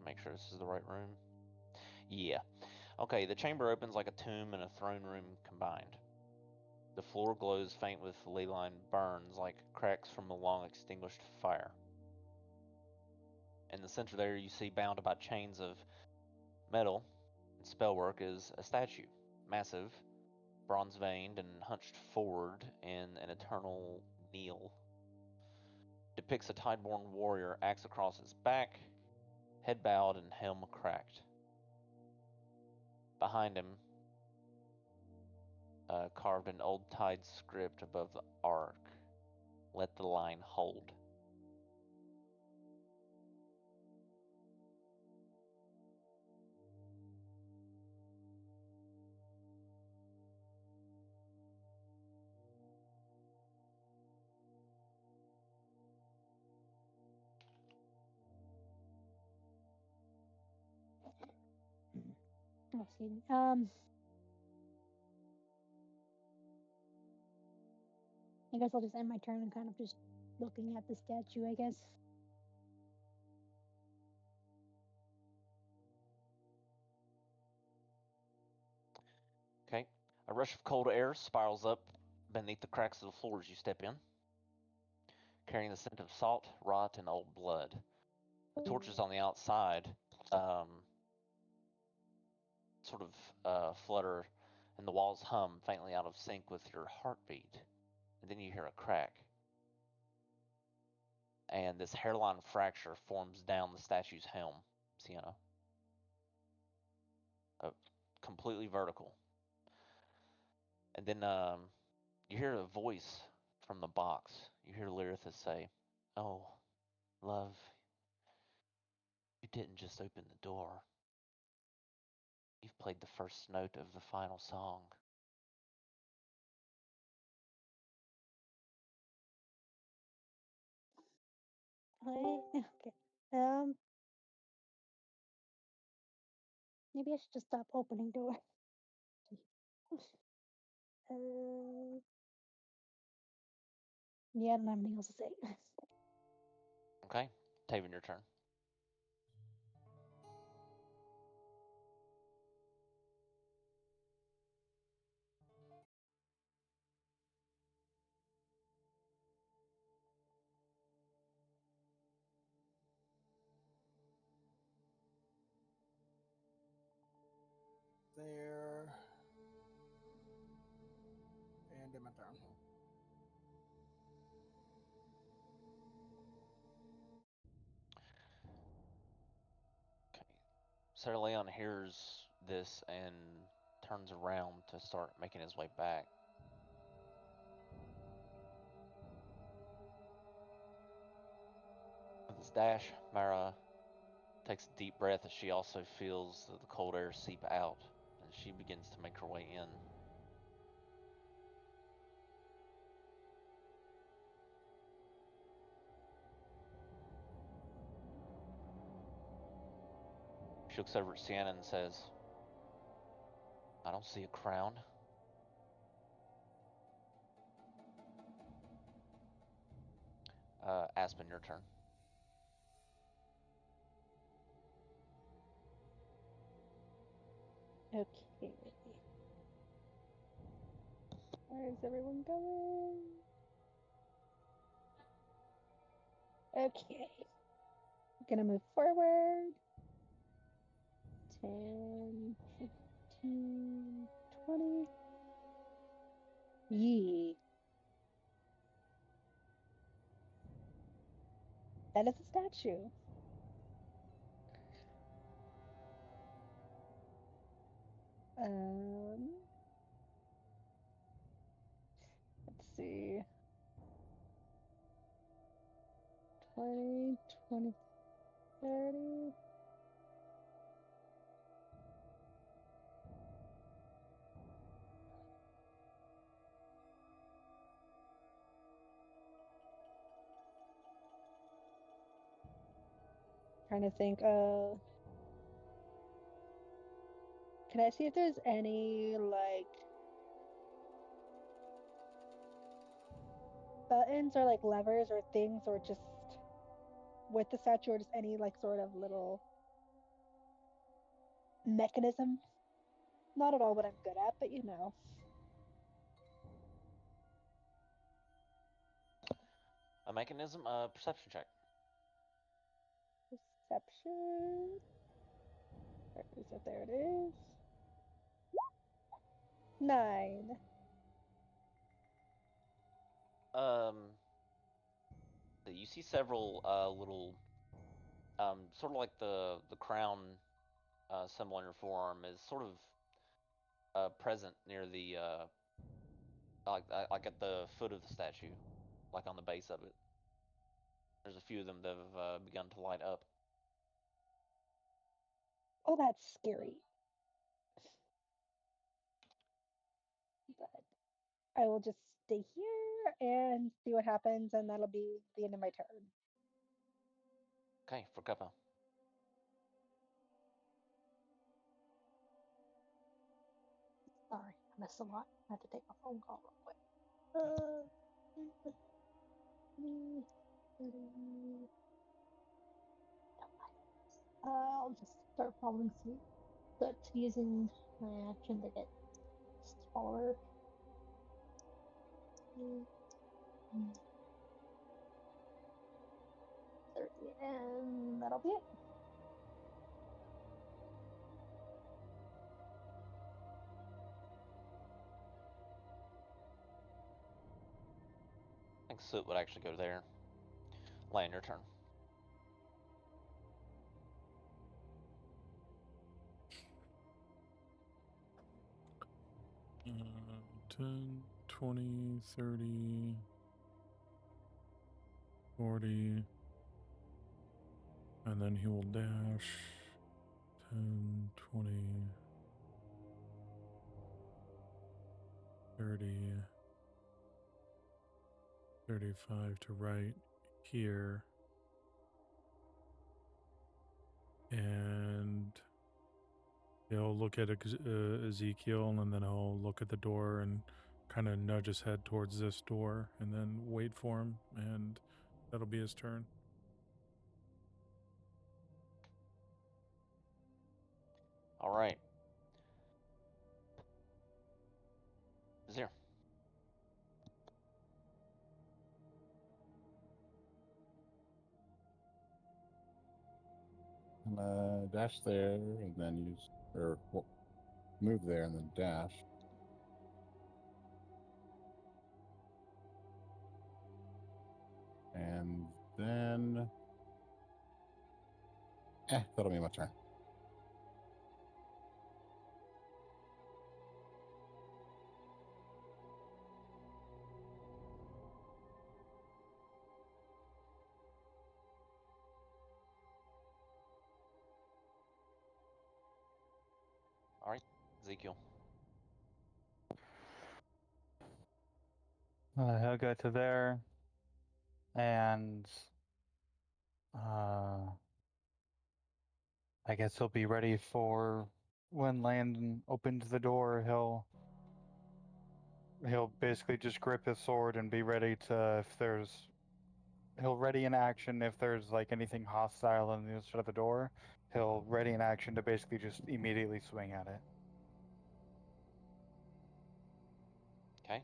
Make sure this is the right room. Yeah. Okay, the chamber opens like a tomb and a throne room combined. The floor glows faint with ley-line burns like cracks from a long extinguished fire. In the center there, you see bound by chains of metal and spellwork is a statue, massive, bronze veined and hunched forward in an eternal kneel. Depicts a tideborn warrior, axe across his back, head bowed and helm cracked. Behind him, carved in old tide script above the ark, let the line hold. Oh, excuse me. I guess I'll just end my turn and kind of just looking at the statue, I guess. Okay. A rush of cold air spirals up beneath the cracks of the floor as you step in, carrying the scent of salt, rot, and old blood. The torches on the outside sort of flutter, and the walls hum faintly out of sync with your heartbeat. And then you hear a crack. And this hairline fracture forms down the statue's helm, Sienna. Completely vertical. And then you hear a voice from the box. You hear Lyrithus say, "Oh, love, you didn't just open the door. You've played the first note of the final song." Okay. Maybe I should just stop opening doors. Yeah, I don't have anything else to say. Okay, Taven, your turn. There. And in my turn. Okay. Sir Leon hears this and turns around to start making his way back. With his dash, Mara takes a deep breath as she also feels the cold air seep out, and she begins to make her way in. She looks over at Sienna and says, "I don't see a crown." Aspen, your turn. Okay. Where is everyone going? Okay. Gonna move forward. 10, 15, 20. Yee. That is a statue. Let's see. 20, 20, 30. Trying to think. Can I see if there's any like buttons or like levers or things or just with the statue or just any like sort of little mechanism Not at all what I'm good at, but you know. A mechanism, perception check. Perception. Where is it? There it is. 9. You see several little, sort of like the crown symbol on your forearm is sort of present near the like at the foot of the statue, like on the base of it. There's a few of them that have begun to light up. Oh, that's scary. But I will just stay here and see what happens, and that'll be the end of my turn. Okay, for Cuppa. Sorry, I missed a lot. I had to take a phone call real quick. 30. I'll just start following suit, but using my action to get smaller. 30, and that'll be it. I think Soot would actually go there. Land your turn. Uh, 10, 20, 30, 40. And then he will dash 10, 20, 30, 35 to right here. And he'll look at Ezekiel, and then he'll look at the door and kind of nudge his head towards this door and then wait for him, and that'll be his turn. All right. Zero. Dash there, and then use move there, and then dash. And then, that'll be my turn. All right, Ezekiel. He'll go to there, and I guess he'll be ready for when Landon opens the door. He'll basically just grip his sword and be ready to, he'll ready in action if there's like anything hostile on the other side of the door. He'll ready in action to basically just immediately swing at it. Okay.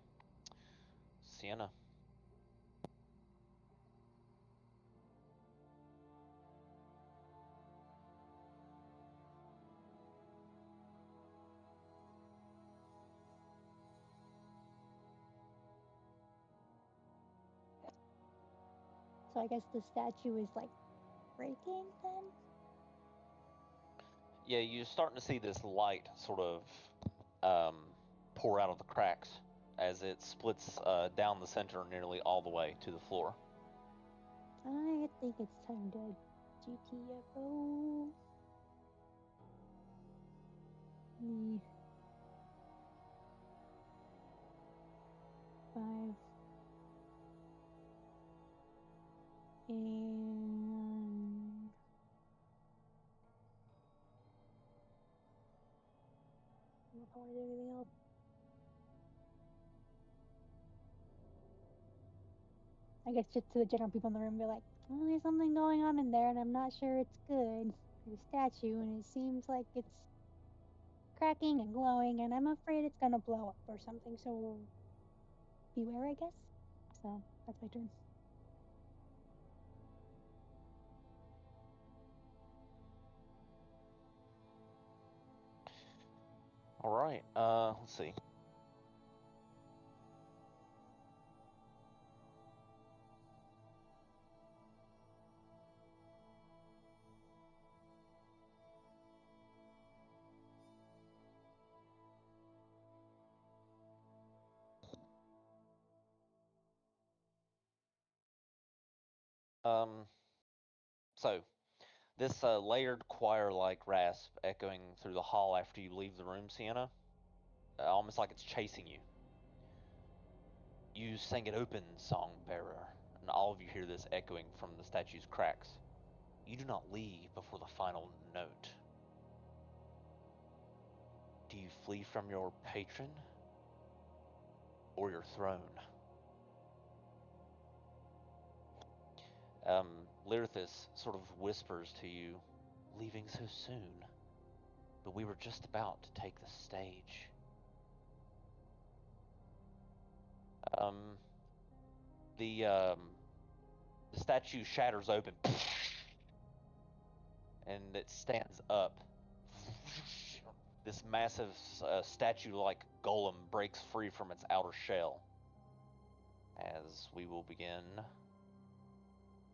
Sienna. So I guess the statue is like breaking then? Yeah, you're starting to see this light sort of pour out of the cracks as it splits down the center nearly all the way to the floor. I think it's time to GTFO. The 5 and I'll probably do anything else. I guess just to the general people in the room, be like, "Oh, there's something going on in there, and I'm not sure it's good. There's a statue, and it seems like it's cracking and glowing, and I'm afraid it's gonna blow up or something. So beware, I guess. So that's my turn. All right. Let's see. So this layered choir-like rasp echoing through the hall after you leave the room, Sienna, almost like it's chasing you. You sing it open, song bearer, and all of you hear this echoing from the statue's cracks. You do not leave before the final note. Do you flee from your patron or your throne? Lyrithis sort of whispers to you, leaving so soon, but we were just about to take the stage. The statue shatters open, and it stands up. This massive statue-like golem breaks free from its outer shell as we will begin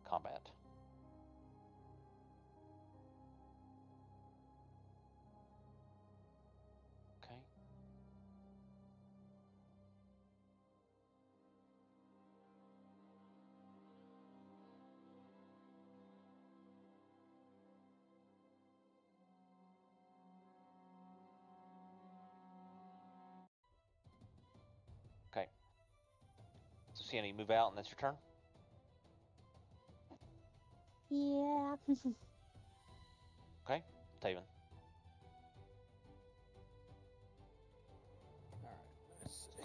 combat. Okay. Okay. So Sienna, you move out and that's your turn? Yeah. Okay. Taven. Alright, let's see.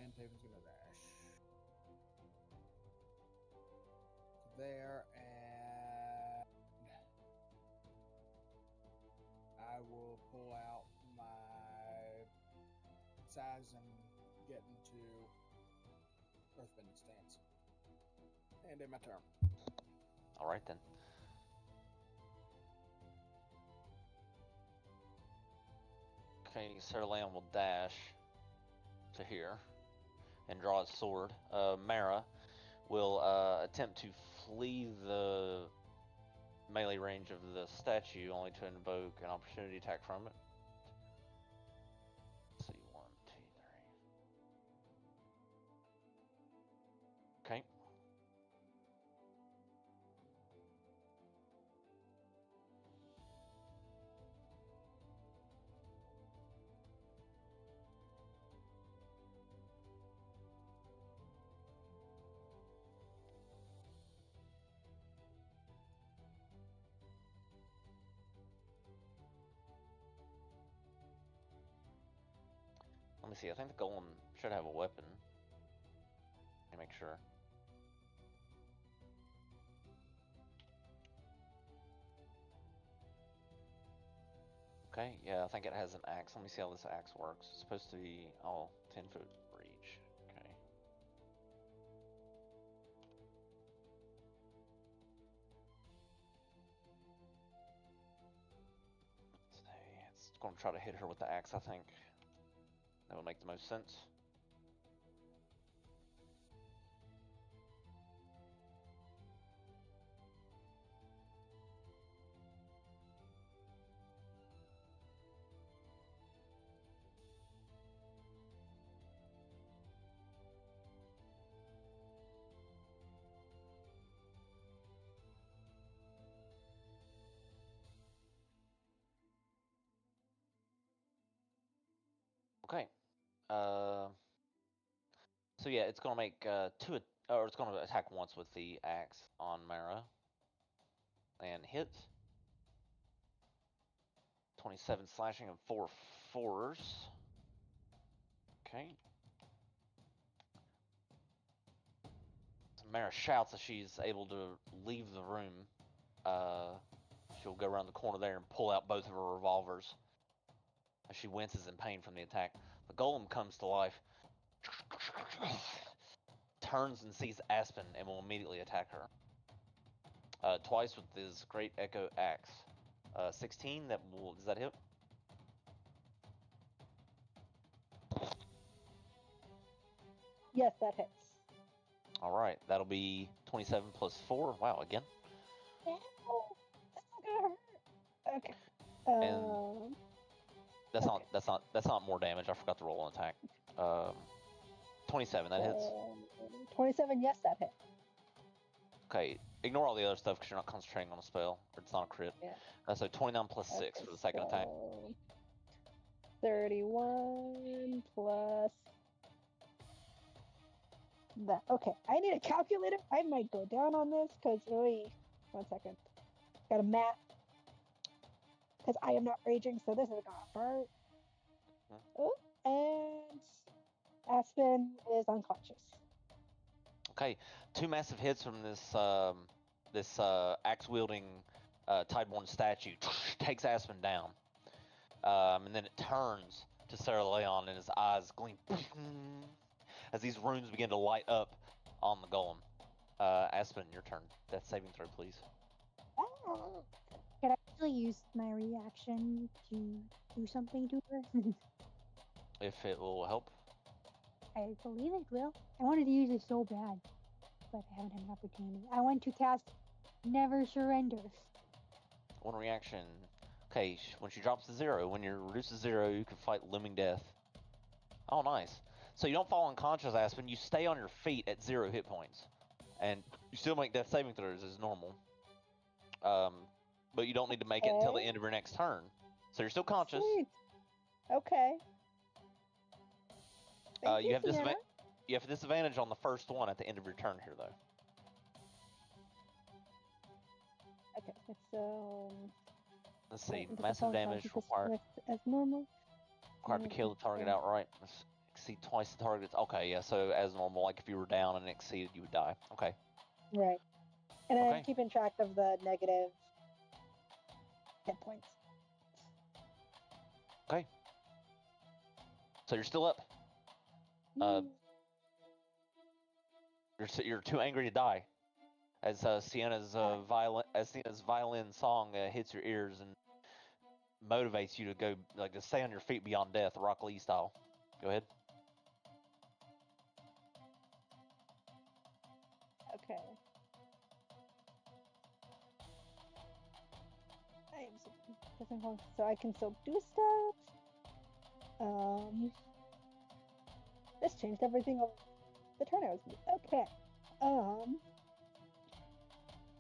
And Taven's gonna dash. There, and I will pull out my size and get into Earthbending stance. And in my turn. All right then. Okay, Sarah Lamb will dash to here and draw his sword. Mara will attempt to flee the melee range of the statue, only to invoke an opportunity attack from it. Let's see, 1, 2, 3. Okay. Let me see, I think the golem should have a weapon. Let me make sure. Okay, yeah, I think it has an axe. Let me see how this axe works. It's supposed to be, 10-foot reach. Okay. Let's see, it's going to try to hit her with the axe, I think. That would make the most sense. Okay. So yeah, it's gonna make or it's gonna attack once with the axe on Mara and hit. 27 slashing and 4 fours. Okay. Mara shouts as she's able to leave the room. She'll go around the corner there and pull out both of her revolvers as she winces in pain from the attack. The golem comes to life, turns and sees Aspen and will immediately attack her. Twice with his great echo axe. 16, does that hit? Yes, that hits. Alright, that'll be 27 plus 4. Wow, again. Ow, that's not gonna hurt. Okay. And that's okay. not more damage. I forgot to roll an attack. 27, that hits. 27, yes, that hit. Okay, ignore all the other stuff because you're not concentrating on a spell, or it's not a crit. Yeah. So 29 plus 6 for the second attack. 31 plus that. Okay, I need a calculator. I might go down on this because, wait, 1 second. Got a math. Because I am not raging, so this is gonna hurt. Oh, and Aspen is unconscious. Okay, 2 massive hits from this axe wielding Tideborn statue takes Aspen down, and then it turns to Sarah Leon and his eyes gleam as these runes begin to light up on the golem. Aspen, your turn. Death saving throw, please. Oh. Can I actually use my reaction to do something to her? If it will help. I believe it will. I wanted to use it so bad, but I haven't had an opportunity. I want to cast Never Surrender. 1 reaction. Okay, when she drops to 0, when you're reduced to 0, you can fight looming death. Oh, nice. So you don't fall unconscious, Aspen. You stay on your feet at 0 hit points, and you still make death saving throws as normal. But you don't need to make it until the end of your next turn. So you're still conscious. Sweet. Okay. You have disadvantage on the first one at the end of your turn here, though. Okay, so Let's see. Massive damage required. As normal. Required to kill the target outright. Exceed twice the target's. Okay, yeah. So as normal, like if you were down and exceeded, you would die. Okay. Right. And I'm keeping track of the negative hit points. Okay. So you're still up. You're too angry to die. As Sienna's violin song hits your ears and motivates you to go to stay on your feet beyond death, Rock Lee style. Go ahead. Okay. So I can still do stuff. This changed everything of the turn I was doing. Okay.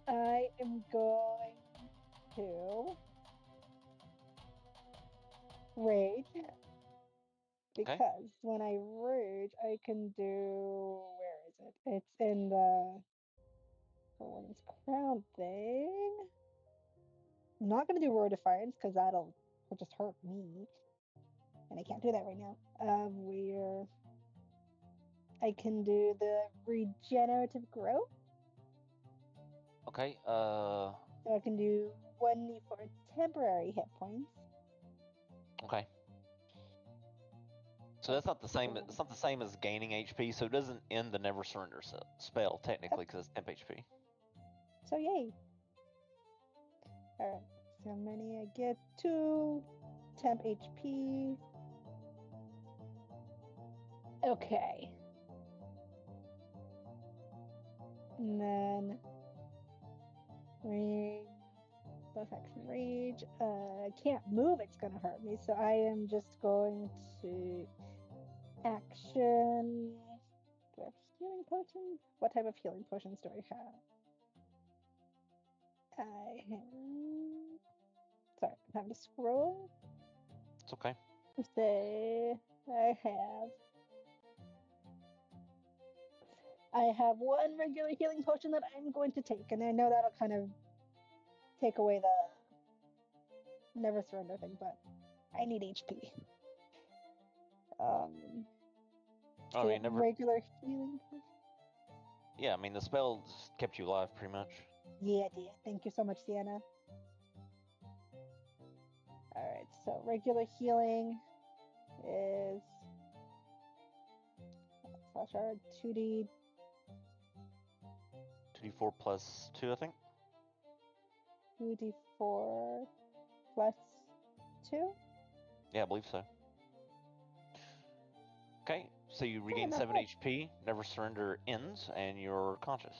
I am going to rage because when I rage, I can do. Where is it? It's in the Forlonde's crown thing. I'm not going to do Roar Defiance because that'll just hurt me. And I can't do that right now. I can do the regenerative growth. Okay. So I can do 1d4 temporary hit points. Okay. So that's not the same. It's not the same as gaining HP. So it doesn't end the Never Surrender spell technically because it's temp HP. So yay. All right. So how many I get? 2 temp HP. Okay. And then rage, buff action rage. I can't move, it's gonna hurt me. So I am just going to action. Do I have healing potions? What type of healing potions do I have? Sorry, I'm having to scroll. It's okay. Say I have 1 regular healing potion that I'm going to take, and I know that'll kind of take away the Never Surrender thing, but I need HP. Oh, do you never. regular healing? Yeah, I mean the spell just kept you alive pretty much. Yeah, dear. Thank you so much, Sienna. Alright, so regular healing is slash R 2D 2d4 plus 2, I think. 2d4 plus 2. Yeah, I believe so. Okay, so you regain not 7 bad. HP, never surrender ends, and you're conscious.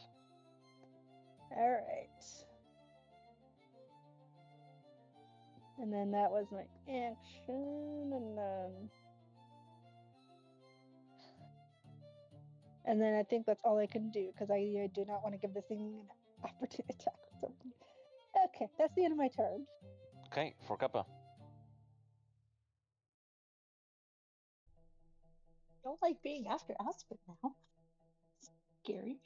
Alright. And then that was my action, and then I think that's all I can do, because I do not want to give this thing an opportunity attack or something. Okay, that's the end of my turn. Okay, for Kappa. Don't like being after Aspen now. Scary.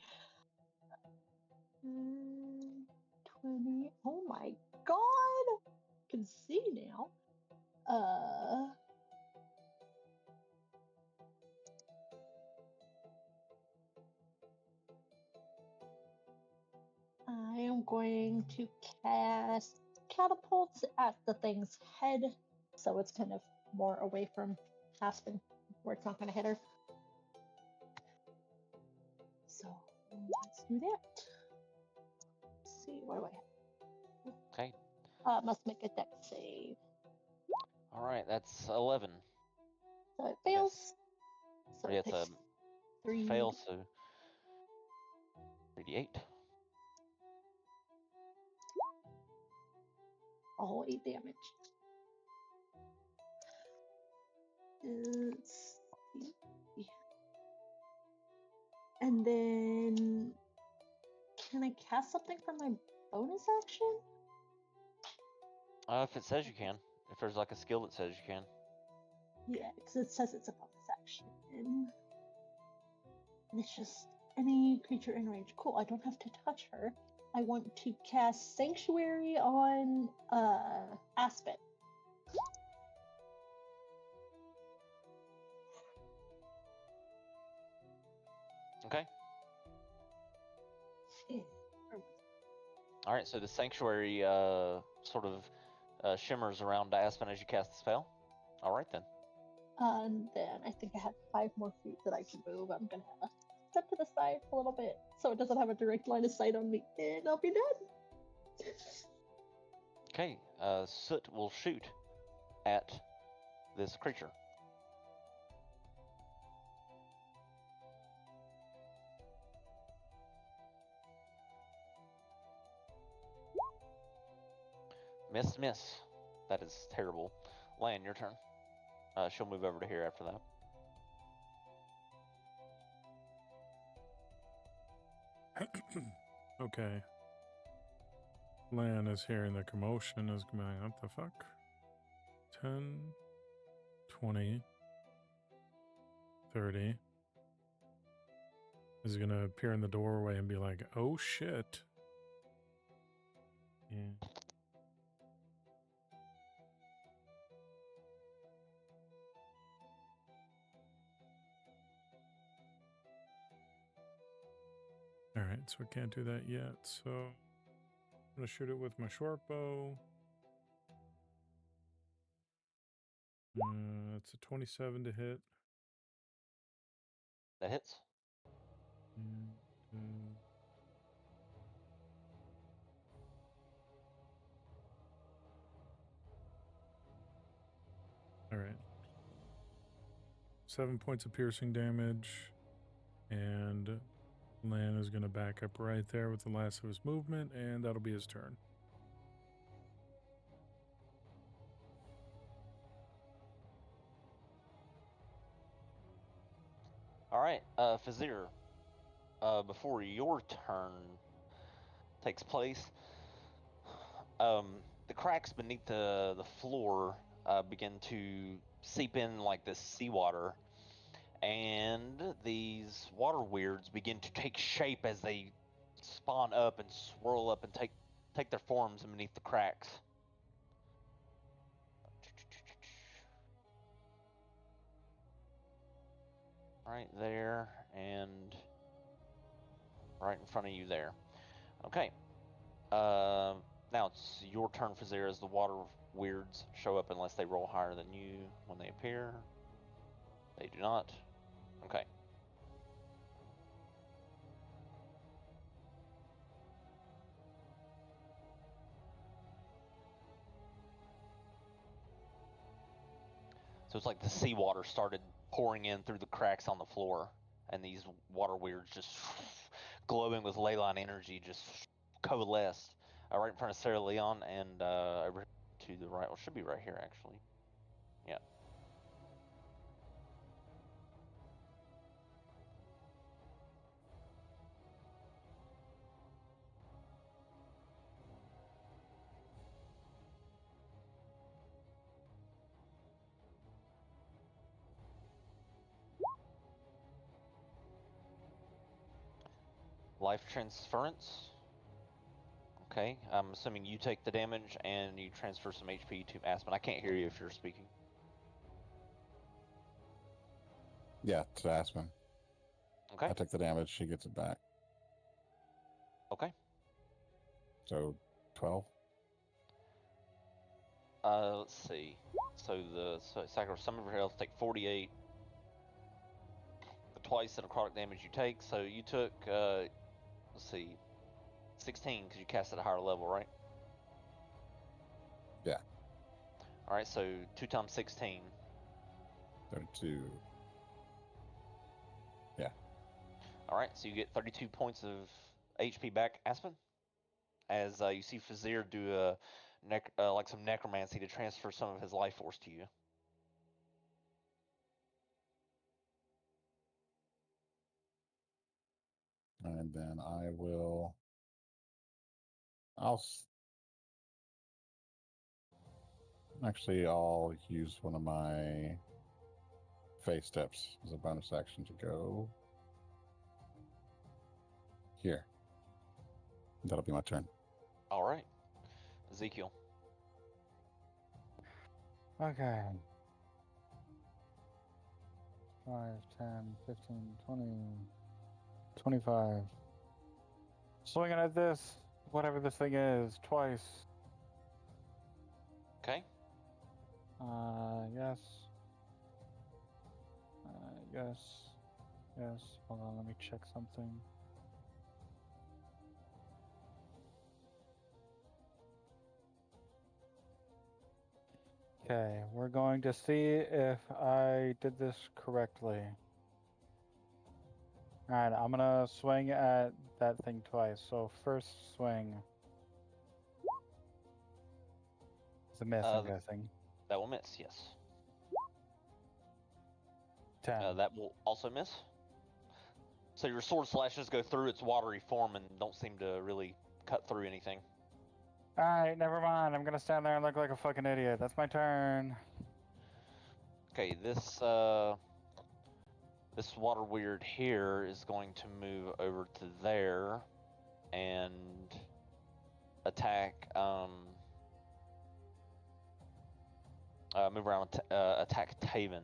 20. Oh my god! I can see now. I am going to cast catapults at the thing's head, so it's kind of more away from Aspen, where it's not going to hit her. So let's do that. Let's see, what do I have? Okay. Must make a dex save. All right, that's 11. So it fails. So Yeah, it it's a takes 3. fail, so 3d8. All 8 damage. Let's see. And then can I cast something for my bonus action? If it says you can. If there's like a skill that says you can. Yeah, because it says it's a bonus action. And it's just any creature in range. Cool, I don't have to touch her. I want to cast Sanctuary on Aspen. Okay. All right, so the sanctuary sort of shimmers around Aspen as you cast the spell. All right then. And then I think I have 5 more feet that I can move. I'm gonna step to the side a little bit so it doesn't have a direct line of sight on me, and I'll be done. Okay, Soot will shoot at this creature. Miss. That is terrible. Lan, your turn. She'll move over to here after that. Okay. Lan is hearing the commotion, is going, what the fuck? 10, 20, 30. Is going to appear in the doorway and be like, oh shit. Yeah. Alright, so I can't do that yet, so I'm going to shoot it with my short bow. It's a 27 to hit. That hits. And, Alright. 7 points of piercing damage. And Lan is going to back up right there with the last of his movement, and that'll be his turn. All right, Fazir. Before your turn takes place, the cracks beneath the floor begin to seep in like this seawater, and these water weirds begin to take shape as they spawn up and swirl up and take their forms beneath the cracks. right there and right in front of you there. Okay. Now it's your turn, Fazir, as the water weirds show up unless they roll higher than you when they appear. They do not. Okay. So it's like the seawater started pouring in through the cracks on the floor, and these water weirds just glowing with ley line energy just coalesced right in front of Sarah Leon and over to the right. Well, should be right here actually. Yeah. Life transference. Okay, I'm assuming you take the damage and you transfer some HP to Aspen. I can't hear you if you're speaking. Yeah, to Aspen. Okay. I took the damage. She gets it back. Okay. So 12. Let's see. So some of your health take 48. Twice the necrotic damage you take. So you took let's see, 16 because you cast at a higher level, right? Yeah. All right. So 2 times 16. 32. Yeah. All right. So you get 32 points of HP back, Aspen. As you see Fazir do like some necromancy to transfer some of his life force to you. And then I'll use one of my phase steps as a bonus action to go here. That'll be my turn. All right. Ezekiel. Okay. 5, 10, 15, 20, 25. Swinging at this, whatever this thing is, twice. Okay. Yes. Yes. Yes. Hold on, let me check something. Okay, we're going to see if I did this correctly. Alright, I'm gonna swing at that thing twice. So first swing. It's a miss, I'm guessing. That will miss, yes. 10. That will also miss. So your sword slashes go through its watery form and don't seem to really cut through anything. Alright, never mind. I'm gonna stand there and look like a fucking idiot. That's my turn. Okay, this water weird here is going to move over to there and attack move around attack Taven,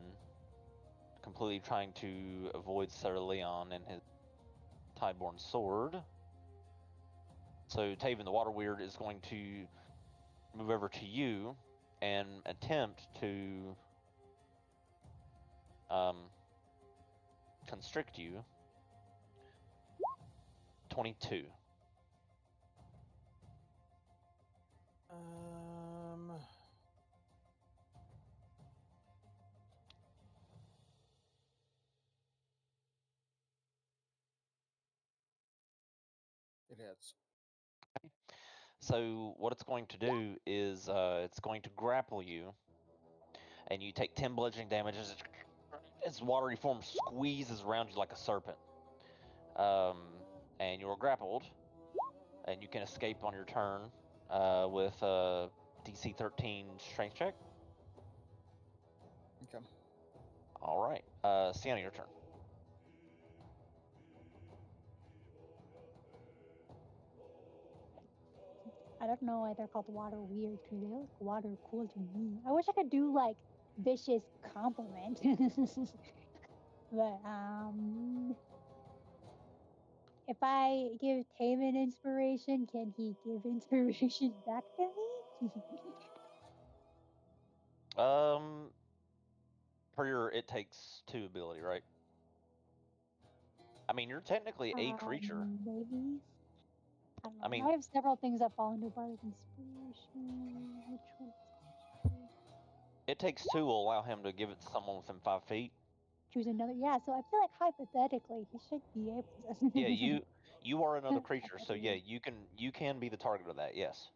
completely trying to avoid Sir Leon and his Tideborn sword. So Taven, the water weird, is going to move over to you and attempt to constrict you. 22. It hits. So what it's going to do is it's going to grapple you, and you take 10 bludgeoning damage as its watery form squeezes around you like a serpent. And you're grappled, and you can escape on your turn with a DC 13 strength check. Okay. All right, Sienna, your turn. I don't know why they're called water weird because they look water cool to me. I wish I could do like vicious compliment. But if I give Taven inspiration, can he give inspiration back to me? Per your it takes 2 ability, right? I mean, you're technically a creature. Maybe. I don't know. I mean- I have several things that fall into bardic inspiration. Which one? It takes 2 will allow him to give it to someone within 5 feet. Choose another. Yeah, so I feel like hypothetically he should be able to. Yeah, you are another creature, so yeah, you can be the target of that. Yes.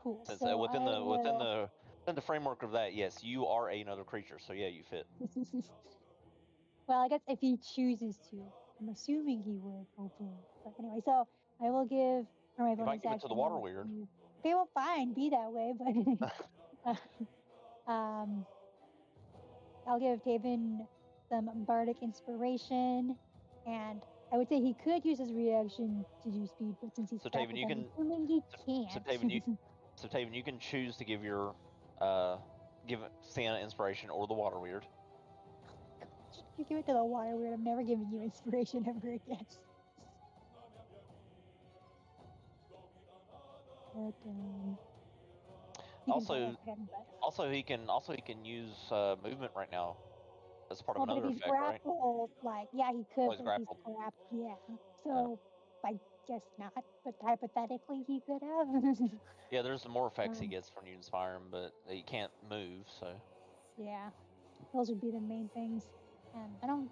Cool. Since So within I will... the framework of that, yes, you are another creature, so yeah, you fit. Well, I guess if he chooses to, I'm assuming he would. Hopefully, but anyway, so I will give. Or my You might bonus give it to the action, water I'll weird. do- Okay, well, fine, be that way, but I'll give Taven some bardic inspiration, and I would say he could use his reaction to do speed, but since he's So, grappled, Taven, you I'm can- assuming he can't. So Taven, you can choose to give your give Santa inspiration or the water weird. You give it to the water weird. I'm never giving you inspiration ever again. But, you can tell Also, that again, but... also he can use movement right now as part of Well, but if another he's effect, right? grappled, like, yeah, he could, he's but if he's grappled. grappled, yeah. So, I guess not, but hypothetically he could have. Yeah, there's more effects he gets when you inspire him, but he can't move, so. Yeah, those would be the main things. And I don't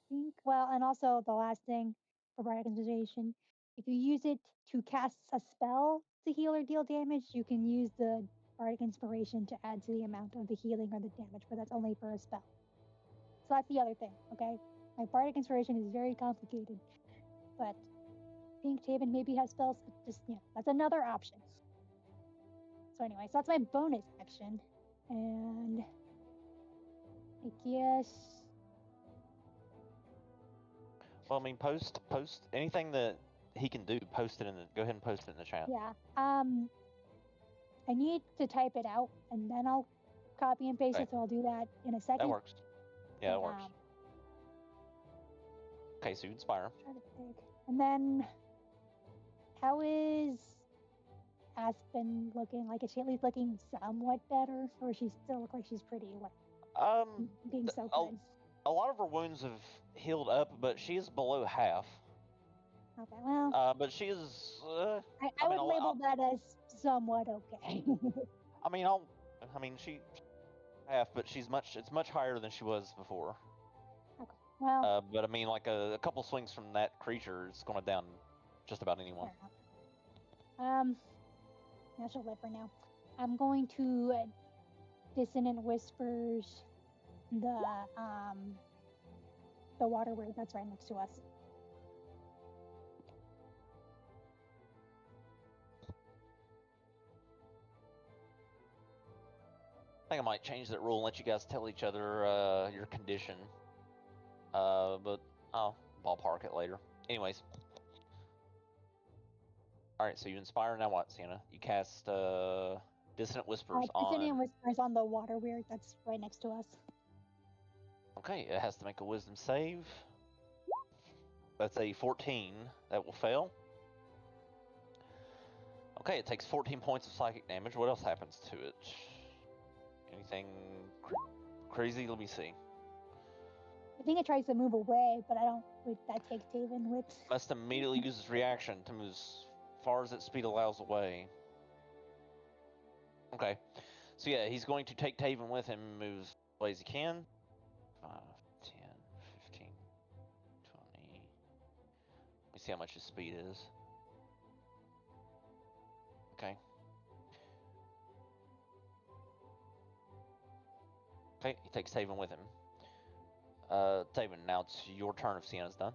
think, well, and also the last thing for bardic inspiration, if you use it to cast a spell to heal or deal damage, you can use the bardic inspiration to add to the amount of the healing or the damage, but that's only for a spell. So that's the other thing, okay? My bardic inspiration is very complicated, but I think Taven maybe has spells, but just, that's another option. So anyway, so that's my bonus action, and I guess... Well, I mean, post anything that he can do. Post it go ahead and post it in the chat. Yeah. I need to type it out, and then I'll copy and paste Okay. it. So I'll do that in a second. That works. Yeah, that works. Um, Okay, so you inspire. try to think. And then, how is Aspen looking? Like, is she at least looking somewhat better, or does she still look like she's pretty being so good? A lot of her wounds have healed up, but she is below half. Okay, well. But she is. I would label that as somewhat okay. She half, but it's much higher than she was before. Okay, well. But I mean, like a couple swings from that creature is going to down just about anyone. Now she'll live for now. I'm going to Dissonant Whispers the water word that's right next to us. I think I might change that rule and let you guys tell each other your condition. But I'll ballpark it later. Anyways. Alright, so you inspire, now what, Sienna? You cast Dissonant Whispers on... Dissonant Whispers on the water weird that's right next to us. Okay, it has to make a wisdom save. That's a 14. That will fail. Okay, it takes 14 points of psychic damage. What else happens to it? Anything crazy? Let me see. I think it tries to move away, but I don't think that takes Taven with... Must immediately use its reaction to move as far as its speed allows away. Okay. So yeah, he's going to take Taven with him and move as away as he can. 5, 10, 15, 20. Let me see how much his speed is. Okay. Okay, he takes Taven with him. Taven, now it's your turn if Sienna's done.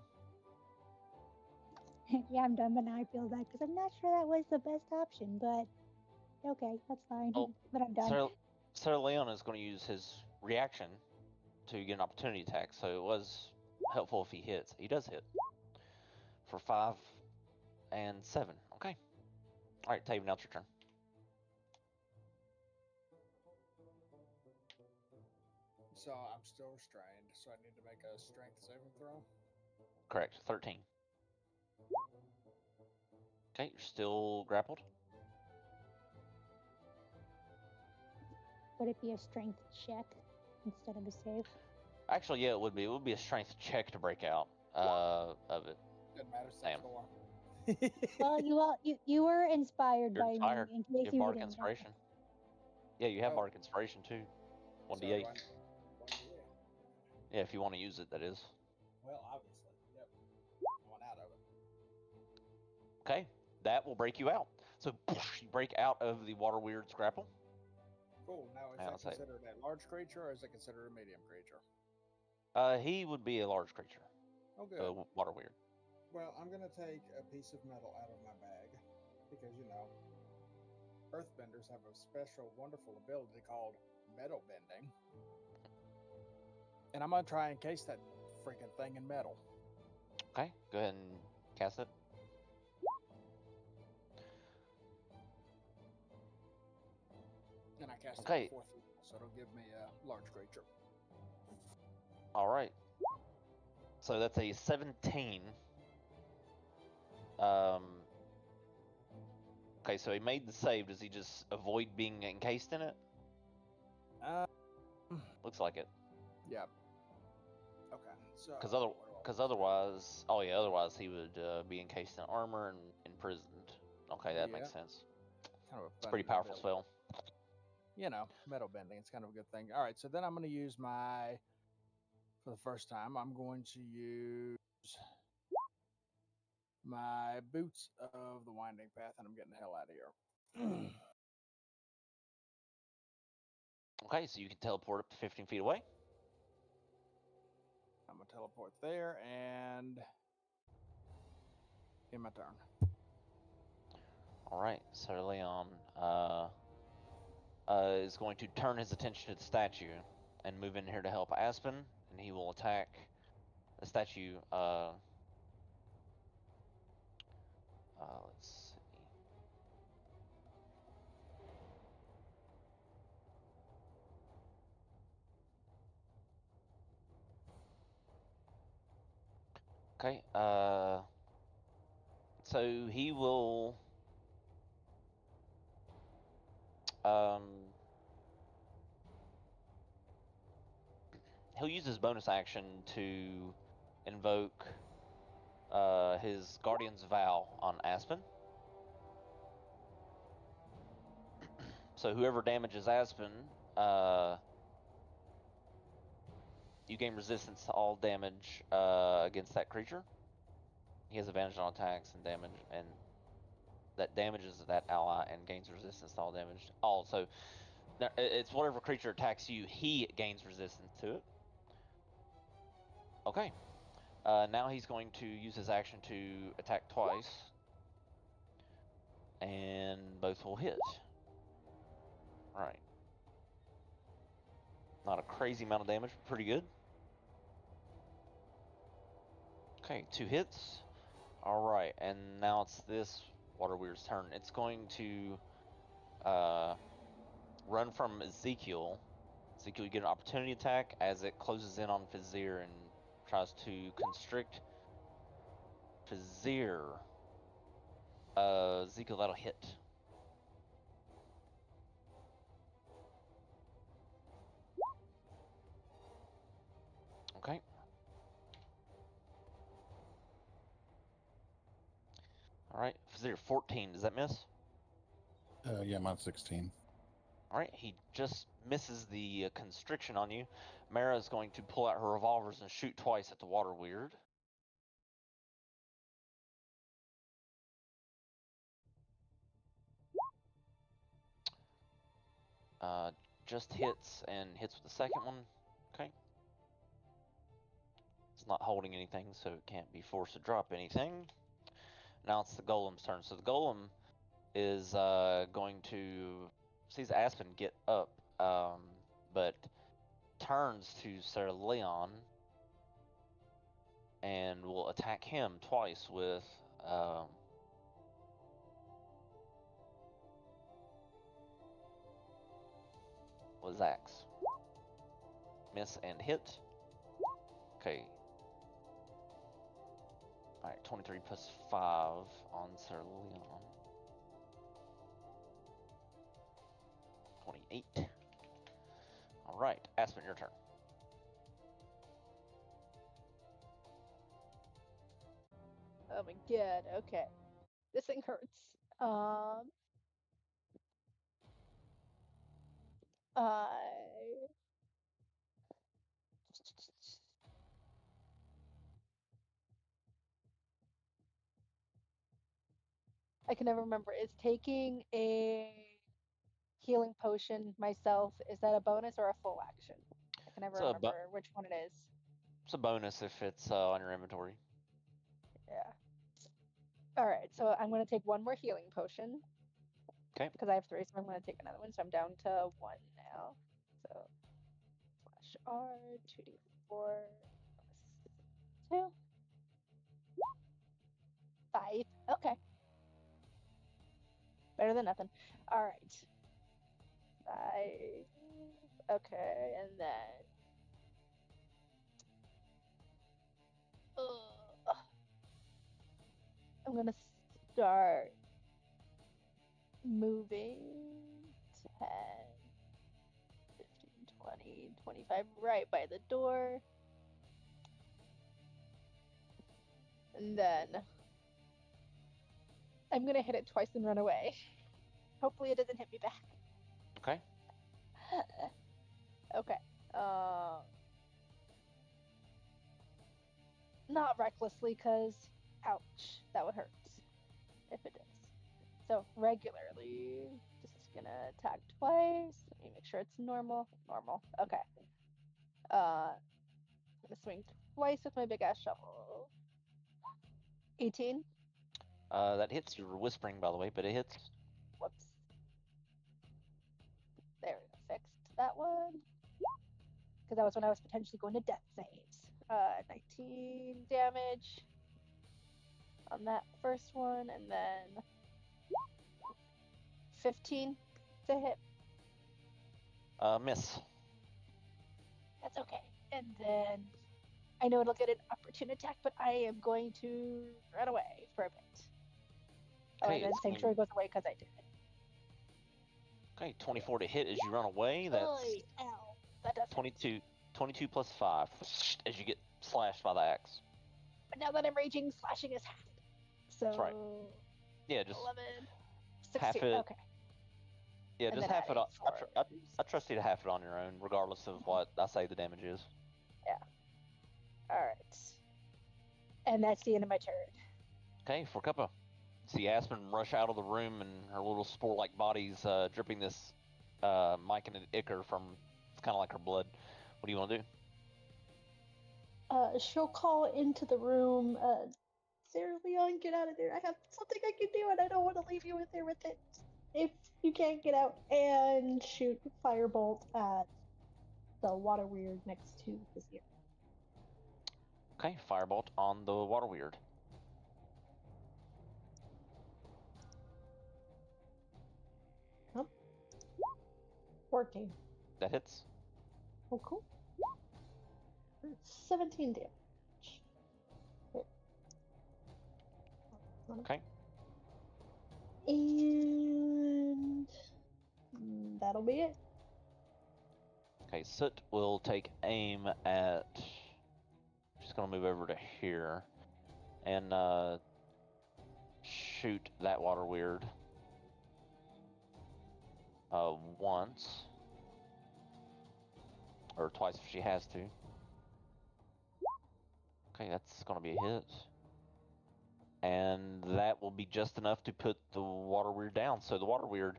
Yeah, I'm done, but now I feel bad because I'm not sure that was the best option, but okay, that's fine. Oh, but I'm done. Sarah Leon is going to use his reaction to get an opportunity attack, so it was helpful if he hits. He does hit. For 5 and 7. Okay. Alright, Taven, now it's your turn. So I'm still restrained, so I need to make a strength saving throw. Correct. 13. Okay, you're still grappled. Would it be a strength check instead of a save? Actually, yeah, it would be. It would be a strength check to break out of it. Doesn't matter. Damn. 6 Well, you were inspired You're by inspired. me in You case have you bardic didn't know. inspiration. Yeah, you have Oh. bardic inspiration too. 1d8. So 1d8. Yeah, if you want to use it, that is. Well, obviously. Yep. I went out of it. Okay, that will break you out. So you break out of the water weird's grapple. Cool. Now, is Yeah, that let's say- considered a large creature or is it considered a medium creature? He would be a large creature. Oh, good. Water weird. Well, I'm going to take a piece of metal out of my bag because, earthbenders have a special, wonderful ability called metal bending. And I'm going to try and encase that freaking thing in metal. Okay, go ahead and cast it. And I cast Okay. it on 4th level, so it'll give me a large creature. All right. So that's a 17. Okay, so he made the save. Does he just avoid being encased in it? Looks like it. Yeah. Okay. So. Because otherwise, otherwise he would be encased in armor and imprisoned. Okay, that makes sense. Kind of It's a pretty powerful spell. Metal bending. It's kind of a good thing. All right, so then I'm going to use for the first time, I'm going to use my boots of the winding path, and I'm getting the hell out of here. Okay, so you can teleport up to 15 feet away. I'm going to teleport there, and in my turn. All right, so Leon is going to turn his attention to the statue and move in here to help Aspen, and he will attack the statue. Let's see. Okay, so he will he'll use his bonus action to invoke his Guardian's Vow on Aspen. So whoever damages Aspen, you gain resistance to all damage against that creature. He has advantage on attacks and damage, and that damages that ally and gains resistance to all damage. Also, it's whatever creature attacks you, he gains resistance to it. Okay. Now he's going to use his action to attack twice. And both will hit. Right. Not a crazy amount of damage, but pretty good. Okay, 2 hits. Alright, and now it's this Water Weird's turn. It's going to run from Ezekiel. Ezekiel, you get an opportunity attack as it closes in on Fizir and tries to constrict Fizir. Ezekiel, that'll hit. Okay. Alright, Fizir, 14. Does that miss? Yeah, mine's 16. Alright, he just misses the constriction on you. Mara is going to pull out her revolvers and shoot twice at the Water Weird. Just hits and hits with the second one. Okay. It's not holding anything, so it can't be forced to drop anything. Now it's the Golem's turn. So the Golem is going to sees Aspen get up, but turns to Sir Leon and will attack him twice with his axe. Miss and hit. Okay. Alright, 23 plus 5 on Sir Leon. 28. Alright, Aspen, your turn. Oh my god, okay. This thing hurts. I can never remember. Is taking a healing potion myself, is that a bonus or a full action? I can never remember which one it is. It's a bonus if it's on your inventory. Yeah. Alright, so I'm going to take one more healing potion. Okay. Because I have 3, so I'm going to take another one. So I'm down to 1 now. So /R, 2d4 plus 2. 5. Okay. Better than nothing. Alright. 5. Okay, and then... I'm going to start moving 10, 15, 20, 25 right by the door. And then I'm going to hit it twice and run away. Hopefully it doesn't hit me back. Okay. Okay. Not recklessly, because ouch, that would hurt if it does. So regularly, just gonna attack twice. Let me make sure it's normal. Normal. Okay. I'm gonna swing twice with my big ass shovel. 18. That hits. You were whispering, by the way, but it hits. Whoops. There we go. Fixed that one. Because that was when I was potentially going to death saves. 19 damage on that first one, and then 15 to hit. Miss. That's okay. And then I know it'll get an opportune attack, but I am going to run away for a bit. Okay, and then make sure it goes away because I did it. Okay, 24 to hit as you run away. That's ow. That does 22 plus 5 as you get slashed by the axe. But now that I'm raging, slashing is half. So That's right. Yeah, just 11, 16. half it. Okay. Yeah, And just then half it. adding I trust you to half it on your own, regardless of what I say the damage is. Yeah. All right. And that's the end of my turn. Okay, for Cuppa. See Aspen rush out of the room and her little spore-like body's dripping this mic and ichor from, it's kind of like her blood. What do you want to do? She'll call into the room. Sarah Leon, get out of there. I have something I can do, and I don't want to leave you in there with it. If you can't get out, and shoot firebolt at the water weird next to his ear. Okay, firebolt on the water weird. Huh? 14. That hits. Oh, cool. 17 damage. Okay. And that'll be it. Okay, Soot will take aim at... She's going to move over to here and shoot that water weird once. Or twice if she has to. Okay, that's going to be a hit. And that will be just enough to put the water weird down. So the water weird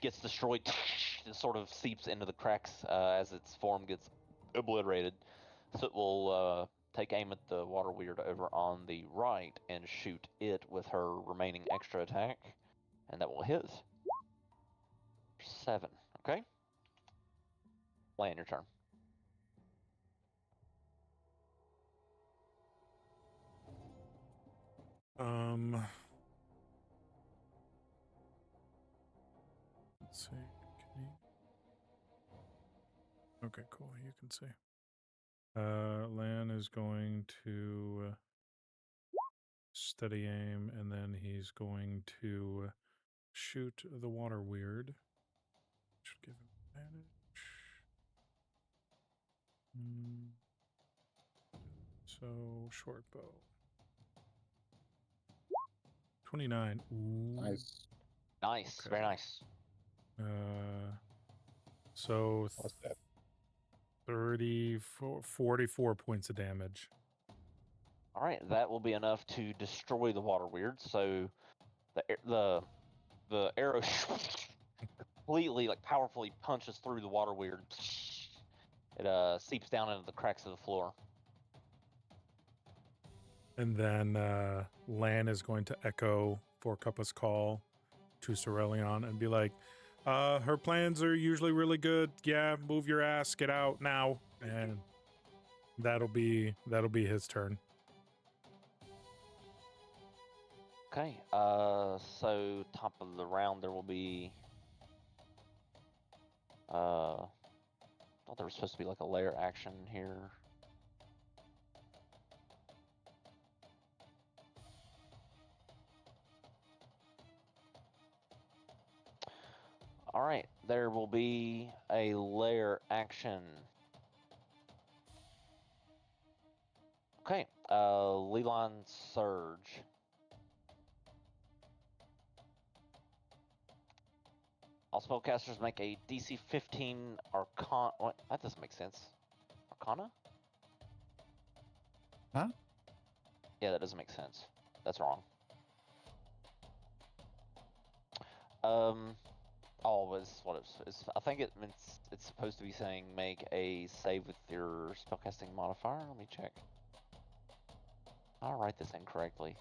gets destroyed. It sort of seeps into the cracks as its form gets obliterated. So it will take aim at the water weird over on the right and shoot it with her remaining extra attack. And that will hit. 7. Okay? Land your turn. Let's see. Okay, cool. You can see. Lan is going to steady aim, and then he's going to shoot the water weird. Should give him advantage. So short bow. 29. Ooh. Nice. Nice. Okay. Very nice. So What's that? 44 points of damage. All right, that will be enough to destroy the water weird. So the arrow completely, like, powerfully punches through the water weird. It seeps down into the cracks of the floor. And then Lan is going to echo Forcuppa's call to Cerelion and be like, her plans are usually really good. Yeah, move your ass, get out now. And that'll be his turn. Okay, so top of the round there will be thought there was supposed to be like a layer action here. All right, there will be a layer action. Okay, Leland Surge. All spellcasters make a DC 15 Arcana. What? That doesn't make sense. Arcana? Huh? Yeah, that doesn't make sense. That's wrong. Oh, it's what it's. I think it's supposed to be saying make a save with your spellcasting modifier. Let me check. I'll write this incorrectly.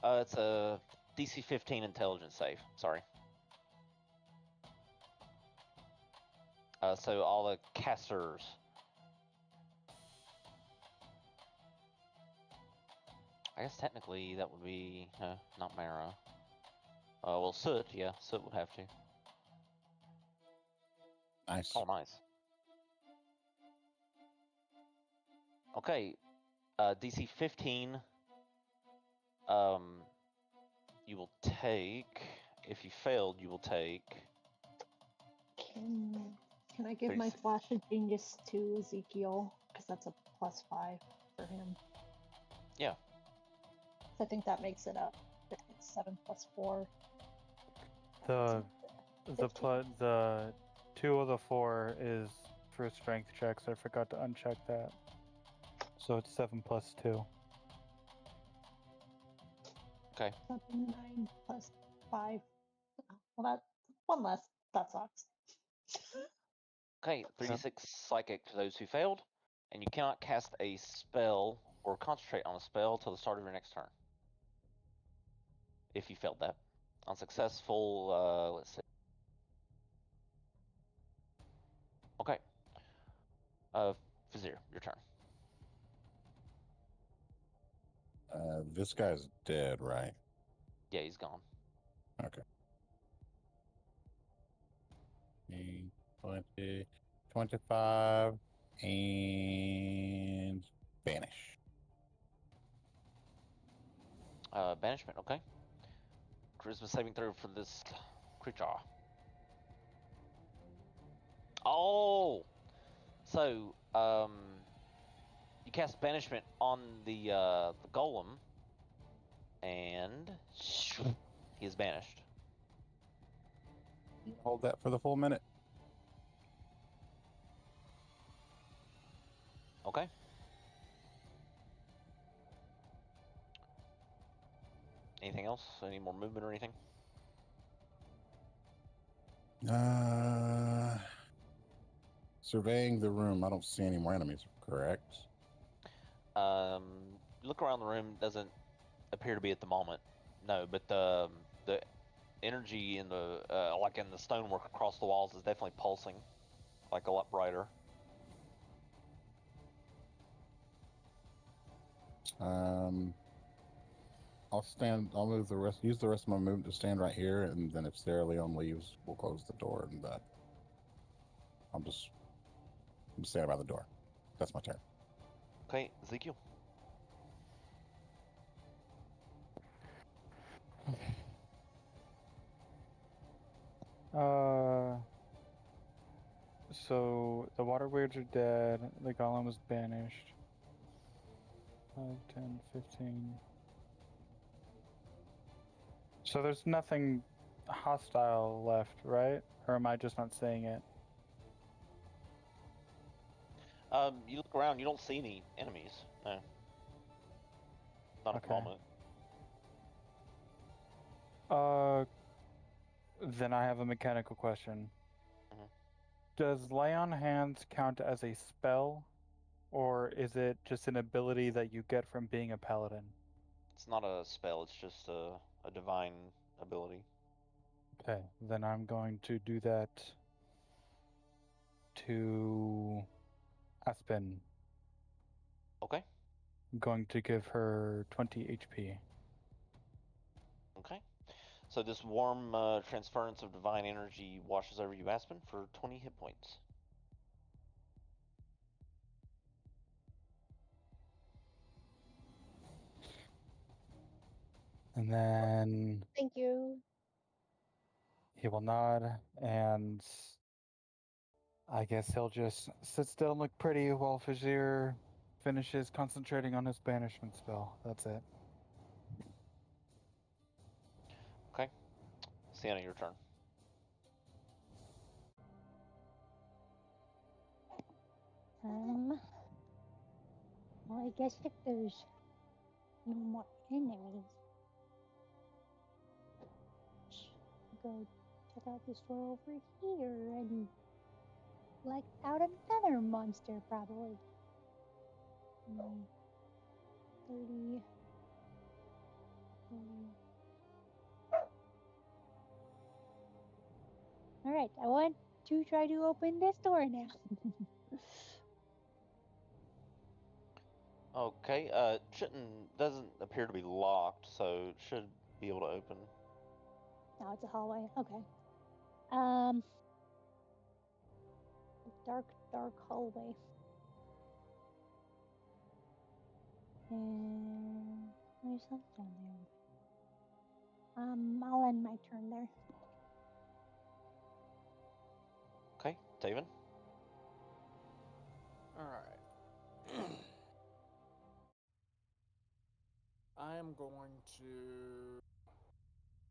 It's a DC 15 intelligence save. Sorry. So all the casters. I guess technically that would be not Mara. Well, Soot. Yeah, Soot would have to. Nice. Oh, nice. Okay, DC 15. You will take. If you failed, you will take. Can I give my 36. Flash of Genius to Ezekiel? Because that's a +5 for him. Yeah. So I think that makes it up. It's 7 + 4. The 15. the 2 of the 4 is for strength checks. I forgot to uncheck that. So it's 7 + 2. Okay. 7, 9 + 5. Well, that one less. That sucks. Okay, 3d6 psychic to those who failed, and you cannot cast a spell or concentrate on a spell till the start of your next turn. If you failed that. Unsuccessful, let's see. Okay. Vizier, your turn. This guy's dead, right? Yeah, he's gone. Okay. 20, 25, and banish. Banishment, okay. Charisma saving throw for this creature. Oh! So, you cast banishment on the golem, and he is banished. Hold that for the full minute. Okay. Anything else? Any more movement or anything? Surveying the room. I don't see any more enemies, correct? Look around the room. Doesn't appear to be at the moment. No, but the energy in the like in the stonework across the walls is definitely pulsing, like a lot brighter. I'll stand. I'll move the rest. Use the rest of my movement to stand right here, and then if Sarah Leon leaves, we'll close the door, and I'm standing by the door. That's my turn. Okay, Ezekiel. So the water weirds are dead. The golem was banished. 5, 10, 15. So there's nothing hostile left, right? Or am I just not seeing it? You look around. You don't see any enemies. No. Not at the moment. Then I have a mechanical question. Mhm. Does Lay on Hands count as a spell, or is it just an ability that you get from being a paladin? It's not a spell. It's just a divine ability. Okay, then I'm going to do that to Aspen. Okay. I'm going to give her 20 HP. Okay. So this warm transference of divine energy washes over you, Aspen, for 20 hit points. And then Thank you. he will nod, and I guess he'll just sit still and look pretty while Fajir finishes concentrating on his banishment spell. That's it. Okay. Sienna, your turn. Well, I guess if there's no more enemies, go check out this door over here and like out another monster, probably. 30, 40. All right, I want to try to open this door now. Okay. Doesn't appear to be locked, so it should be able to open. No, it's a hallway. Okay. Dark hallway. And there's something down there. I'll end my turn there. Okay, Taven. All right. I am going to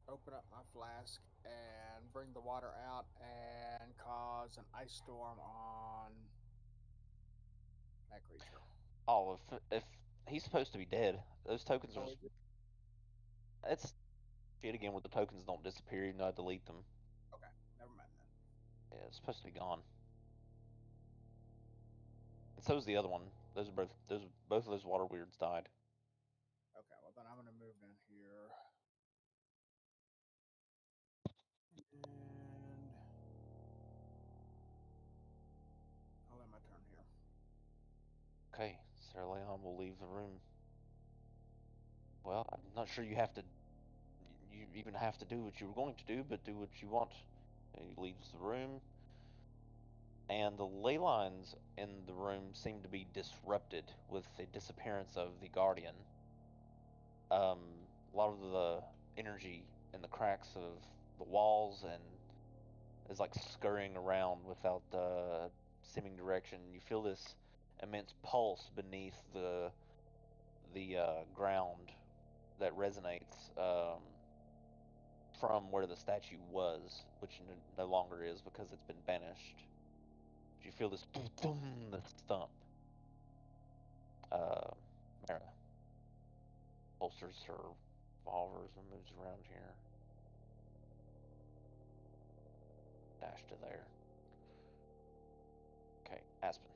open up my flask and bring the water out and cause an ice storm on that creature. Oh, if he's supposed to be dead, those tokens are. It's shit again where the tokens don't disappear. You know, I delete them. Okay, never mind then. Yeah, it's supposed to be gone. And so is the other one. Both of those water weirds died. Okay, well then I'm gonna move in here. And I'll end my turn here. Okay, Sarah Leon will leave the room. Well, I'm not sure you have to. You even have to do what you were going to do, but do what you want. He leaves the room, and the ley lines in the room seem to be disrupted with the disappearance of the guardian. A lot of the energy in the cracks of the walls and is like scurrying around without seeming direction. You feel this immense pulse beneath the ground that resonates from where the statue was, which no longer is because it's been banished. But you feel this this thump. Mara holsters her revolvers and moves around here. Dash to there. Okay, Aspen.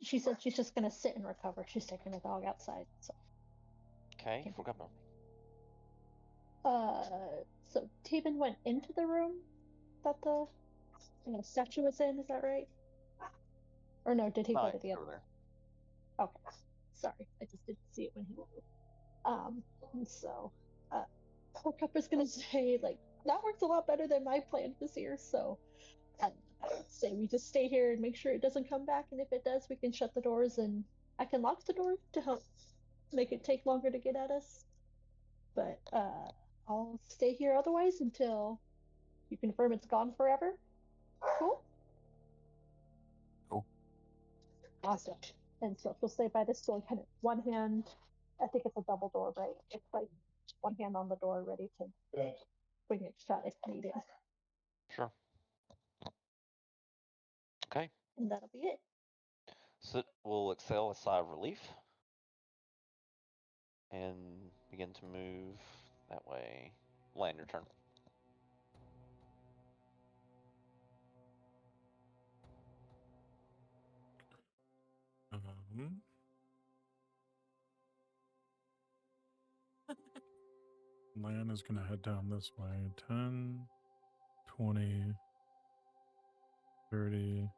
She said she's just gonna sit and recover. She's taking the dog outside. So. Okay, Forgupper. So Taven went into the room that the statue was in. Is that right? Or no? Did he go to the other? There. Okay, sorry, I just didn't see it when he moved. So, Pupper's gonna say like that worked a lot better than my plan this year. So, I would say we just stay here and make sure it doesn't come back. And if it does, we can shut the doors and I can lock the door to help make it take longer to get at us. But I'll stay here otherwise until you confirm it's gone forever. Cool. Cool. Awesome. And so she'll stay by this door, kind of one hand. I think it's a double door, right? It's like one hand on the door, ready to bring it shut if needed. Sure. Okay. And that'll be it. Sit will exhale a sigh of relief and begin to move that way. Land your turn. Lan is going to head down this way. 10, 20, 30,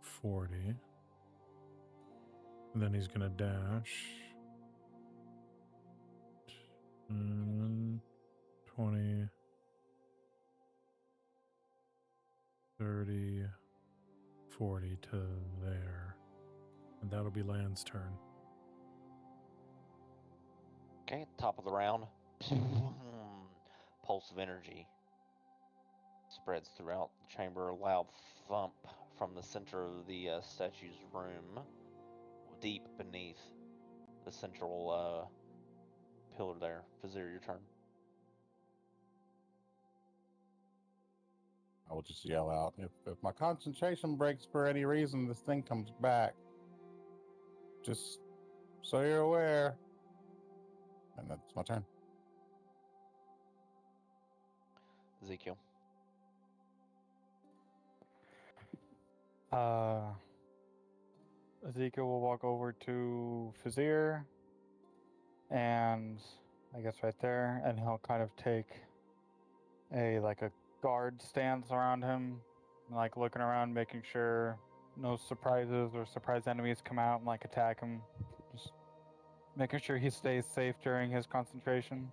40. And then he's going to dash. 10, 20, 30, 40 to there. And that'll be Lan's turn. Okay, top of the round. Pulse of energy spreads throughout the chamber. A loud thump from the center of the statue's room, deep beneath the central pillar there. Vizier, your turn. I will just yell out, if my concentration breaks for any reason, this thing comes back. Just so you're aware. And that's my turn. Ezekiel. Ezekiel will walk over to Vizier, and I guess right there, and he'll kind of take a guard stance around him, like looking around, making sure no surprises or surprise enemies come out and attack him. Just making sure he stays safe during his concentration.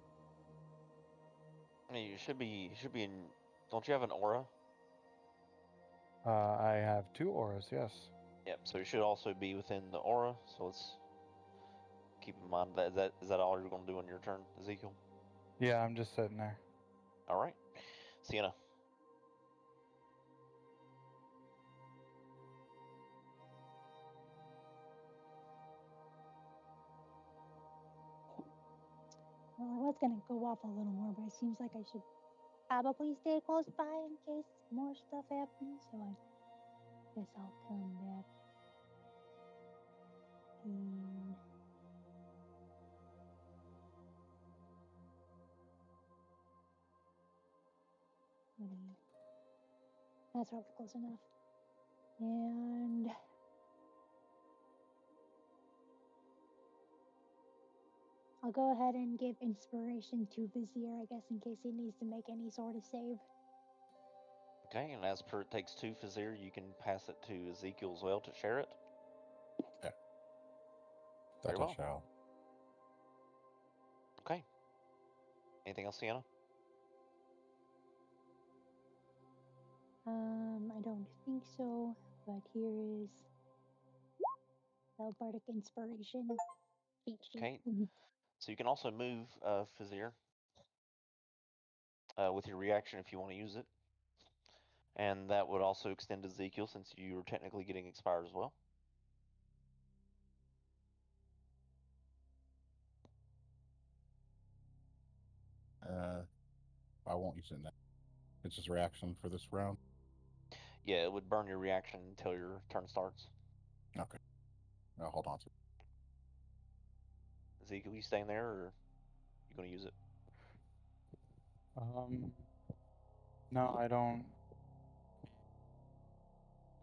You should be in. Don't you have an aura? I have 2 auras, yes. Yep. So you should also be within the aura. So let's keep in mind that is that all you're going to do on your turn, Ezekiel? Yeah, I'm just sitting there. All right, Sienna. Well, I was gonna go off a little more, but it seems like I should probably stay close by in case more stuff happens. So I guess I'll come back. And that's probably close enough. And I'll go ahead and give inspiration to Vizier, I guess, in case he needs to make any sort of save. Okay, and as per it takes 2 Vizier, you can pass it to Ezekiel as well to share it. Yeah. Very That well. I shall. Okay. Anything else, Sienna? I don't think so, but here is the Bardic Inspiration cheat sheet. Okay. So you can also move Vizier with your reaction if you want to use it. And that would also extend to Ezekiel since you are technically getting expired as well. using that. It's just reaction for this round. Yeah, it would burn your reaction until your turn starts. Okay. I'll hold on to it. Zeke, are you staying there, or you going to use it? No, I don't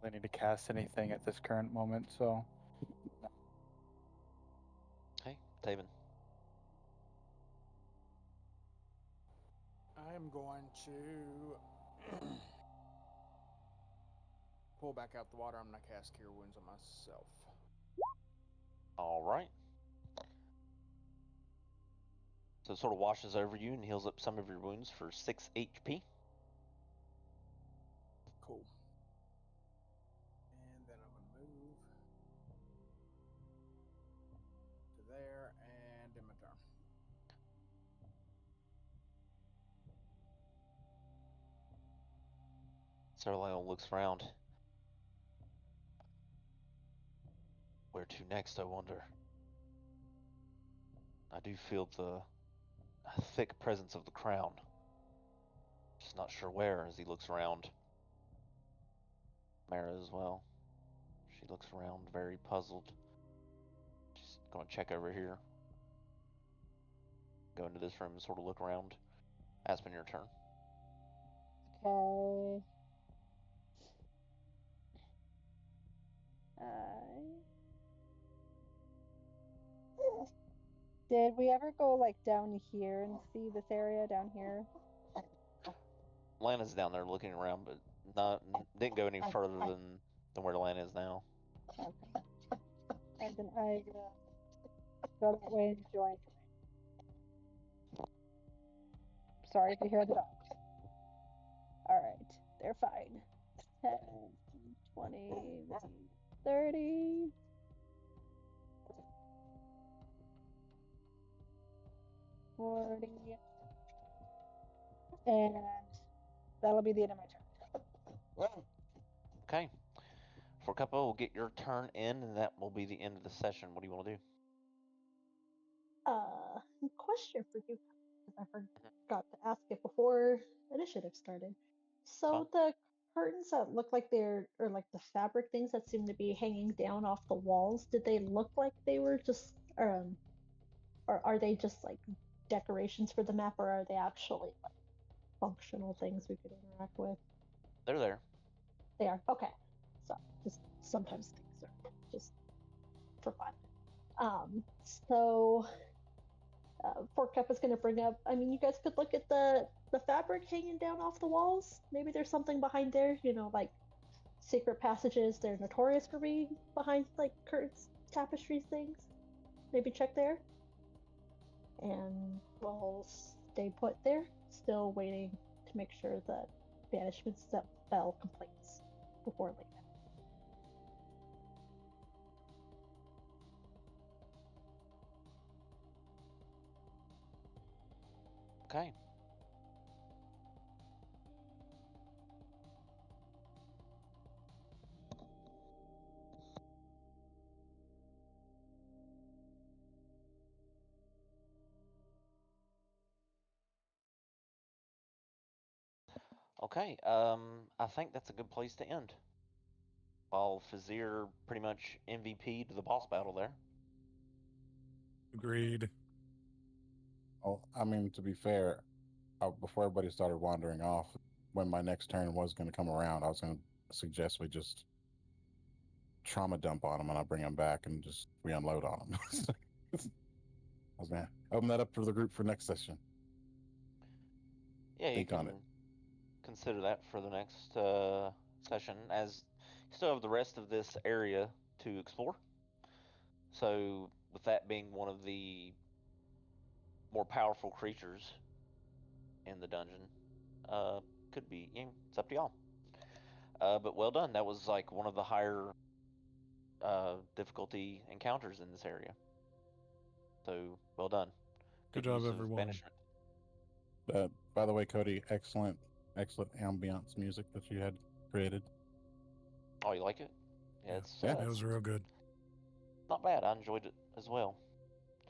really need to cast anything at this current moment, so. Okay, Taven. I'm going to pull back out the water. I'm going to cast Cure Wounds on myself. All right. So it sort of washes over you and heals up some of your wounds for 6 HP. Cool. And then I'm going to move to there and in my turn. Sarah looks around. Where to next, I wonder? I do feel the thick presence of the crown. Just not sure where as he looks around. Mara as well. She looks around very puzzled. She's going to check over here. Go into this room and sort of look around. Aspen, your turn. Okay. Did we ever go like down here and see this area down here? Lana's down there looking around, but didn't go any further than where Lana is now. Okay. And then I go that way and join. Sorry to hear the dogs. Alright, they're fine. 10, 20, 30. 40. And that'll be the end of my turn. Okay. For Cuppa, we'll get your turn in, and that will be the end of the session. What do you want to do? Question for you, because I forgot to ask it before initiative started. So the curtains that look like they're, or like the fabric things that seem to be hanging down off the walls, did they look like they were just, or are they just like decorations for the map, or are they actually like functional things we could interact with? They're there. They are? Okay. So just sometimes things are just for fun. So Fork Cup is going to bring up, I mean, you guys could look at the fabric hanging down off the walls. Maybe there's something behind there, you know, like secret passages. They're notorious for being behind like curtains, tapestries, things. Maybe check there. And we'll stay put there, still waiting to make sure that banishment spell completes before leaving. Okay. Okay, I think that's a good place to end. While Fazir pretty much MVP to the boss battle there. Agreed. Oh, I mean, to be fair, before everybody started wandering off, when my next turn was going to come around, I was going to suggest we just trauma dump on them and I'll bring them back and just re-unload on them. I was going to open that up for the group for next session. Yeah, Think you on can it. consider that for the next session, as you still have the rest of this area to explore. So, with that being one of the more powerful creatures in the dungeon, could be, you know, it's up to y'all. But well done. That was like one of the higher difficulty encounters in this area. So well done. Good job, use of everyone. banishment. By the way, Cody, excellent ambiance music that you had created. Oh, you like it? Yeah, It was real good. Not bad. I enjoyed it as well.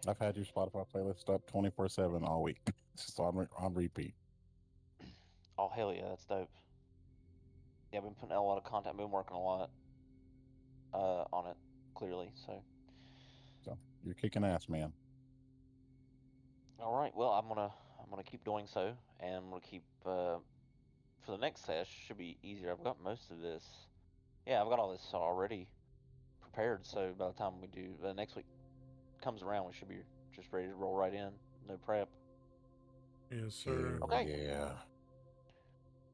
I've had your Spotify playlist up 24/7 all week, so I'm on repeat. Oh, hell yeah, that's dope. Yeah, I've been putting out a lot of content. I've been working a lot on it, clearly. So you're kicking ass, man. all right, well, I'm gonna keep doing so, and I'm gonna keep for the next sesh should be easier. I've got most of this. Yeah, I've got all this already prepared. So by the time we do next week comes around, we should be just ready to roll right in. No prep. Yes, sir. Hell Okay. Yeah.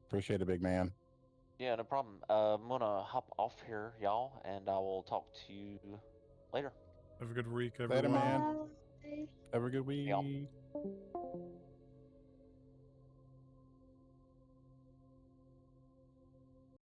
Appreciate it, big man. Yeah, no problem. I'm gonna hop off here, y'all, and I will talk to you later. Have a good week, Later, everyone. man. Bye. Have a good week. Y'all.